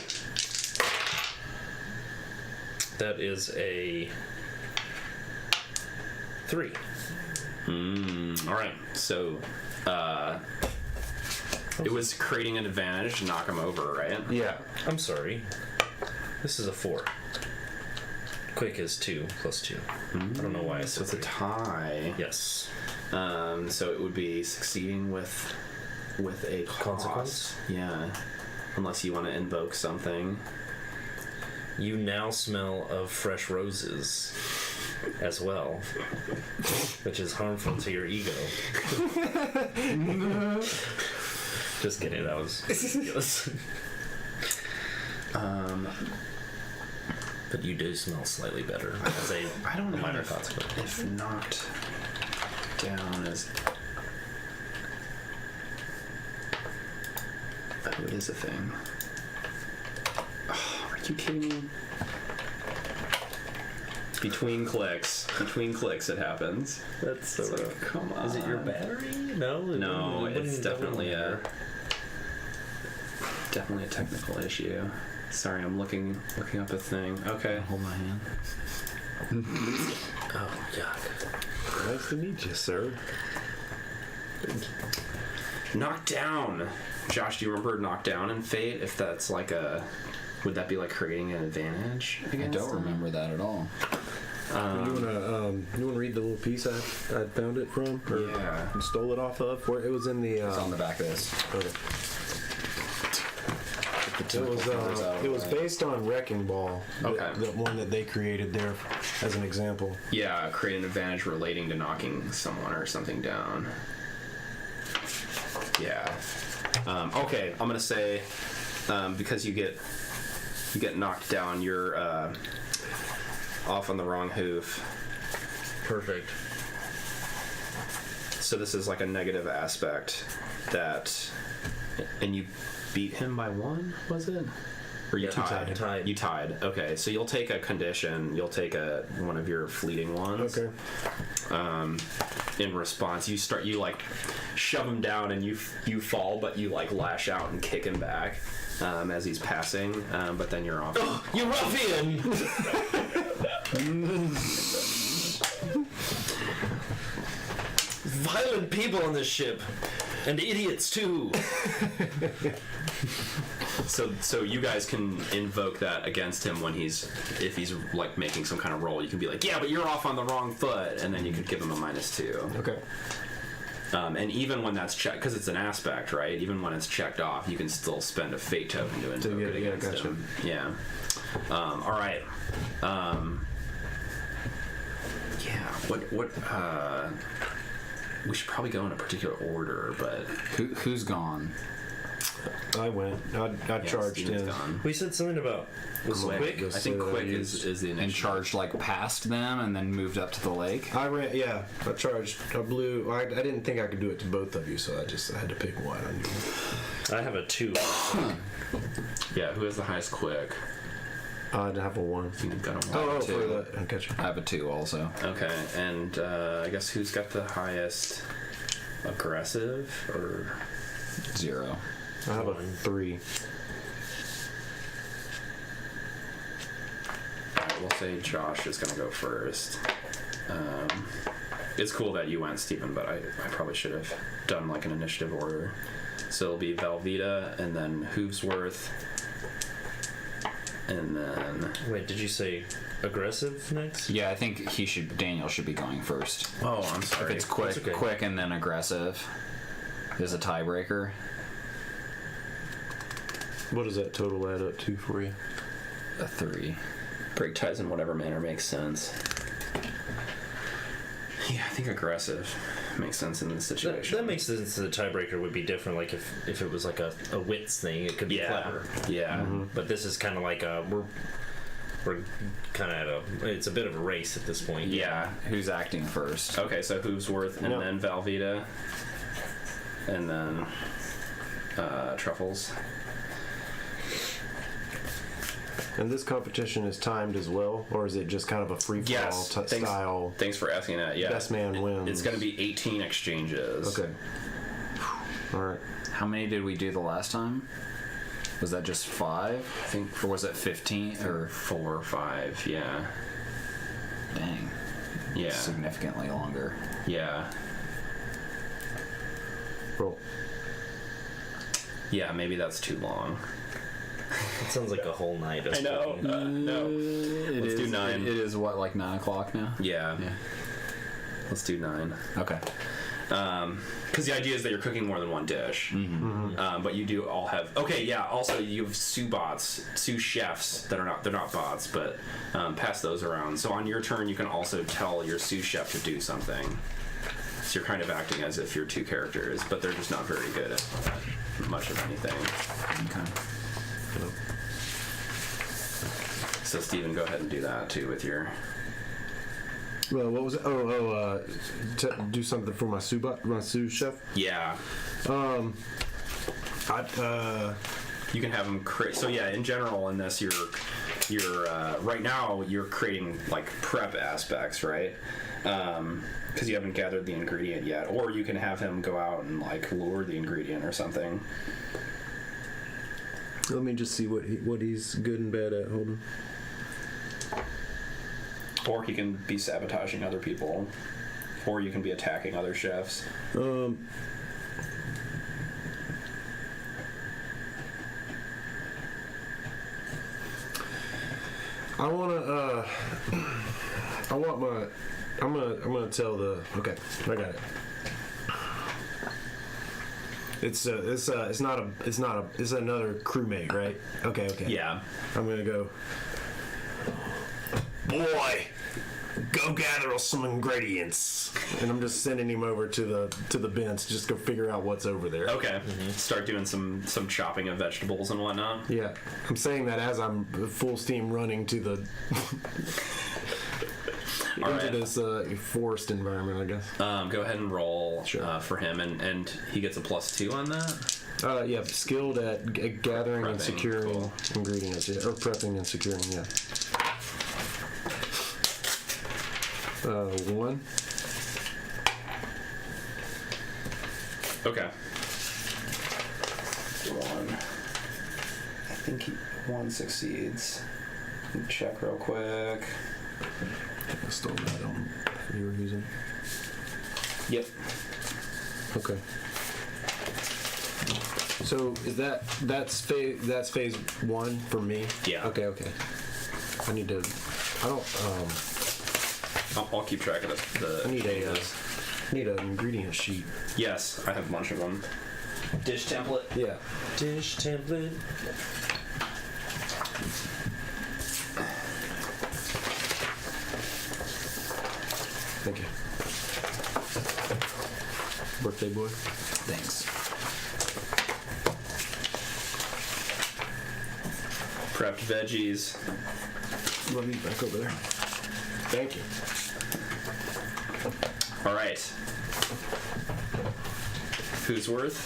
That is a 3.
All right. So, it was creating an advantage to knock him over, right?
Yeah.
I'm sorry. This is a 4. Quick is 2 plus 2. I don't know why I
So
said
it's a
3.
tie.
Yes.
So it would be succeeding with a
Consequence?
cost. Yeah. Unless you want to invoke something.
You now smell of fresh roses as well, which is harmful to your ego. Just kidding, that was ridiculous. But you do smell slightly better as a
I don't know
minor
if,
consequence.
if knocked down is. Oh, it is a thing. Oh, are you kidding me? Between clicks, it happens.
That's so
So come on.
Is it your battery? No,
No,
it
it's
wouldn't
definitely
matter.
a technical issue. Sorry, I'm looking up a thing. Okay.
Hold my hand.
Oh, yuck.
Nice to meet you, sir.
Knocked down. Josh, do you remember knockdown in Fate? If that's like would that be like creating an advantage?
I don't remember that at all.
You wanna read the little piece I found it from, or
Yeah.
stole it off of? Where it was in the.
It's on the back of this.
Okay. It was based on Wrecking Ball.
Okay.
The one that they created there as an example.
Yeah, create an advantage relating to knocking someone or something down. Yeah. Okay, I'm gonna say because you get knocked down, you're off on the wrong hoof.
Perfect.
So this is like a negative aspect that, and you beat him by 1, was it? Or you
Yeah,
tied?
tied.
You tied. Okay, so you'll take a condition. You'll take one of your fleeting ones.
Okay.
In response, you like shove him down and you fall, but you like lash out and kick him back as he's passing. But then you're off.
Oh, you ruffian! Violent people on this ship, and idiots too.
So you guys can invoke that against him if he's like making some kind of roll. You can be like, yeah, but you're off on the wrong foot, and then you could give him a -2.
Okay.
And even when that's checked, because it's an aspect, right? Even when it's checked off, you can still spend a fate token to invoke it against
gotcha.
him. Yeah. All right. Yeah. What? We should probably go in a particular order, but
Who's gone?
I went. I charged
Steven's
in.
gone.
We said something about
Quick. I think
that I
quick
used.
is the
And
initiative.
charged like past them and then moved up to the lake?
I ran. Yeah, I charged. I blew. I didn't think I could do it to both of you, so I had to pick one.
I have a 2.
Yeah. Who has the highest quick?
I have a 1.
I think you've got a 1.
Oh,
two.
for the. I got you.
I have a 2 also.
Okay, and I guess who's got the highest aggressive or
0.
I have a 3.
Alright, we'll say Josh is gonna go first. It's cool that you went, Stephen, but I probably should have done like an initiative order. So it'll be Velveeta and then Hoovesworth. And then
Wait, did you say aggressive next?
Yeah, I think Daniel should be going first.
oh, I'm sorry.
It's quick,
That's okay.
quick, and then aggressive is a tiebreaker.
What does that total add up to for you?
A 3.
Break ties in whatever manner makes sense. Yeah, I think aggressive makes sense in this situation.
That makes sense. The tiebreaker would be different. Like if it was like a wits thing, it could be clever.
Yeah.
But this is kind of like we're kind of it's a bit of a race at this point.
Yeah.
Who's acting first?
Okay, so Hoovesworth and then Valvita. And then Truffles.
And this competition is timed as well, or is it just kind of a free for all style?
Thanks for asking that. Yeah.
Best man wins.
It's going to be 18 exchanges.
Okay. All right.
How many did we do the last time? Was that just 5? I think. Or was it 15? Or
4 or 5, yeah.
Dang.
Yeah.
Significantly longer.
Yeah.
Roll.
Yeah, maybe that's too long.
It sounds like a whole night.
I know. No. Let's do 9.
It is what, like 9 o'clock now?
Yeah. Let's do 9.
Okay.
Because the idea is that you're cooking more than one dish. But you do all have... Okay, yeah, also you have sous chefs that they're not bots, but pass those around. So on your turn, you can also tell your sous chef to do something. So you're kind of acting as if you're 2 characters, but they're just not very good at much of anything.
Okay.
So Steven, go ahead and do that too with your...
Well, what was it? Do something for my sous chef.
Yeah. You can have them create. So yeah, in general, in this, you're right now you're creating like prep aspects, right? Because you haven't gathered the ingredient yet, or you can have him go out and like lure the ingredient or something.
Let me just see what he's good and bad at. Hold on.
Or he can be sabotaging other people, or you can be attacking other chefs.
I'm gonna tell the. Okay, I got it. It's another crewmate, right? Okay.
Yeah.
I'm gonna go. Boy, go gather some ingredients, and I'm just sending him over to the bins. Just go figure out what's over there.
Okay. Start doing some chopping of vegetables and whatnot.
Yeah, I'm saying that as I'm full steam running to the into this forest environment, I guess.
Go ahead and roll
Sure.
for him, and he gets a +2 on that.
Yeah, skilled at gathering and
Prepping,
securing
cool.
ingredients, yeah, or prepping and securing, yeah. 1.
Okay. 1. I think 1 succeeds. Check real quick.
I stole that on you were using.
Yep.
Okay. So is that's phase 1 for me?
Yeah.
Okay. I need to. I don't.
I'll keep track of the
I need
changes.
need an ingredient sheet.
Yes, I have a bunch of them. Dish template.
Yeah.
Dish template.
Thank you. Birthday boy.
Thanks.
Prepped veggies.
Let me back over there. Thank you.
All right. Hoovesworth.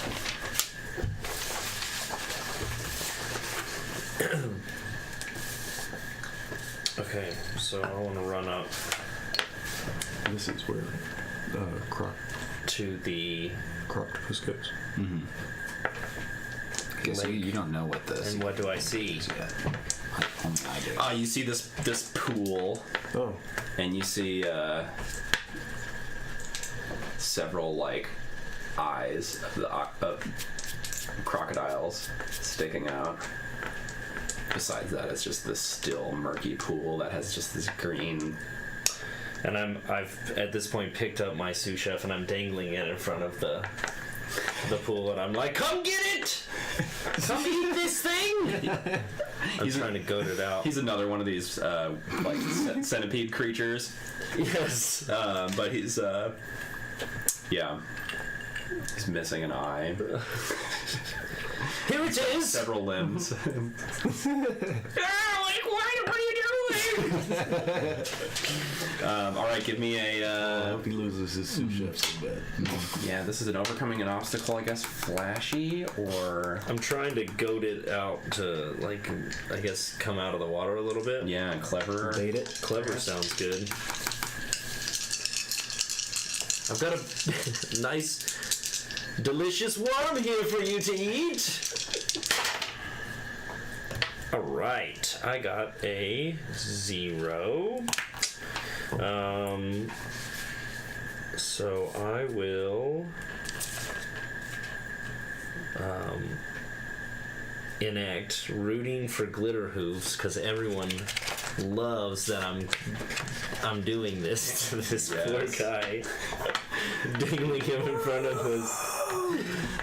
Okay, so I want to run up
This is where
to the.
croctopus goes.
I guess you don't know what this
And what do I see?
is yet. Only I do.
You see this pool,
Oh.
and you see several like eyes of crocodiles sticking out. Besides that, it's just this still murky pool that has just this green.
And I've at this point picked up my sous chef and I'm dangling it in front of the pool and I'm like, come get it! Come eat this thing! I'm trying to goad it out.
He's another one of these like centipede creatures.
Yes.
But he's he's missing an eye,
Here it is!
several limbs.
What are you doing?
All right, give me
I
a
hope he loses his sous chef so bad.
yeah. This is an overcoming an obstacle, I guess. Flashy or
I'm trying to goad it out to, like, I guess, come out of the water a little bit.
yeah, clever.
Bait it.
Clever sounds good. I've got a nice, delicious worm here for you to eat. All right, I got a 0. So I will enact rooting for glitter hooves because everyone loves that I'm doing this to this poor guy, dangling him in front of us.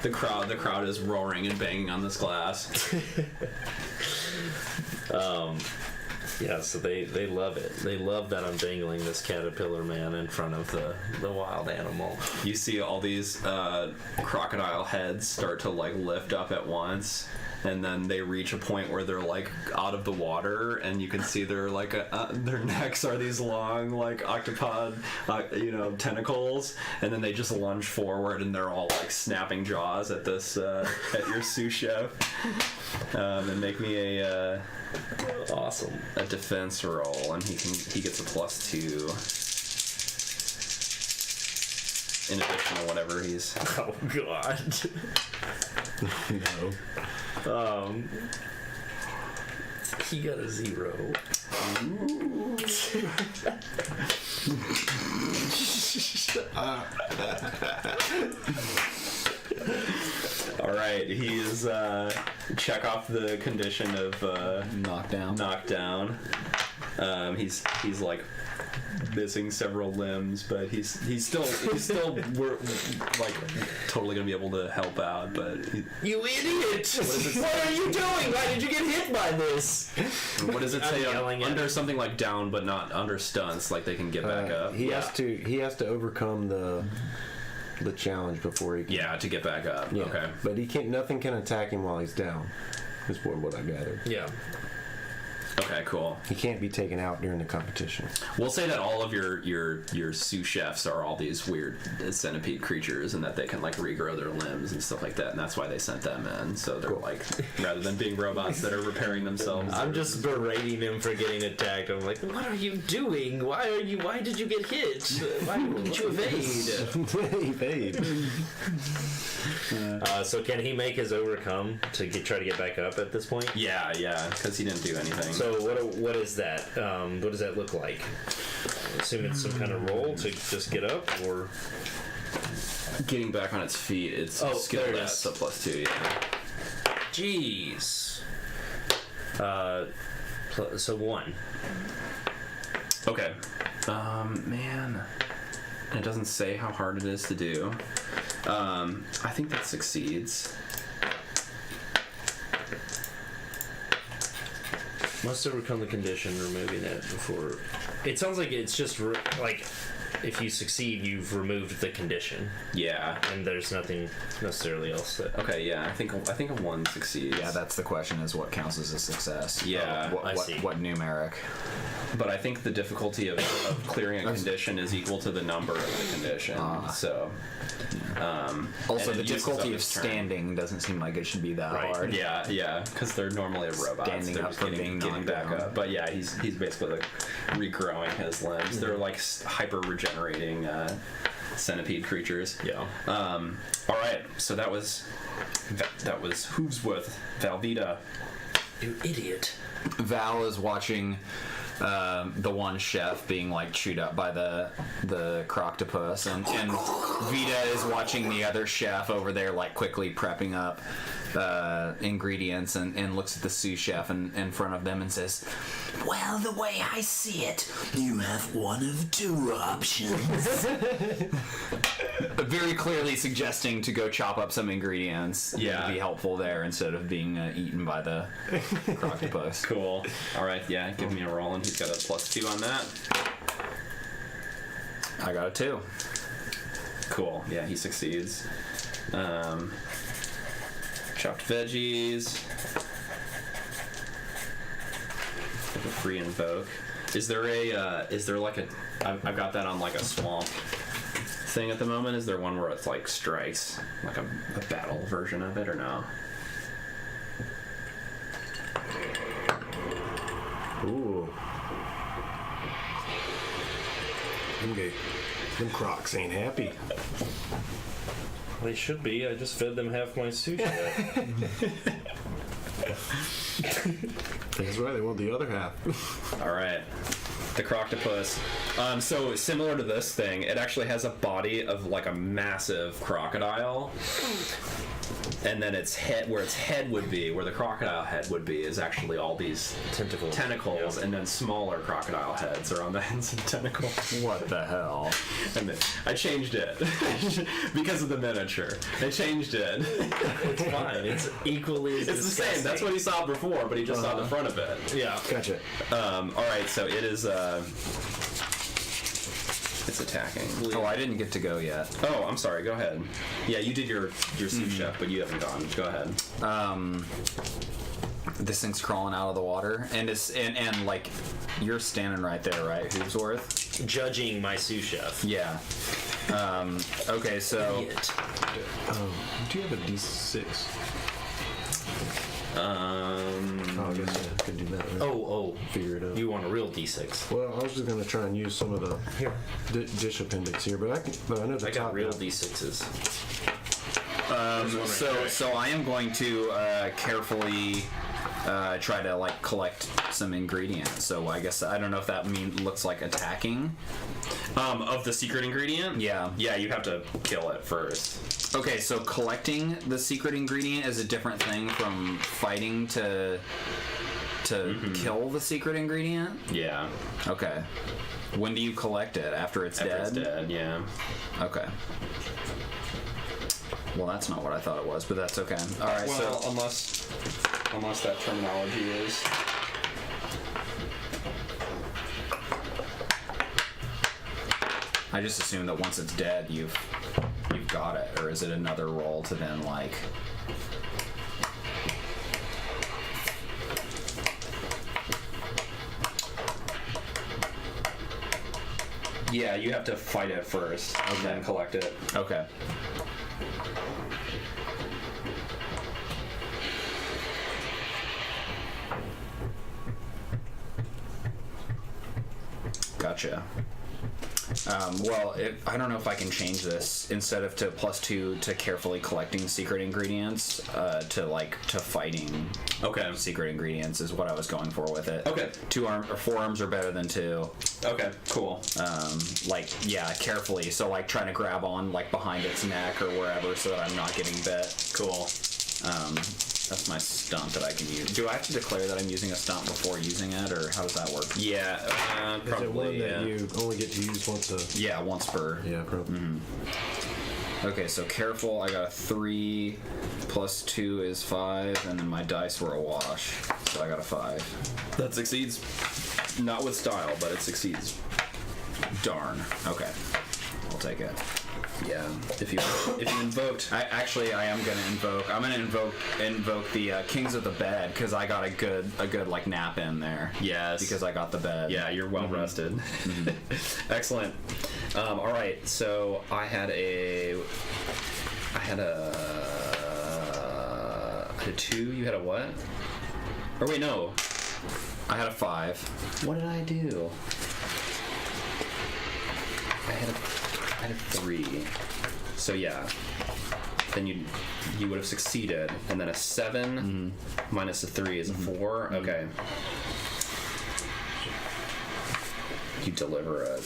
The crowd is roaring and banging on this glass.
Yeah, so they love it. They love that I'm dangling this caterpillar man in front of the wild animal.
You see all these crocodile heads start to like lift up at once, and then they reach a point where they're like out of the water, and you can see their like their necks are these long like octopod tentacles, and then they just lunge forward, and they're all like snapping jaws at this at your sous chef, and make me a
Awesome.
a defense roll, and he gets a +2 in addition to whatever he's.
Oh God.
No.
He got a 0.
All right, he is check off the condition of knockdown. He's like missing several limbs, but he's still we're like totally gonna be able to help out. But
You idiot! What are you doing? Why did you get hit by this?
what does it
I'm
say
yelling at
under
him.
something like down, but not under stunts? Like they can get back up.
He has to overcome the challenge before he can.
Yeah, to get back up.
Yeah.
Okay.
But nothing can attack him while he's down. Is what I gathered.
Yeah.
Okay. Cool.
He can't be taken out during the competition.
We'll say that all of your sous chefs are all these weird centipede creatures, and that they can like regrow their limbs and stuff like that, and that's why they sent them in. So they're like, rather than being robots that are repairing themselves.
I'm just berating him for getting attacked. I'm like, what are you doing? Why did you get hit? Why didn't you evade?
Evade.
So can he make his overcome to try to get back up at this point?
Yeah, because he didn't do anything.
So what is that? What does that look like? I assume it's some kind of roll to just get up, or
getting back on its feet, it's
Oh,
skill
there it
that's
is.
a +2. Yeah.
jeez. So 1.
Okay. Man, it doesn't say how hard it is to do. I think that succeeds.
Must overcome the condition, removing it before. It sounds like it's just like if you succeed, you've removed the condition,
Yeah.
and there's nothing necessarily else that.
Okay. Yeah. I think a 1 succeeds.
Yeah, that's the question: is what counts as a success?
Yeah,
What,
I
what,
see.
what numeric?
But I think the difficulty of clearing a condition is equal to the number of the condition. So.
Also,
and
the
it uses
difficulty
up
of
its turn.
standing doesn't seem like it should be that
Right.
hard.
Yeah, because they're normally robots.
Standing
They're
up
just
from
getting
being knocked
back
down.
up. But yeah, he's basically like regrowing his limbs. They're like hyper regenerating centipede creatures.
Yeah.
All right, so that was Hoovesworth, Valvita.
You idiot.
Val is watching the one chef being like chewed up by the croctopus, and Vita is watching the other chef over there like quickly prepping up ingredients and looks at the sous chef in front of them and says,
Well, the way I see it, you have one of two options.
very clearly suggesting to go chop up some ingredients.
Yeah.
To be helpful there instead of being eaten by the croctopus.
Cool. All right. Yeah. Give me a roll, and he's got a +2 on that.
I got a 2.
Cool. Yeah, he succeeds. Chopped veggies. Like a free invoke. Is there like a? I've got that on like a swamp thing at the moment. Is there one where it's like strikes, like a battle version of it, or no?
Ooh. Them crocs ain't happy.
They should be. I just fed them half my sushi.
That's right, they want the other half.
All right. The croctopus. So similar to this thing, it actually has a body of like a massive crocodile. And then its head, where its head would be, where the crocodile head would be, is actually all these tentacles, and then smaller crocodile heads are on the ends of the tentacles.
What the hell?
And then I changed it because of the miniature. I changed it.
It's fine. It's equally as
It's the same. That's what he saw before, but he just saw the front of it.
Yeah.
Gotcha.
All right, so it is. It's attacking.
Oh, I didn't get to go yet.
Oh, I'm sorry. Go ahead. Yeah, you did your sous chef, but you haven't gone. Go ahead.
This thing's crawling out of the water, and and like, you're standing right there, right, Hoopsworth?
Judging my sous chef.
Yeah. Okay, so
Idiot.
Do you have a D6? I guess I could do that. Right?
Oh,
Figure it out.
you want a real D6?
Well, I was just gonna try and use some of the dish appendix here, but I know the
I got
top
real
now.
D6s.
So I am going to carefully try to like collect some ingredients. So I guess I don't know if that looks like attacking.
Of the secret ingredient?
Yeah.
Yeah, you have to kill it first.
Okay, so collecting the secret ingredient is a different thing from fighting to kill the secret ingredient?
Yeah.
Okay. When do you collect it? After it's
After
dead?
it's dead, yeah.
Okay. Well, that's not what I thought it was, but that's okay. All right,
Well,
so
unless that terminology is.
I just assume that once it's dead, you've got it, or is it another roll to then like?
Yeah, you have to fight it first and then collect it.
Okay. Gotcha. Well, I don't know if I can change this instead of to +2 to carefully collecting secret ingredients to fighting.
Okay.
Secret ingredients is what I was going for with it.
Okay.
4 arms are better than 2.
Okay, cool.
Carefully. So like trying to grab on like behind its neck or wherever so that I'm not getting bit.
Cool.
That's my stunt that I can use. Do I have to declare that I'm using a stunt before using it, or how does that work?
Yeah,
Is it
probably.
one that you only get to use once a...
Yeah, once per.
Yeah, probably.
Okay, so careful. I got a 3 plus 2 is 5, and then my dice were a wash, so I got a 5.
That succeeds. Not with style, but it succeeds.
Darn. Okay, I'll take it.
Yeah. If you invoked.
I am gonna invoke. I'm gonna invoke the Kings of the Bed because I got a good like nap in there.
Yes.
Because I got the bed.
Yeah, you're well rested. Excellent. All right, so I had a 2. You had a what? Or wait, no.
I had a 5.
What did I do? I had a 3. So yeah. Then you would have succeeded, and then a 7 minus a 3 is a 4. Okay. you deliver a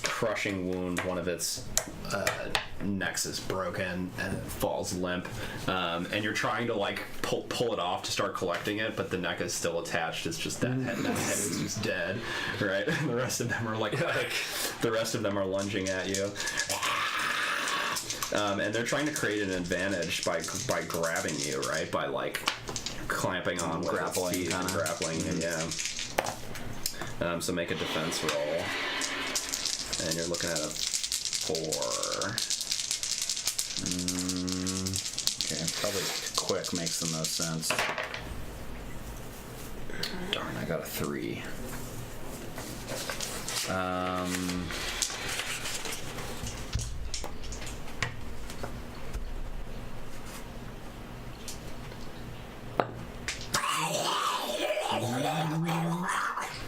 crushing wound. One of its necks is broken and it falls limp, and you're trying to like pull it off to start collecting it, but the neck is still attached. It's just that head is just dead, right? And the rest of them are like the rest of them are lunging at you. And they're trying to create an advantage by grabbing you, right? By like clamping on with
grappling,
its teeth and grappling. Yeah. So make a defense roll, and you're looking at a 4.
Okay, probably quick makes the most sense. Darn, I got a 3.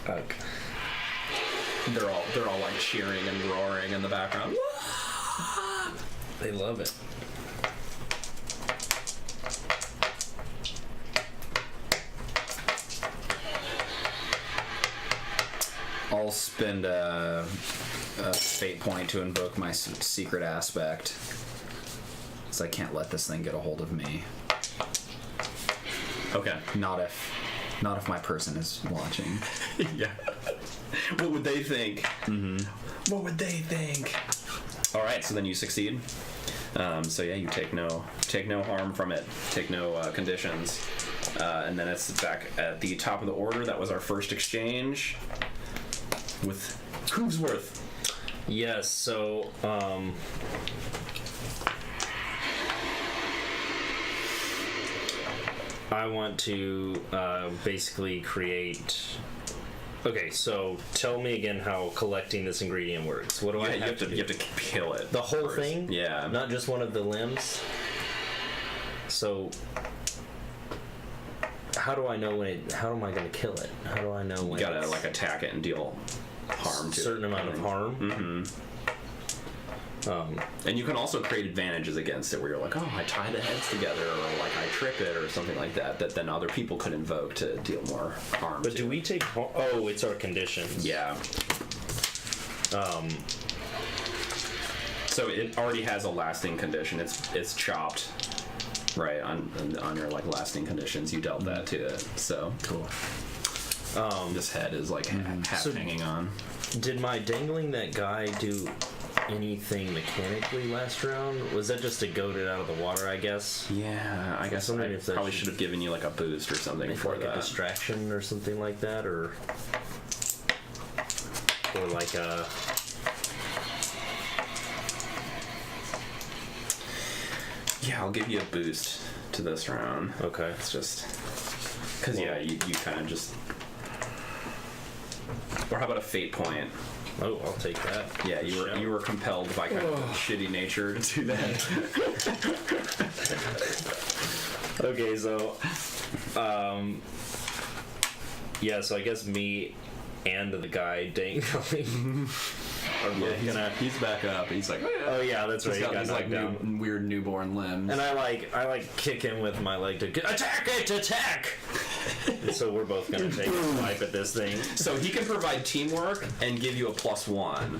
Okay. They're all like cheering and roaring in the background.
They love it.
I'll spend a fate point to invoke my secret aspect, because I can't let this thing get a hold of me.
Okay.
Not if my person is watching.
Yeah. What would they think? Mm-hmm. What would they think? All right, so then you succeed. So yeah, you take no harm from it. Take no conditions. And then it's back at the top of the order. That was our first exchange with Hoovesworth.
Yes. So I want to basically create. Okay, so tell me again how collecting this ingredient works. What do I have to do?
You have to kill it.
The whole
first.
thing?
Yeah.
Not just one of the limbs? So how do I know how am I going to kill it? How do I know when
You gotta
it's
like attack it and deal harm to it.
certain amount of harm?
Mm-hmm. And you can also create advantages against it where you're like, oh, I tie the heads together, or like I trip it, or something like that, that then other people could invoke to deal more harm
But
to.
do we take harm? Oh, it's our conditions.
Yeah. So it already has a lasting condition. It's chopped, right, on your like lasting conditions. You dealt that to it. So
Cool.
this head is like half
So-
hanging on.
Did my dangling that guy do anything mechanically last round? Was that just to goad it out of the water, I guess?
Yeah, I guess
wondering
I
if that
probably should have given you like a boost or something
Maybe
for
like
that.
a distraction or something like that, or like a.
Yeah, I'll give you a boost to this round.
Okay.
It's just because yeah, you kind of just. Or how about a fate point?
Oh, I'll take that.
Yeah, you were compelled by kind of a shitty nature to do that.
Okay, so, yeah, so I guess me and the guy dangling are both gonna.
He's back up. He's like,
Oh yeah, that's right.
he's
He got
these
knocked
like
down.
weird newborn limbs.
And I kick him with my leg to attack it, attack. And so we're both gonna take a swipe at this thing.
So he can provide teamwork and give you a +1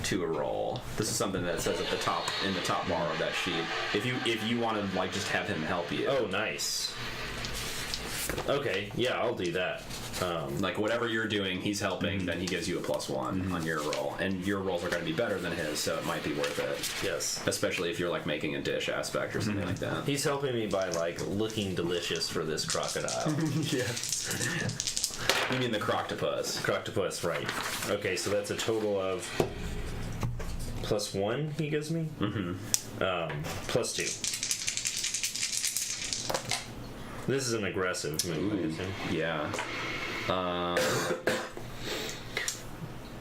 to a roll. This is something that says at the top in the top bar of that sheet. If you want to like just have him help you.
Oh, nice. Okay, yeah, I'll do that.
Like whatever you're doing, he's helping. Then he gives you a +1 on your roll, and your rolls are going to be better than his, so it might be worth it.
Yes.
Especially if you're like making a dish aspect or something like that.
He's helping me by like looking delicious for this crocodile.
Yes. You mean the croctopus?
Croctopus, right. Okay, so that's a total of +1 he gives me? Mm-hmm. +2. This is an aggressive move, I assume.
Yeah.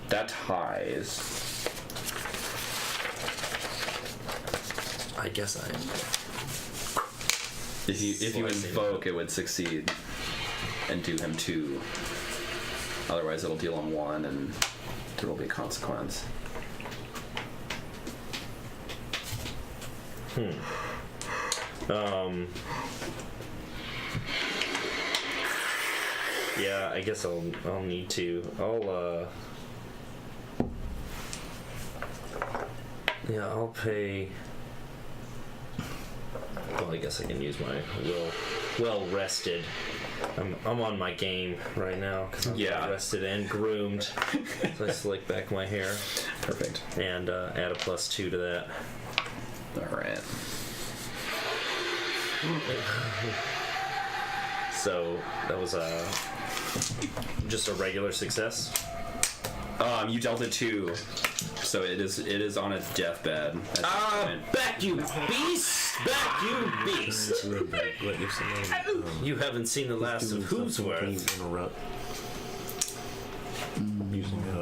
That ties.
I guess I...
If you
Slicing
invoke, it would succeed and do him 2. Otherwise, it'll deal him 1, and there will be a consequence.
Yeah, I guess I'll need to. Yeah, I'll pay. Well, I guess I can use my well rested. I'm on my game right now because I'm well rested and groomed. So I slick back my hair.
Perfect.
And add a +2 to that.
All right.
So that was just a regular success.
You dealt a 2, so it is on its deathbed.
Back you beast! Back you beast! You haven't seen the last of who's worth.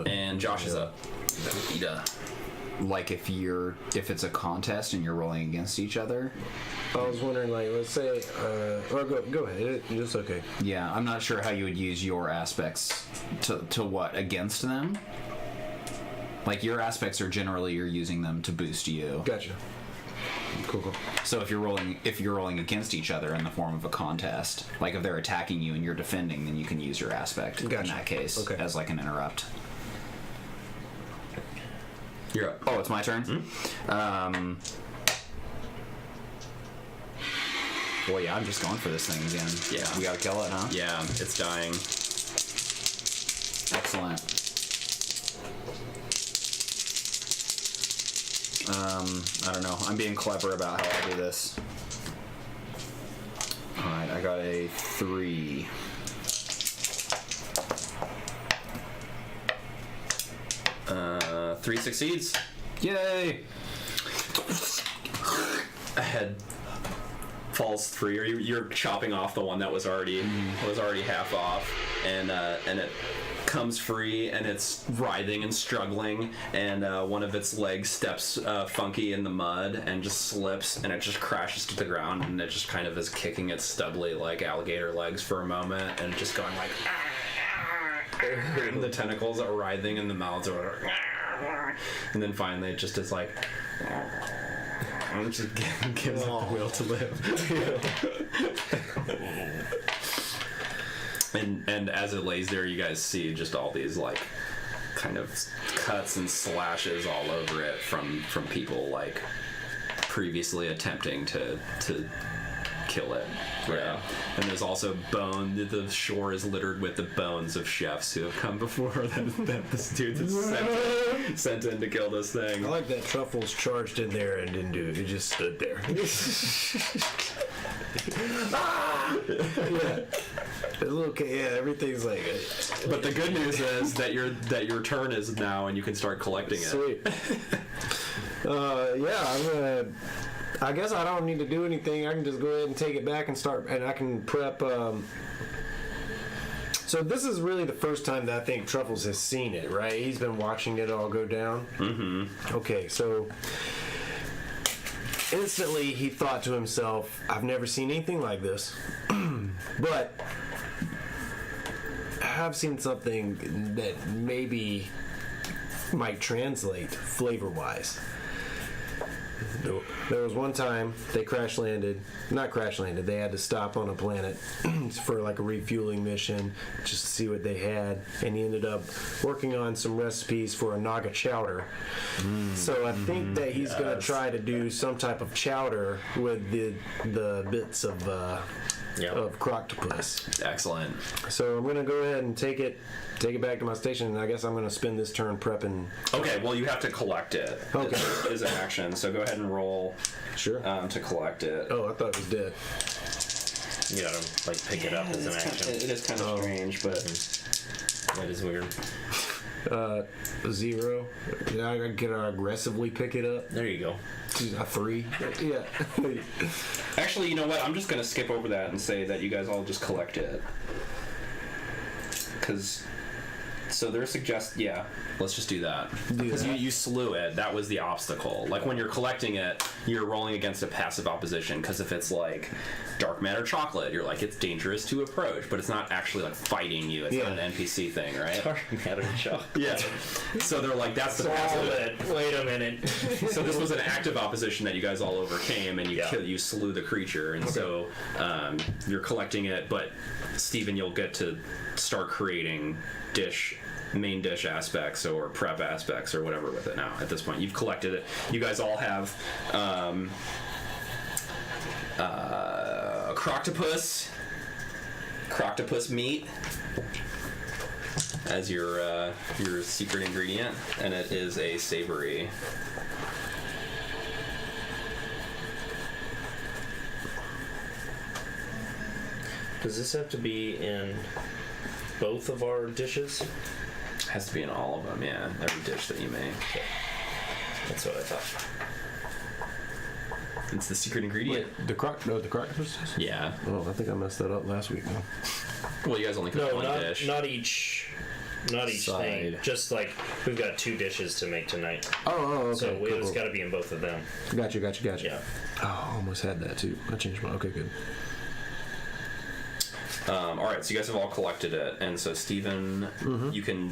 And Josh is up. Ida.
Like if it's a contest and you're rolling against each other.
I was wondering, like, let's say, or go ahead. It's okay.
Yeah, I'm not sure how you would use your aspects to what against them. Like your aspects are generally you're using them to boost you.
Gotcha. Cool.
So if you're rolling against each other in the form of a contest, like if they're attacking you and you're defending, then you can use your aspect in that case as like an interrupt.
You're up.
Oh, it's my turn?
Mm-hmm.
Well, yeah, I'm just going for this thing again.
Yeah.
We gotta kill it, huh?
Yeah, it's dying.
Excellent. I don't know. I'm being clever about how I do this. Alright, I got a 3.
Three succeeds.
Yay!
A head falls free, or you're chopping off the one that was already half off, and it comes free, and it's writhing and struggling, and one of its legs steps funky in the mud and just slips, and it just crashes to the ground, and it just kind of is kicking its stubbly like alligator legs for a moment, and just going like, and the tentacles are writhing, and the mouths are, and then finally it just is like. Just gives it the will to live. and as it lays there, you guys see just all these like kind of cuts and slashes all over it from people like previously attempting to kill it. Right. Yeah. And there's also bone. The shore is littered with the bones of chefs who have come before that this dude is sent in to kill this thing.
I like that Truffles charged in there and didn't do it. He just stood there. Everything's like.
But the good news is that your turn is now, and you can start collecting it.
Sweet. I'm gonna. I guess I don't need to do anything. I can just go ahead and take it back and start, and I can prep. So this is really the first time that I think Truffles has seen it, right? He's been watching it all go down. Mm-hmm. Okay, so instantly he thought to himself, "I've never seen anything like this," but I've seen something that maybe might translate flavor-wise. There was one time they they had to stop on a planet for like a refueling mission just to see what they had, and he ended up working on some recipes for a Naga chowder. So I think that he's going to try to do some type of chowder with the bits of croctopus.
Excellent.
So I'm going to go ahead and take it back to my station, and I guess I'm going to spend this turn prepping.
Okay, well, you have to collect it.
Okay.
Is an action, so go ahead and roll.
Sure.
To collect it.
Oh, I thought it was dead.
You gotta like pick it up as an action.
It is kind of strange, but
that is weird.
0. I can aggressively pick it up.
There you go.
A 3. Yeah.
Actually, you know what? I'm just gonna skip over that and say that you guys all just collect it. So they're let's just do that. Because you slew it. That was the obstacle. Like when you're collecting it, you're rolling against a passive opposition, because if it's like dark matter chocolate, you're like, it's dangerous to approach, but it's not actually like fighting you. It's not an NPC thing, right?
Dark matter chocolate.
Yeah. So they're like, that's the passive.
Wait a minute.
So this was an active opposition that you guys all overcame, and you slew the creature, and so you're collecting it, but Steven, you'll get to start creating dish main dish aspects or prep aspects or whatever with it now. At this point, you've collected it. You guys all have croctopus meat as your secret ingredient, and it is a savory.
Does this have to be in both of our dishes?
Has to be in all of them, yeah. Every dish that you make.
That's what I thought.
It's the secret ingredient.
The croctopus?
Yeah.
Oh, I think I messed that up last week. Now.
Well, you guys only cook
No,
one dish.
not each thing.
Side.
Just like we've got 2 dishes to make tonight,
Oh, okay.
so it's
cool.
got to be in both of them.
Gotcha.
Yeah.
Oh, I almost had that too. I changed my. Okay, good.
All right, so you guys have all collected it, and so Stephen, you can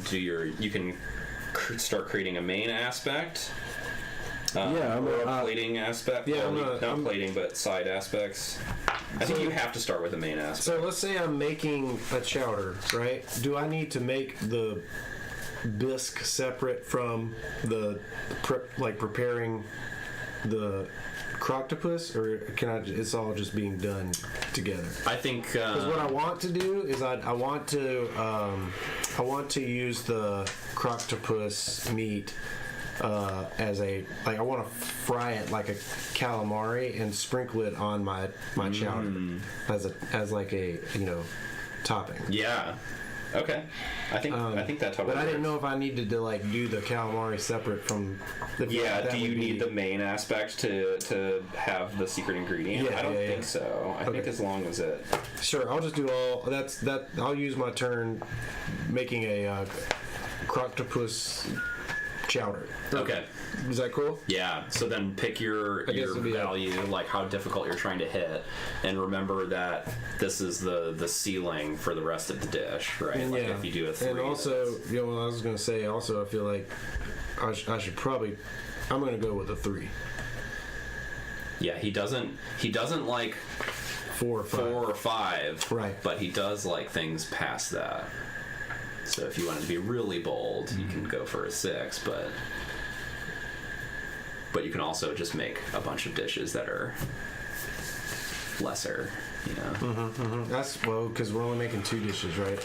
start creating a main aspect.
Yeah, I'm
or a
gonna,
plating aspect.
yeah,
well,
I'm
not plating, but side aspects. I think you have to start with the main aspect.
So let's say I'm making a chowder, right? Do I need to make the bisque separate from the preparing the croctopus, or can I? It's all just being done together.
I think
Because what I want to do is I want to use the croctopus meat as a I want to fry it like a calamari and sprinkle it on my chowder as like a topping.
yeah. Okay, I think that totally.
But I didn't
works.
know if I needed to like do the calamari separate from.
Yeah,
that
do you
would
need
be-
the main aspect to have the secret ingredient?
Yeah,
I don't
yeah,
think
yeah.
so. I think
Okay.
as long as it.
Sure, I'll just do all. That. I'll use my turn making a croctopus chowder.
Okay.
Is that cool?
Yeah. So then pick your
guess it'd be
value, like how difficult you're trying to hit, and remember that this is the ceiling for the rest of the dish, right?
And
like
yeah,
if you do a 3.
and also, I was gonna say, also, I feel like I should probably. I'm gonna go with a 3,
yeah, he doesn't like
4 or 5.
4 or 5,
Right.
But he does like things past that. So if you wanted to be really bold, you can go for a 6, but you can also just make a bunch of dishes that are lesser,
That's because we're only making 2 dishes, right?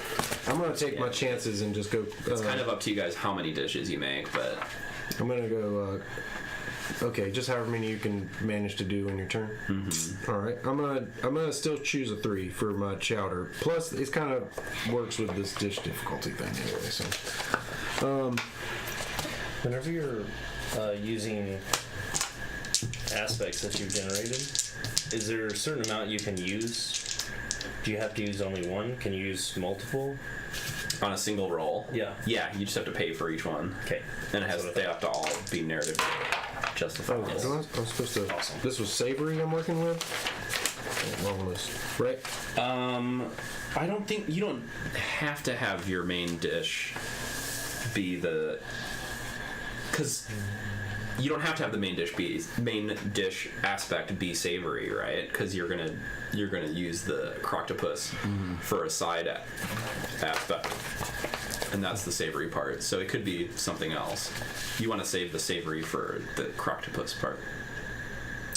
I'm gonna take my chances and just go.
It's kind of up to you guys how many dishes you make, but
I'm gonna go. Okay, just however many you can manage to do in your turn. All right, I'm gonna still choose a 3 for my chowder. Plus, it kind of works with this dish difficulty thing anyway. So,
Whenever you're using aspects that you've generated, is there a certain amount you can use? Do you have to use only one? Can you use multiple?
on a single roll.
Yeah.
Yeah, you just have to pay for each one.
Okay.
And
That's what I
they have to all be narrative justified.
I was supposed to.
Awesome.
This was savory I'm working with. Long list, right?
I don't think you don't have to have your main dish be the, because you don't have to have the main dish aspect be savory, right? Because you're gonna use the croctopus for a side aspect, and that's the savory part. So it could be something else. You want to save the savory for the croctopus part.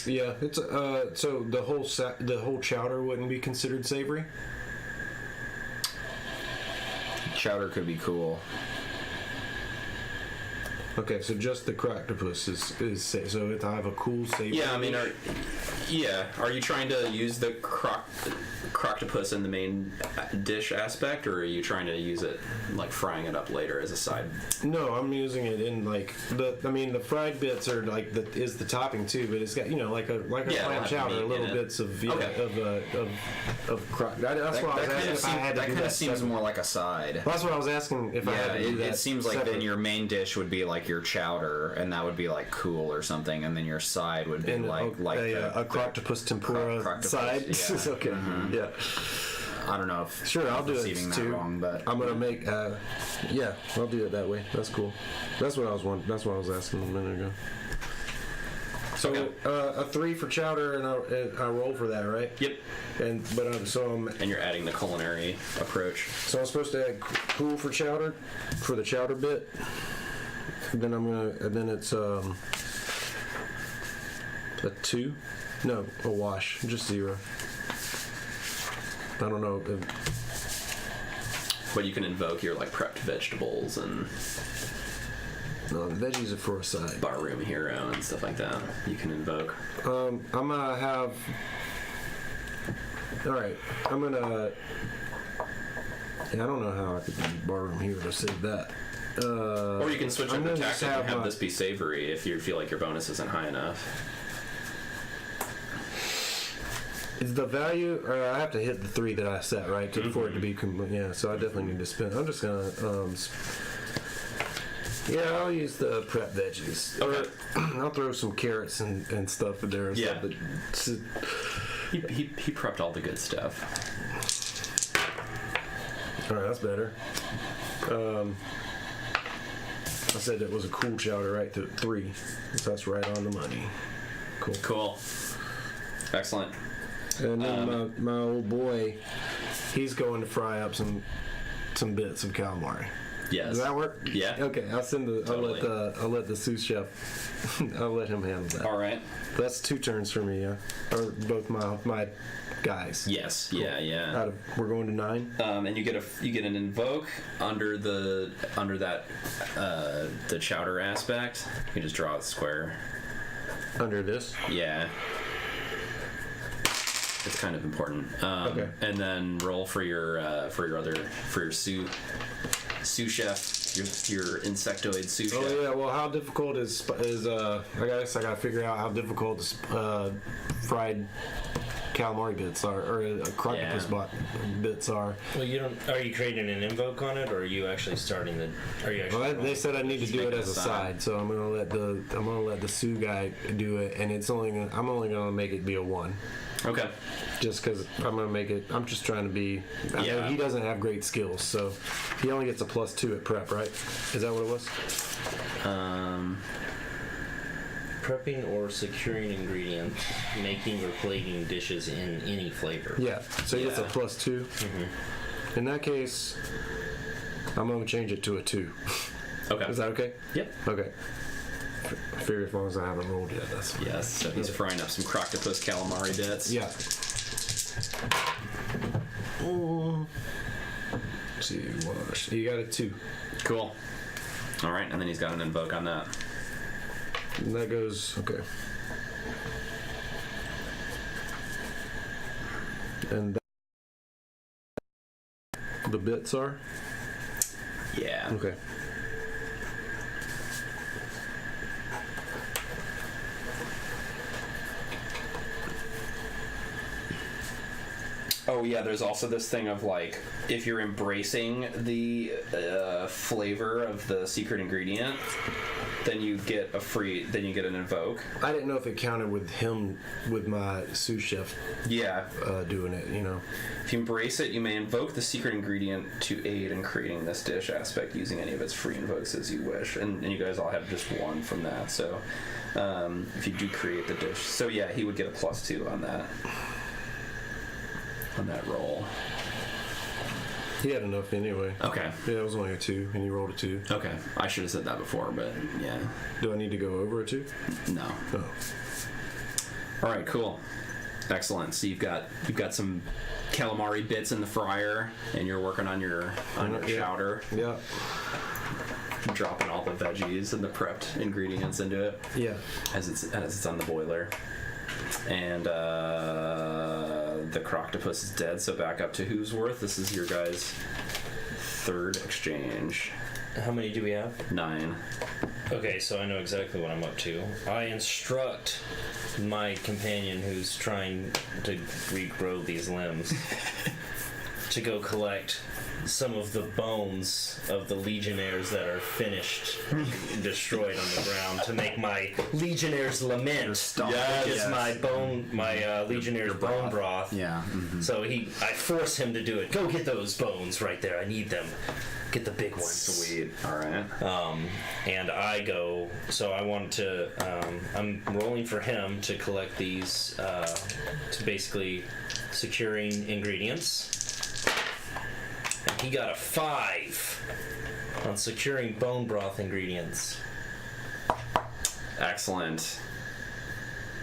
Yeah, it's so the whole chowder wouldn't be considered savory.
Chowder could be cool.
Okay, so just the croctopus is so if I have a cool savory.
Yeah, I mean, are you trying to use the croctopus in the main dish aspect, or are you trying to use it like frying it up later as a side?
No, I'm using it in like the fried bits are like is the topping too, but it's got like a
Yeah,
clam
it'll
chowder,
have meat
little
in it.
bits of
Okay.
of croc. That's what I was asking if I had to
that
do
kind
that.
of seems
separate.
more like a side.
That's what I was asking if I had
Yeah,
to do that.
it seems like
separate.
then your main dish would be like your chowder, and that would be like cool or something, and then your side would be
and
like
a croctopus tempura
croctopus,
side.
yeah.
Okay, yeah.
I don't know if
Sure, I'll
I'm
do it
perceiving that
too.
wrong, but
I'm gonna make. Yeah, I'll do it that way. That's cool. That's what I was asking a minute ago. So a 3 for chowder, and I roll for that, right?
Yep.
And
And you're adding the culinary approach.
so I'm supposed to add cool for chowder, for the chowder bit. And then it's a 2. No, a wash, just 0. I don't know.
But you can invoke your like prepped vegetables and
No, the veggies are for a side.
barroom hero and stuff like that. You can invoke.
I'm gonna have. All right, I'm gonna. Yeah, I don't know how I could do barroom here to save that.
Or you can switch up
I'm
the
gonna just
tactic and have
my-
this be savory if you feel like your bonus isn't high enough.
Is the value? I have to hit the 3 that I set right for it to be complete. Yeah, so I definitely need to spend. I'm just gonna. Yeah, I'll use the prep veggies.
Okay.
I'll throw some carrots and stuff in there. And
Yeah.
stuff, but
He prepped all the good stuff.
all right, that's better. I said it was a cool chowder, right? 3. So that's right on the money. Cool.
Cool. Excellent.
And then my old boy, he's going to fry up some bits of calamari.
Yes.
Does that work?
Yeah.
Okay,
Totally.
I'll let the sous chef. I'll let him handle that.
All right.
That's 2 turns for me. Yeah, or both my guys.
Yes. Yeah. Yeah.
Out of, we're going to 9.
And you get an invoke under the chowder aspect. You just draw a square.
Under this.
Yeah. It's kind of important.
Okay.
And then roll for your sous chef, your insectoid sous chef.
Oh yeah. Well, how difficult is I guess I gotta figure out how difficult fried calamari bits are, or croctopus bits are.
Well, you don't. Are you creating an invoke on it, or are you actually starting the? Are you actually?
Well, they said I need to do it
making
as a
a
side, so I'm gonna let the sous guy do it, and I'm only gonna make it be a 1.
Okay.
Just because I'm just trying to be. I know
Yeah.
he doesn't have great skills, so he only gets a +2 at prep, right? Is that what it was?
Prepping or securing ingredients, making or plating dishes in any flavor.
Yeah. So he gets a
Yeah.
+2. In that case, I'm gonna change it to a 2.
Okay.
Is that okay?
Yep.
Okay. I figure as long as I haven't rolled yet, that's fine.
Yes. So he's frying up some croctopus calamari bits.
Yeah. Let's see, wash. You got a 2.
Cool. All right, and then he's got an invoke on that.
And that goes, okay. And the bits are?
Yeah.
Okay.
Oh yeah, there's also this thing of like, if you're embracing the flavor of the secret ingredient, then you get an invoke.
I didn't know if it counted with him, with my sous chef
Yeah.
doing it, you know.
If you embrace it, you may invoke the secret ingredient to aid in creating this dish aspect using any of its free invokes as you wish. And you guys all have just 1 from that, so if you do create the dish. So yeah, he would get a +2 on that. On that roll.
He had enough anyway.
Okay.
Yeah, it was only a 2, and he rolled a 2.
Okay. I should have said that before, but yeah.
Do I need to go over a 2?
No.
Oh.
All right, cool. Excellent. So you've got some calamari bits in the fryer, and you're working on your
Yeah.
chowder,
Yeah.
dropping all the veggies and the prepped ingredients into it
Yeah.
as it's on the boiler. And the croctopus is dead, so back up to who's worth. This is your guys' 3rd exchange.
How many do we have?
9.
Okay, so I know exactly what I'm up to. I instruct my companion who's trying to regrow these limbs to go collect some of the bones of the legionnaires that are finished, destroyed on the ground, to make my Legionnaire's Lament, which is my Legionnaire's bone broth.
Yeah.
So I force him to do it. Go get those bones right there. I need them. Get the big ones.
Sweet. All right.
And I go. So I want to. I'm rolling for him to collect these. To basically securing ingredients. And he got a 5 on securing bone broth ingredients.
Excellent.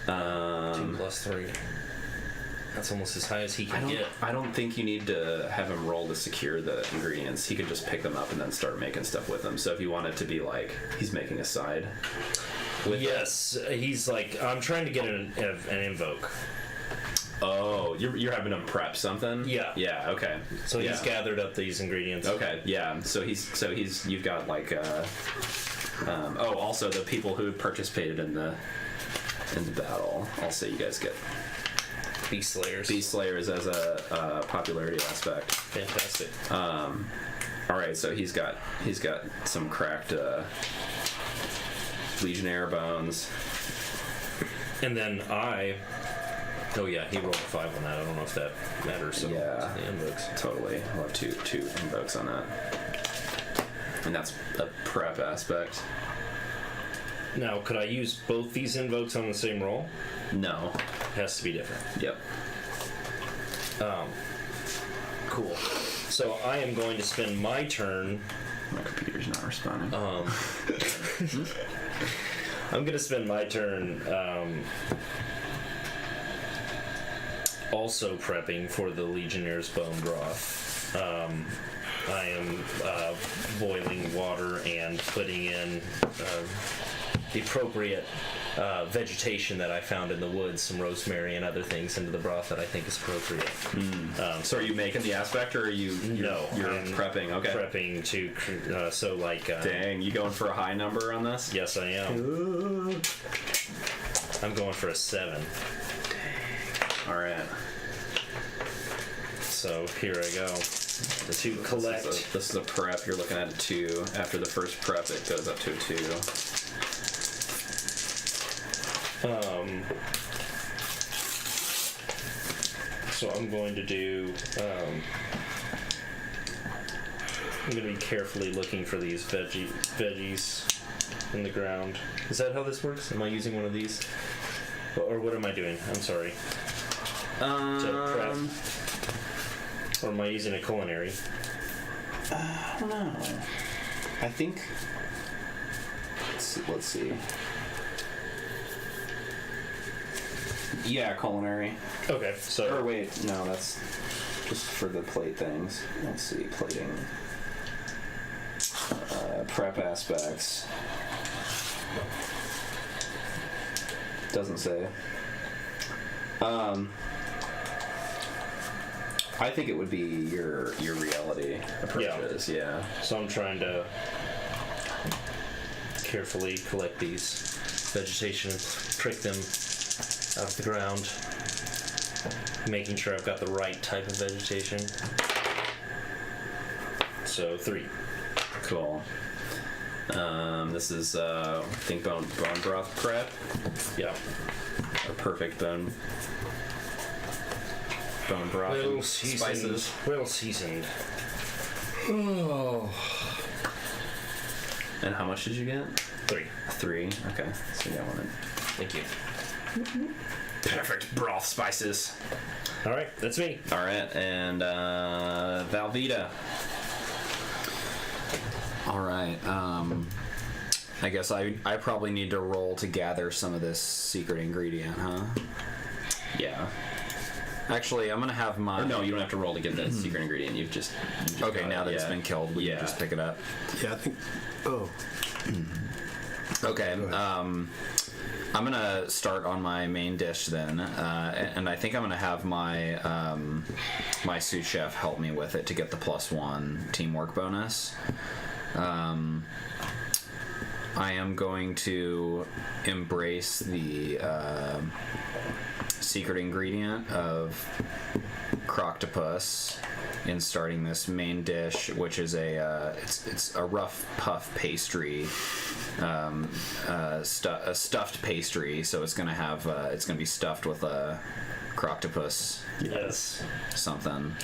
2 plus 3. That's almost as high as he can get.
I don't think you need to have him roll to secure the ingredients. He could just pick them up and then start making stuff with them. So if you want it to be like he's making a side.
Yes, he's like, I'm trying to get an invoke.
Oh, you're having him prep something?
Yeah.
Yeah, okay.
So he's gathered up these ingredients.
Okay, yeah. So you've got like also the people who participated in the battle. Also you guys get
Beast Slayers.
Beast Slayers as a popularity aspect.
Fantastic.
All right, so he's got some cracked Legionnaire bones.
And then oh yeah, he rolled a 5 on that. I don't know if that matters. So
Yeah.
the invokes.
Totally. I'll have two invokes on that. And that's a prep aspect.
Now, could I use both these invokes on the same roll?
No.
It has to be different.
Yep.
Cool. So I am going to spend my turn.
My computer's not responding.
I'm going to spend my turn also prepping for the Legionnaire's bone broth. I am boiling water and putting in the appropriate vegetation that I found in the woods, some rosemary and other things into the broth that I think is appropriate.
So are you making the aspect, or are you're
I'm
prepping? Okay.
Prepping to so like.
Dang, you going for a high number on this?
Yes, I am. I'm going for a 7.
All right.
So here I go. To collect.
This is a prep. You're looking at a 2. After the first prep, it goes up to a 2.
So I'm going to do. I'm going to be carefully looking for these veggies in the ground. Is that how this works? Am I using one of these, or what am I doing? I'm sorry. To prep. Or am I using a culinary?
I don't know. I think. Let's see. Yeah, culinary.
Okay, so.
Or wait, no, that's just for the plate things. Let's see, plating. Prep aspects. Doesn't say. I think it would be your reality approaches, yeah.
So I'm trying to carefully collect these vegetation and prick them out of the ground, making sure I've got the right type of vegetation. So 3.
Cool. This is I think bone broth prep.
Yeah.
A perfect bone broth
Well
and
seasoned.
spices.
Well seasoned.
And how much did you get?
3.
3. Okay, so you got one.
Thank you.
Perfect broth spices.
All right, that's me.
All right, and Valvita.
All right. I guess I probably need to roll to gather some of this secret ingredient, huh?
Yeah.
Actually, I'm gonna have my.
Or no, you don't have to roll to get the secret ingredient. You've just
Okay,
got
now
it,
that it's
yeah.
been killed, we
Yeah.
can just pick it up.
Yeah, I think. Oh.
Okay.
Go ahead.
I'm gonna start on my main dish then, and I think I'm gonna have my my sous chef help me with it to get the +1 teamwork bonus. I am going to embrace the secret ingredient of croctopus in starting this main dish, which is it's a rough puff pastry, a stuffed pastry. So it's gonna be stuffed with a croctopus
Yes.
something,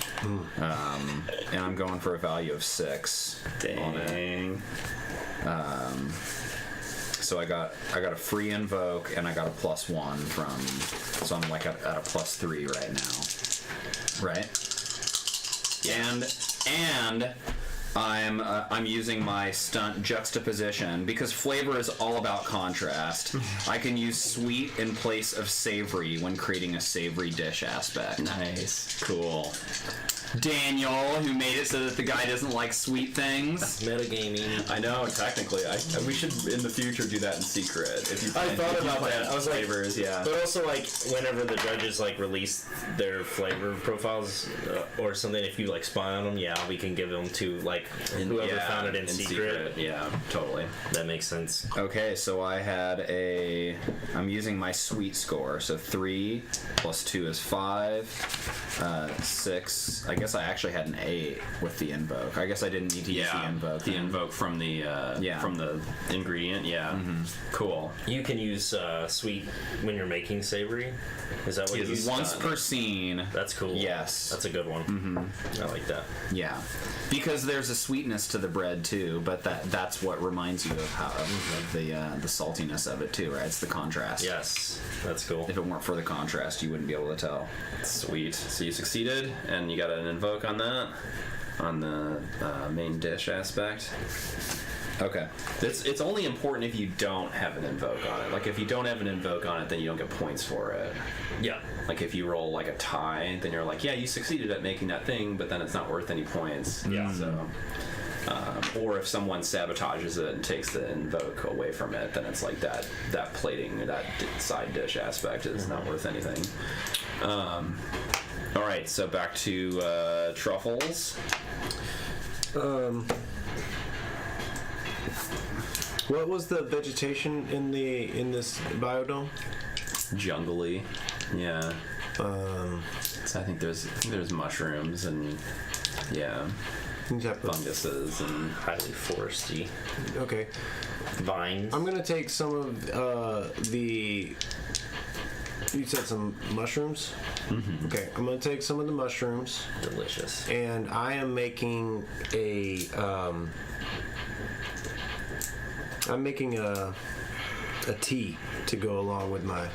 and I'm going for a value of 6 on it.
Dang.
So I got a free invoke and I got a +1 from, so I'm like at a +3 right now, right? And I'm using my stunt juxtaposition because flavor is all about contrast. I can use sweet in place of savory when creating a savory dish aspect.
Nice.
Cool. Daniel, who made it so that the guy doesn't like sweet things.
Metagaming.
I know, technically. We should, in the future, do that in secret. If you
I thought
if you
about
plan
that. I was like,
flavors, yeah.
But also, like, whenever the judges like release their flavor profiles or something, if you like spy on them, yeah, we can give them to like whoever
Yeah,
found it in secret.
Yeah, totally.
That makes sense.
Okay, so I'm using my sweet score, so 3 + 2 is 5, 6. I guess I actually had an 8 with the invoke. I guess I didn't need to use the invoke.
The invoke from the from the ingredient. Yeah, cool.
You can use sweet when you're making savory. Is that what you use?
Once per scene.
That's cool.
Yes.
That's a good one. I like that.
Yeah, because there's a sweetness to the bread too, but that's what reminds you of the saltiness of it too, right? It's the contrast.
Yes, that's cool.
If it weren't for the contrast, you wouldn't be able to tell.
Sweet. So you succeeded, and you got an invoke on that, on the main dish aspect.
Okay.
It's only important if you don't have an invoke on it. Like, if you don't have an invoke on it, then you don't get points for it.
Yeah.
Like, if you roll, like, a tie, then you're like, yeah, you succeeded at making that thing, but then it's not worth any points.
Yeah.
So, or if someone sabotages it and takes the invoke away from it, then it's like that plating, that side dish aspect is not worth anything. All right, so back to truffles.
What was the vegetation in this biodome?
Jungly, yeah. So I think there's mushrooms and funguses and
Highly foresty.
Okay.
Vines.
I'm gonna take some of the. You said some mushrooms. Mm-hmm. Okay, I'm gonna take some of the mushrooms,
Delicious.
and I am making a. I'm making a tea to go along with my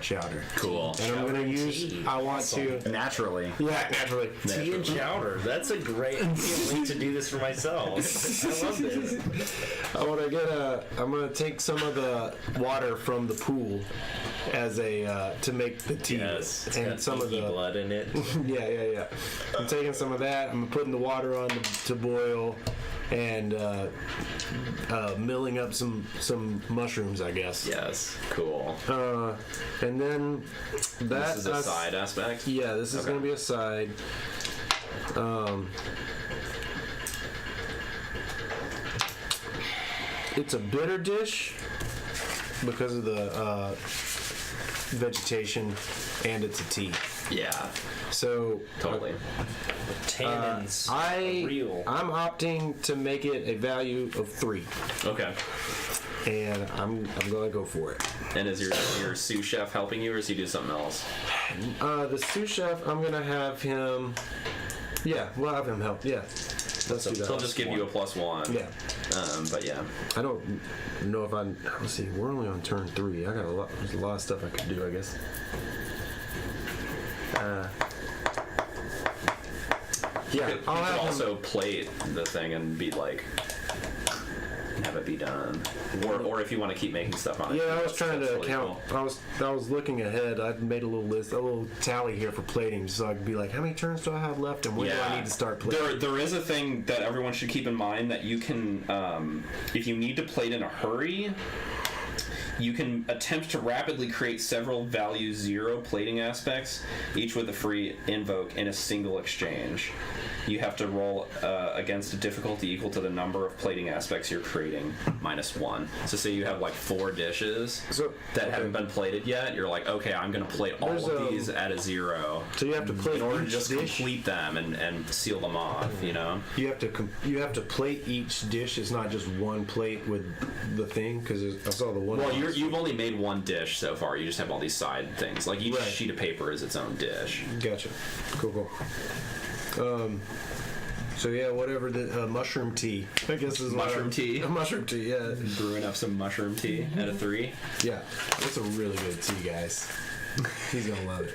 chowder.
cool.
And I'm gonna use.
tea.
I want to.
Naturally.
Yeah, naturally.
Tea and chowder. That's a great. I can't wait to do this for myself. I love this.
I'm gonna take some of the water from the pool as a to make the tea.
Yes. It's
and
got
some of
inky
the
blood in it.
yeah. I'm taking some of that. I'm putting the water on to boil, and milling up some mushrooms, I guess.
Yes, cool.
And then that
This is a side aspect?
Yeah, this is
Okay.
going to be a side. It's a bitter dish because of the vegetation, and it's a tea.
Yeah,
So
totally.
Tannins. are real.
I'm opting to make it a value of 3,
Okay.
and I'm gonna go for it.
And is your sous chef helping you, or does he do something else?
The sous chef, I'm gonna have him. Yeah, we'll have him help. Yeah, let's do that.
He'll just give you a +1.
Yeah,
But yeah.
I don't know if let's see. We're only on turn 3. I got there's a lot of stuff I could do, I guess. Yeah,
You
I'll
could
have him.
also plate the thing and be like, have it be done, or if you want to keep making stuff on it.
Yeah, I was trying
that's
to
really
count.
cool.
I was looking ahead. I made a little list, a little tally here for plating, so I could be like, how many turns do I have left, and when do I need to start plating?
There is a thing that everyone should keep in mind that you can, if you need to plate in a hurry, You can attempt to rapidly create several value 0 plating aspects, each with a free invoke in a single exchange. You have to roll against a difficulty equal to the number of plating aspects you're creating, -1. So say you have like 4 dishes that haven't been plated yet. You're like, okay, I'm going to plate all of these at a 0.
So you have to plate
in order to
each
just
dish.
complete them and seal them off, you know?
You have to plate each dish. It's not just one plate with the thing, because I saw the one.
Well, you've only made one dish so far. You just have all these side things. Like each
Right.
sheet of paper is its own dish.
Gotcha. Cool. So yeah, whatever the mushroom tea. I guess is
Mushroom tea?
Mushroom tea. Yeah.
Brewing up some mushroom tea at a 3.
Yeah. It's a really good tea, guys. He's gonna love it.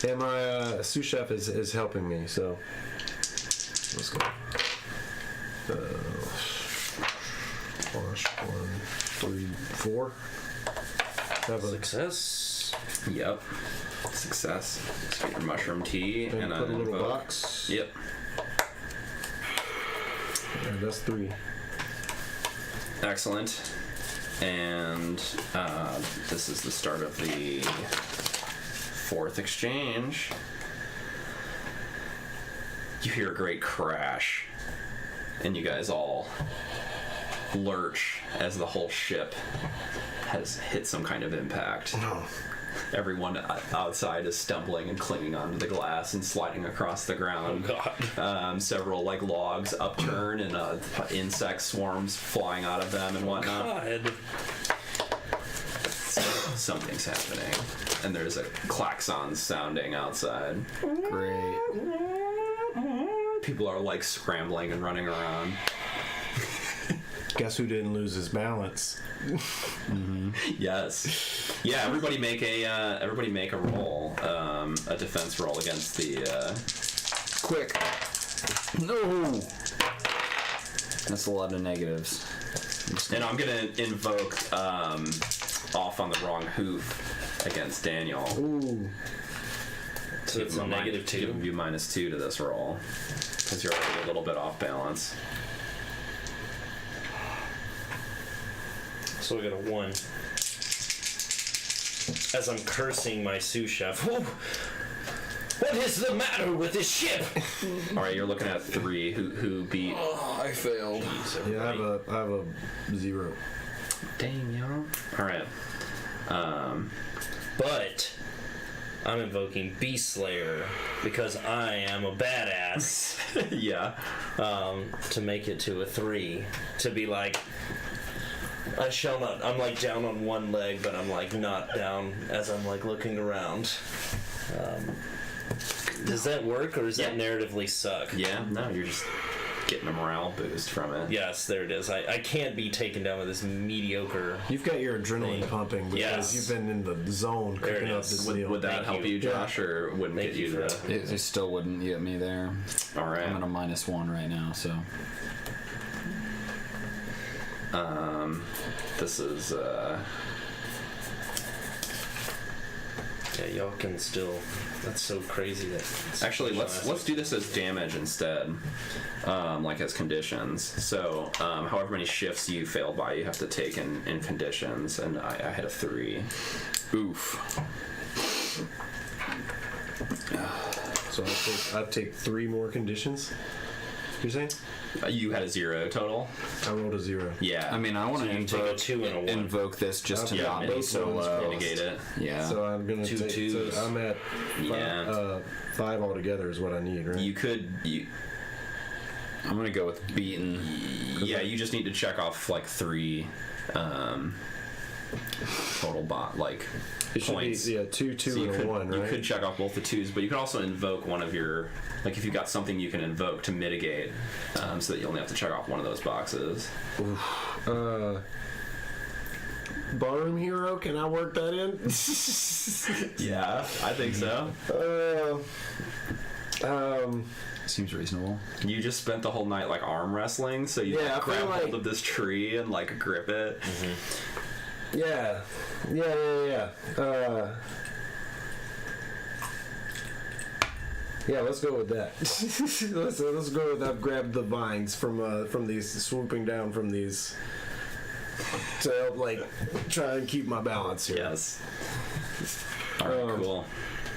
And my sous chef is helping me. So let's go. 1, 3, 4. Have a
Success.
Yep. Success. Let's get your mushroom tea and
put a little
invoke.
box.
Yep.
Yeah, that's 3.
Excellent. And this is the start of the 4th exchange. You hear a great crash, and you guys all lurch as the whole ship has hit some kind of impact.
No.
Everyone outside is stumbling and clinging onto the glass and sliding across the ground.
Oh, God.
Several like logs upturn and insect swarms flying out of them and whatnot.
God.
Something's happening, and there's a klaxon sounding outside.
Great.
People are like scrambling and running around.
Guess who didn't lose his balance?
Yes. Yeah. Everybody make a roll, a defense roll against the.
Quick. No. That's a lot of negatives.
And I'm gonna invoke off on the wrong hoof against Daniel.
Ooh.
So it's a -2.
Give you -2 to this roll because you're already a little bit off balance.
So we got a 1. As I'm cursing my sous chef. Whoa. What is the matter with this ship?
All right, you're looking at 3. Who beat?
Oh, I failed.
Yeah, I have a 0.
Dang, y'all. All right.
But I'm invoking Beast Slayer because I am a badass.
Yeah.
To make it to a 3. To be like, I shall not. I'm like down on one leg, but I'm like not down as I'm like looking around. Does that work, or does that narratively suck?
Yeah. No, you're just getting a morale boost from it.
Yes, there it is. I can't be taken down with this mediocre.
You've got your adrenaline pumping because
Yes.
you've been in the zone
There it
cooking up
is.
this
Would,
meal.
would that
Thank
help
you.
you, Josh, or wouldn't
Thank
get
you
you
for
the?
that.
It still wouldn't get me there.
All right.
I'm at a -1 right now, so.
This is.
Yeah, y'all can still. That's so crazy that.
Actually, let's do this as damage instead, like as conditions. So, however many shifts you fail by, you have to take in conditions, and I had a 3.
Oof.
So I take 3 more conditions. You're saying?
You had a 0 total.
I rolled a 0.
Yeah.
I mean, I want to
you take a 2 and a 1.
invoke this just to
Okay.
not be
Both
so
ones
low.
mitigate it.
Yeah.
So I'm gonna
2
take.
twos.
So I'm at
Yeah.
5 altogether is what I need, right?
You could.
I'm gonna go with beaten.
Yeah. You just need to check off like 3 total
it should
points.
be 2, 2,
So you
and
could,
a 1, right?
you could check off both the 2s, but you could also invoke one of your, like if you got something you can invoke to mitigate, so that you only have to check off one of those boxes.
Barroom hero, can I work that in?
Yeah, I think so.
Seems reasonable.
You just spent the whole night like arm wrestling, so you
Yeah, I feel
grab
like-
hold of this tree and like grip it.
Yeah. Yeah, let's go with that. let's go with I've grabbed the vines from these swooping down from these to help, like, try and keep my balance here.
Yes. All right, cool.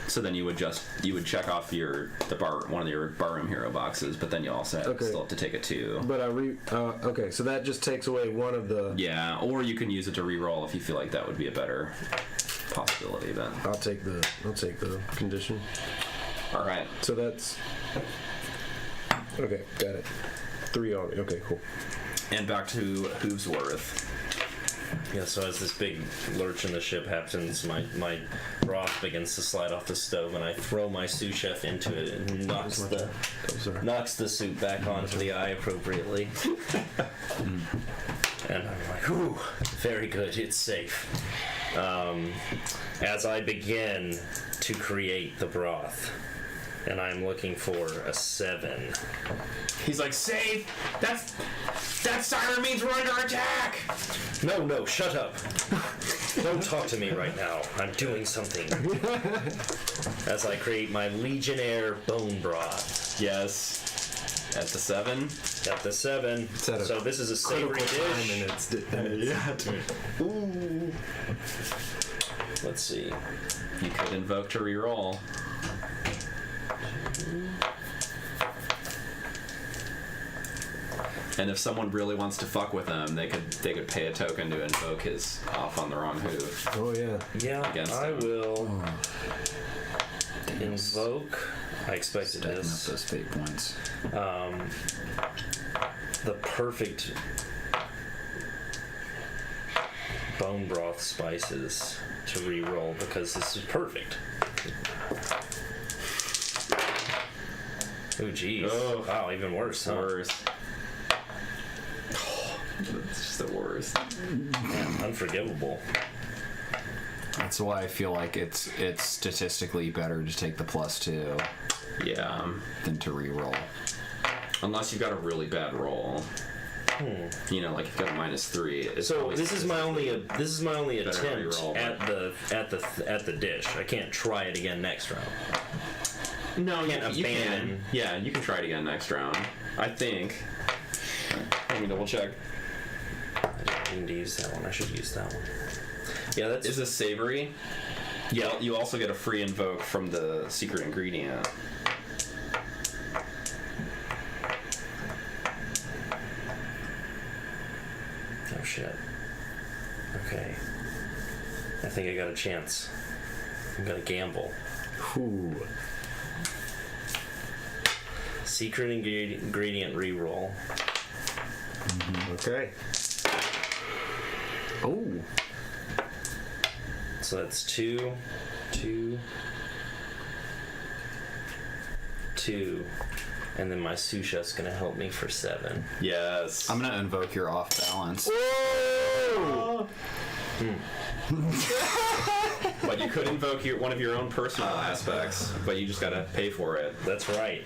So then you would check off one of your barroom hero boxes, but then you also still have to take a 2.
But okay, so that just takes away one of the.
Yeah, or you can use it to re-roll if you feel like that would be a better possibility. Then
I'll take the condition.
all right.
So that's. Okay, got it. 3 on. Okay, cool.
And back to Hoovesworth.
Yeah, so as this big lurch in the ship happens, my broth begins to slide off the stove, and I throw my sous chef into it and knocks the soup back onto the eye appropriately. And I'm like, ooh, very good, it's safe. As I begin to create the broth, and I'm looking for a 7.
He's like, save! That siren means we're under attack!
No, shut up. Don't talk to me right now. I'm doing something. As I create my Legionnaire bone broth.
Yes. At the 7?
At the 7. So this is a savory dish.
Ooh. Let's see. You could invoke to reroll. And if someone really wants to fuck with him, they could pay a token to invoke his off on the wrong hoof.
Oh yeah.
Yeah,
Against
I
him.
will invoke. I expected
Stacking up
this.
those fate points.
The perfect bone broth spices to re-roll because this is perfect. Oh geez.
Oh.
Wow, even worse, huh?
Worse. It's just the worst.
Unforgivable.
That's why I feel like it's statistically better to take the +2
Yeah.
than to re-roll.
Unless you've got a really bad roll. You know, like you've got a -3. It's
So
always
this is my only attempt
re-roll,
at the dish. I can't try it again next round.
No,
Can't
you
abandon.
can. Yeah, you can try it again next round. I think. Let me double check.
I didn't mean to use that one. I should use that one. Yeah, that's
Is this savory?
yeah.
You also get a free invoke from the secret ingredient.
Oh shit. Okay. I think I got a chance. I'm gonna gamble.
Ooh.
Secret ingredient reroll.
Okay. Oh.
So that's 2, 2, 2, and then my sous chef's gonna help me for 7.
Yes.
I'm gonna invoke your off balance.
But you could invoke one of your own personal aspects, but you just gotta pay for it.
That's right.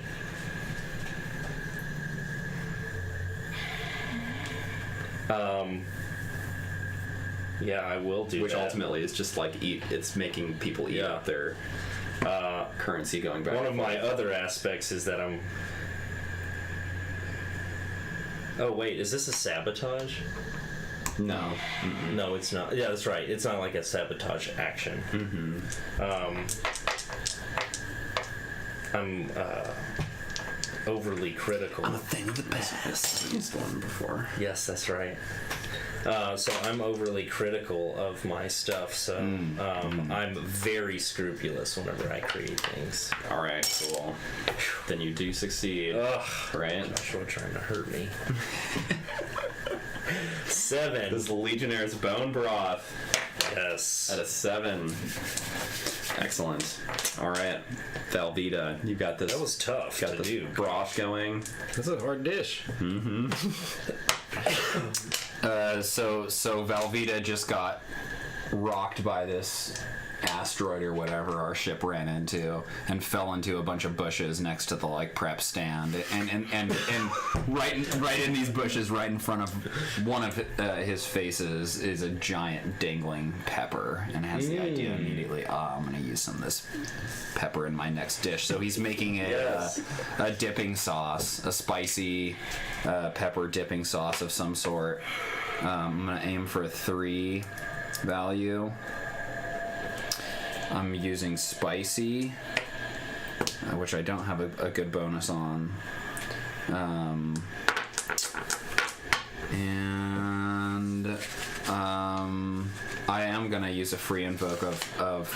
Yeah, I will do
Which
that.
ultimately is just like it's making people eat
Yeah.
up their currency going back.
One of my other aspects is that I'm... Oh, wait, is this a sabotage?
No.
No, it's not. Yeah, that's right. It's not like a sabotage action. I'm overly critical.
I'm a thing of the past.
Used one before.
Yes, that's right. So I'm overly critical of my stuff, so I'm very scrupulous whenever I create things.
All right, cool. Then you do succeed,
Ugh,
right?
Joshua trying to hurt me. 7.
This is the Legionnaire's bone broth
Yes.
at a 7. Excellent. All right, Velveeta, you got this.
That was tough
got
to
this
do.
broth going.
That's a hard dish.
So Velveeta just got rocked by this asteroid or whatever our ship ran into and fell into a bunch of bushes next to the prep stand and right in these bushes right in front of one of his faces is a giant dangling pepper and has the idea immediately, I'm gonna use some of this pepper in my next dish. So he's making a dipping sauce, a spicy pepper dipping sauce of some sort. I'm gonna aim for a 3 value. I'm using spicy, which I don't have a good bonus on. And I am gonna use a free invoke of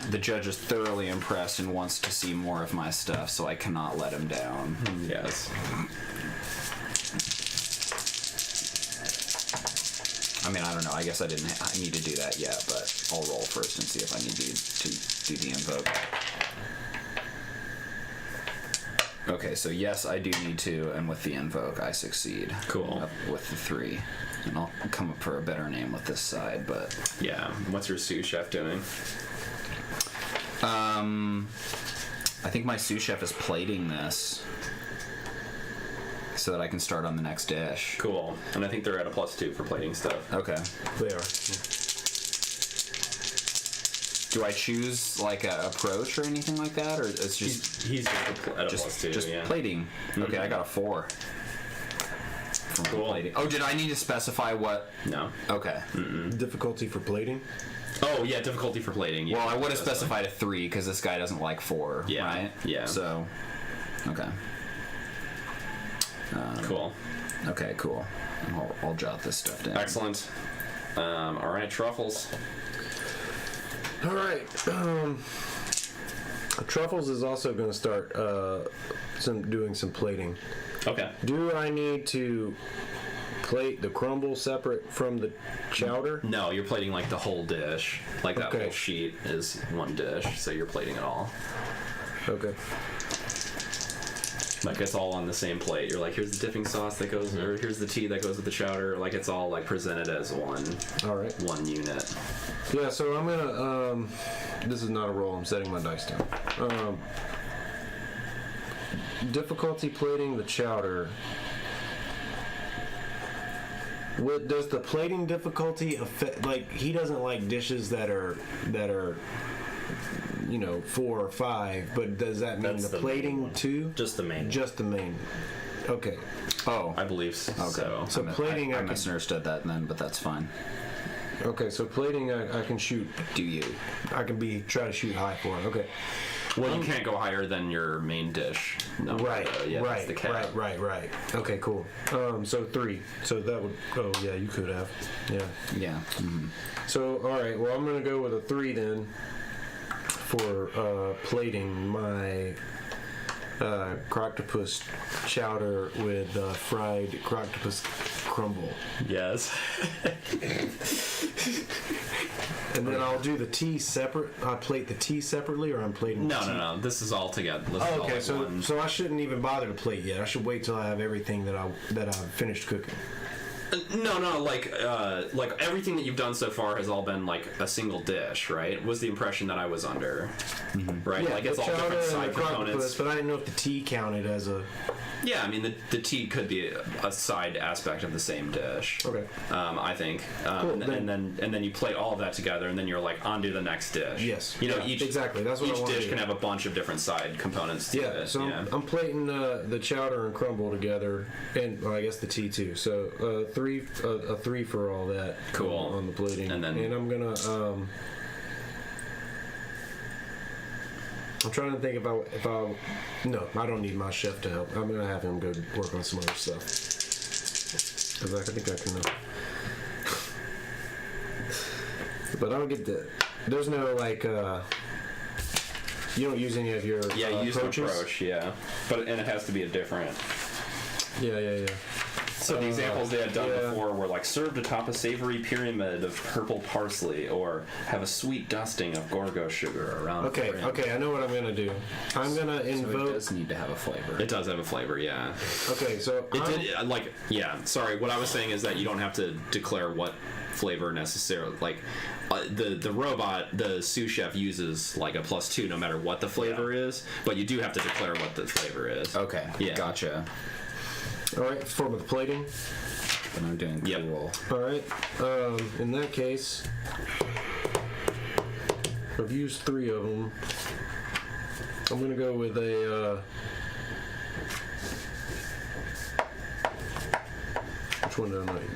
the judge is thoroughly impressed and wants to see more of my stuff, so I cannot let him down.
Yes.
I mean, I don't know. I guess I need to do that yet, but I'll roll first and see if I need to do the invoke. Okay, so yes, I do need to, and with the invoke, I succeed.
Cool.
Up with the 3. And I'll come up for a better name with this side, but...
Yeah. What's your sous chef doing?
I think my sous chef is plating this so that I can start on the next dish.
Cool. And I think they're at a +2 for plating stuff.
Okay.
They are.
Do I choose like a approach or anything like that, or it's just
He's at a +2,
just
yeah.
plating? Okay, I got a 4. From
Cool.
plating. Oh, did I need to specify what?
No.
Okay.
Difficulty for plating?
Oh, yeah, difficulty for plating. Yeah.
Well, I would have specified a 3 because this guy doesn't like 4,
Yeah,
right?
yeah.
So, okay.
Cool.
Okay, cool. I'll jot this stuff down.
Excellent. All right, Truffles.
All right. Truffles is also going to start doing some plating.
Okay.
Do I need to plate the crumble separate from the chowder?
No, you're plating like the whole dish. Like that
Okay.
whole sheet is one dish, so you're plating it all.
Okay.
Like it's all on the same plate. You're like, here's the dipping sauce that goes, or here's the tea that goes with the chowder. Like it's all like presented as one
All right.
unit.
Yeah, so I'm going to... this is not a roll. I'm setting my dice down. Difficulty plating the chowder. Does the plating difficulty affect, like, he doesn't like dishes that are 4 or 5, but does that mean
That's
the
the
plating
main one.
too?
Just the main.
Just the main. Okay.
Oh,
I believe so.
okay.
So plating,
I
I can,
misunderstood that then, but that's fine.
okay, so plating I can shoot.
Do you?
I can try to shoot high for it. Okay.
Well, you can't go higher than your main dish. No,
Right,
yeah, that's
right,
the cap.
right. Okay, cool. So 3. So that would. Oh yeah, you could have. Yeah.
Yeah. Mm-hmm.
So all right. Well, I'm gonna go with a 3 then for plating my croctopus chowder with fried croctopus crumble,
Yes.
and then I'll do the tea separate. I plate the tea separately, or I'm plating. the tea?
No. This is all together. This is
Oh,
all
okay,
like one.
so I shouldn't even bother to plate yet. I should wait till I have everything that I've finished cooking.
No, like everything that you've done so far has all been like a single dish, right? Was the impression that I was under, right?
Yeah,
like it's
the
all
chowder
different
and
side
the croctopus,
components.
but I didn't know if the tea counted as a.
Yeah, I mean the tea could be a side aspect of the same dish.
Okay.
I think,
Cool,
and then you plate all of that together, and then you're like on to the next dish.
Yes.
You know,
Yeah,
each
exactly. That's what I
each
wanna
dish
do.
can have a bunch of different side components to
Yeah,
it.
so I'm plating the chowder and crumble together, and well, I guess the tea too. So a 3 for all that.
Cool.
On the plating,
And then-
I'm gonna. I'm trying to think if I. No, I don't need my chef to help. I'm gonna have him go work on some other stuff. Because I think I can. But I don't get the. There's no like. You don't use any of your
yeah, you use an
approaches?
approach, yeah, and it has to be a different.
Yeah.
So the examples they had done
yeah.
before were like served atop a savory pyramid of purple parsley, or have a sweet dusting of Gorgo sugar around.
Okay,
the rim.
okay, I know what I'm gonna do. I'm gonna
So it
invoke.
does need to have a flavor.
It does have a flavor, yeah.
Okay, so
It did sorry. What I was saying is that you don't have to declare what flavor necessarily. Like the robot, the sous chef uses like a +2 no matter what the flavor is, but you do have to declare what the flavor is.
Okay.
Yeah.
Gotcha.
all right, form of the plating.
And I'm doing
Yep.
cool.
All right. In that case, I've used 3 of them. I'm gonna go with a Which one did I make?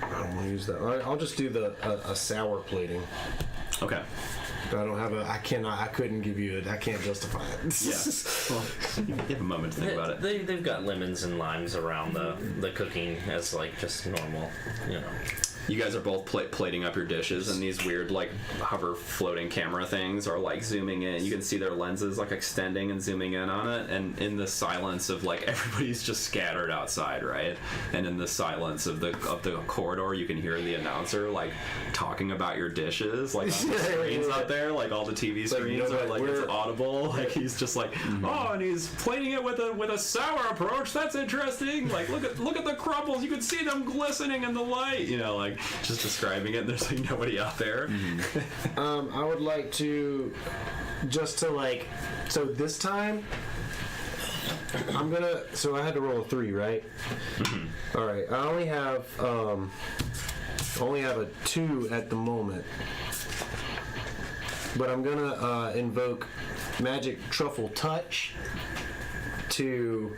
I don't want to use that. I'll just do the a sour plating.
Okay.
I don't have a. I cannot. I couldn't give you it. I can't justify it.
Yeah. Well, you have a moment to think about it.
They've got lemons and limes around the cooking as like just normal, you know.
You guys are both plating up your dishes, and these weird, like, hover floating camera things are, like, zooming in. You can see their lenses, like, extending and zooming in on it, and in the silence of, like, everybody's just scattered outside, right? And in the silence of the corridor, you can hear the announcer, like, talking about your dishes, like, on the screens out there, like, all the TV screens are, like, it's audible. Like, he's just like, oh, and he's plating it with a sour approach. That's interesting. Like, look at the crumbles. You can see them glistening in the light. You know, like, just describing it. There's like nobody out there.
I would like to just to like. So this time, I'm gonna. So I had to roll a 3, right? All right. I only have a 2 at the moment, but I'm gonna invoke magic truffle touch to.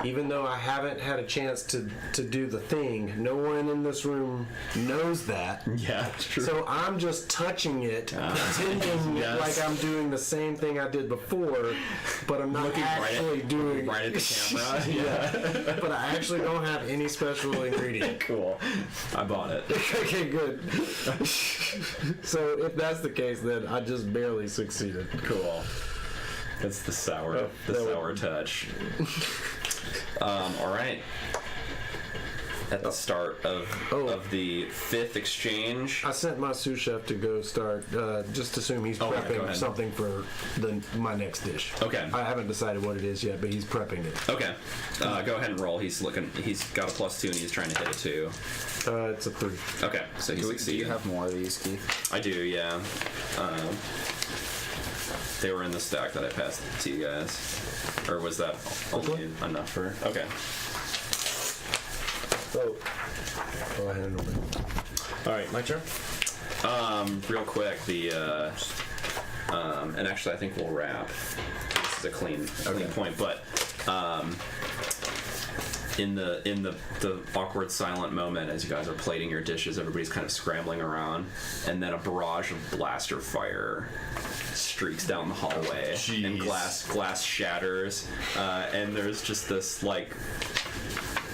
Even though I haven't had a chance to do the thing, no one in this room knows that.
Yeah, it's true.
So I'm just touching it, pretending like I'm doing the same thing I did before, but I'm not actually doing
right at the camera. Yeah.
But I actually don't have any special ingredient.
Cool. I bought it.
Okay, good. So if that's the case, then I just barely succeeded.
Cool. It's the sour touch. All right. At the start of the 5th exchange,
I sent my sous chef to go start. Just assume he's prepping something for my next dish.
Okay.
I haven't decided what it is yet, but he's prepping it.
Okay. Go ahead and roll. He's got a +2 and he's trying to hit a 2.
It's a 3.
Okay, so he
Do
succeeded.
you have more of these, Keith?
I do, yeah. They were in the stack that I passed to you guys. Or was that only enough for... Okay.
Oh, I had an open.
All right, my turn.
Real quick, and actually I think we'll wrap. This is a clean point, but in the awkward silent moment as you guys are plating your dishes, everybody's kind of scrambling around, and then a barrage of blaster fire streaks down the hallway, and glass shatters, and there's just this like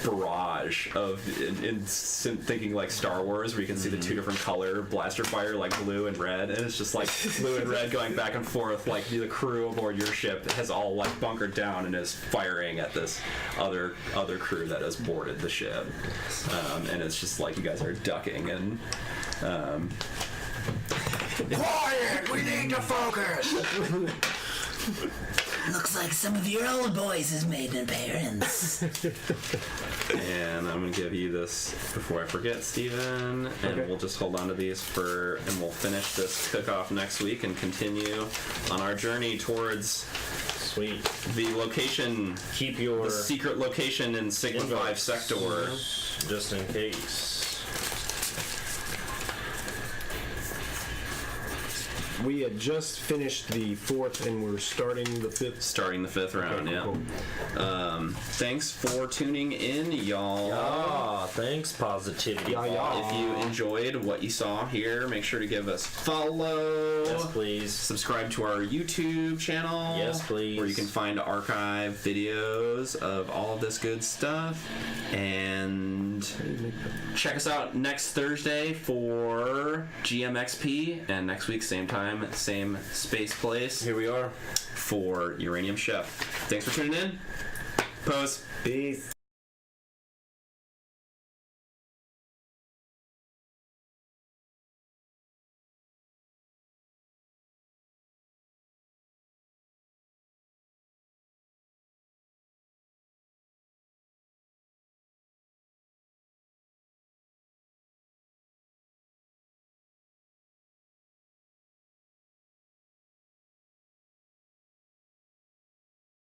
barrage of in thinking like Star Wars, where you can see the 2 different color blaster fire, like blue and red, and it's just like blue and red going back and forth. Like the crew aboard your ship has all like bunkered down and is firing at this other crew that has boarded the ship, and it's just like you guys are ducking and.
Quiet! We need to focus!
Looks like some of your old boys has made an appearance.
And I'm gonna give you this before I forget, Steven, and we'll just hold on to these and we'll finish this cook-off next week and continue on our journey towards the location.
Keep the
secret location in Sigma 5 Sector.
Just in case.
We had just finished the 4th, and we're starting the 5th.
Starting the 5th round,
Okay,
yeah.
cool.
Thanks for tuning in, y'all.
Ah, thanks, positivity.
If you enjoyed what you saw here, make sure to give us follow.
Yes, please.
Subscribe to our YouTube channel.
Yes, please.
Where you can find archive videos of all of this good stuff. And check us out next Thursday for GMXP. And next week, same time, same space place.
Here we are.
For Uranium Chef. Thanks for tuning in. Pose.
Peace.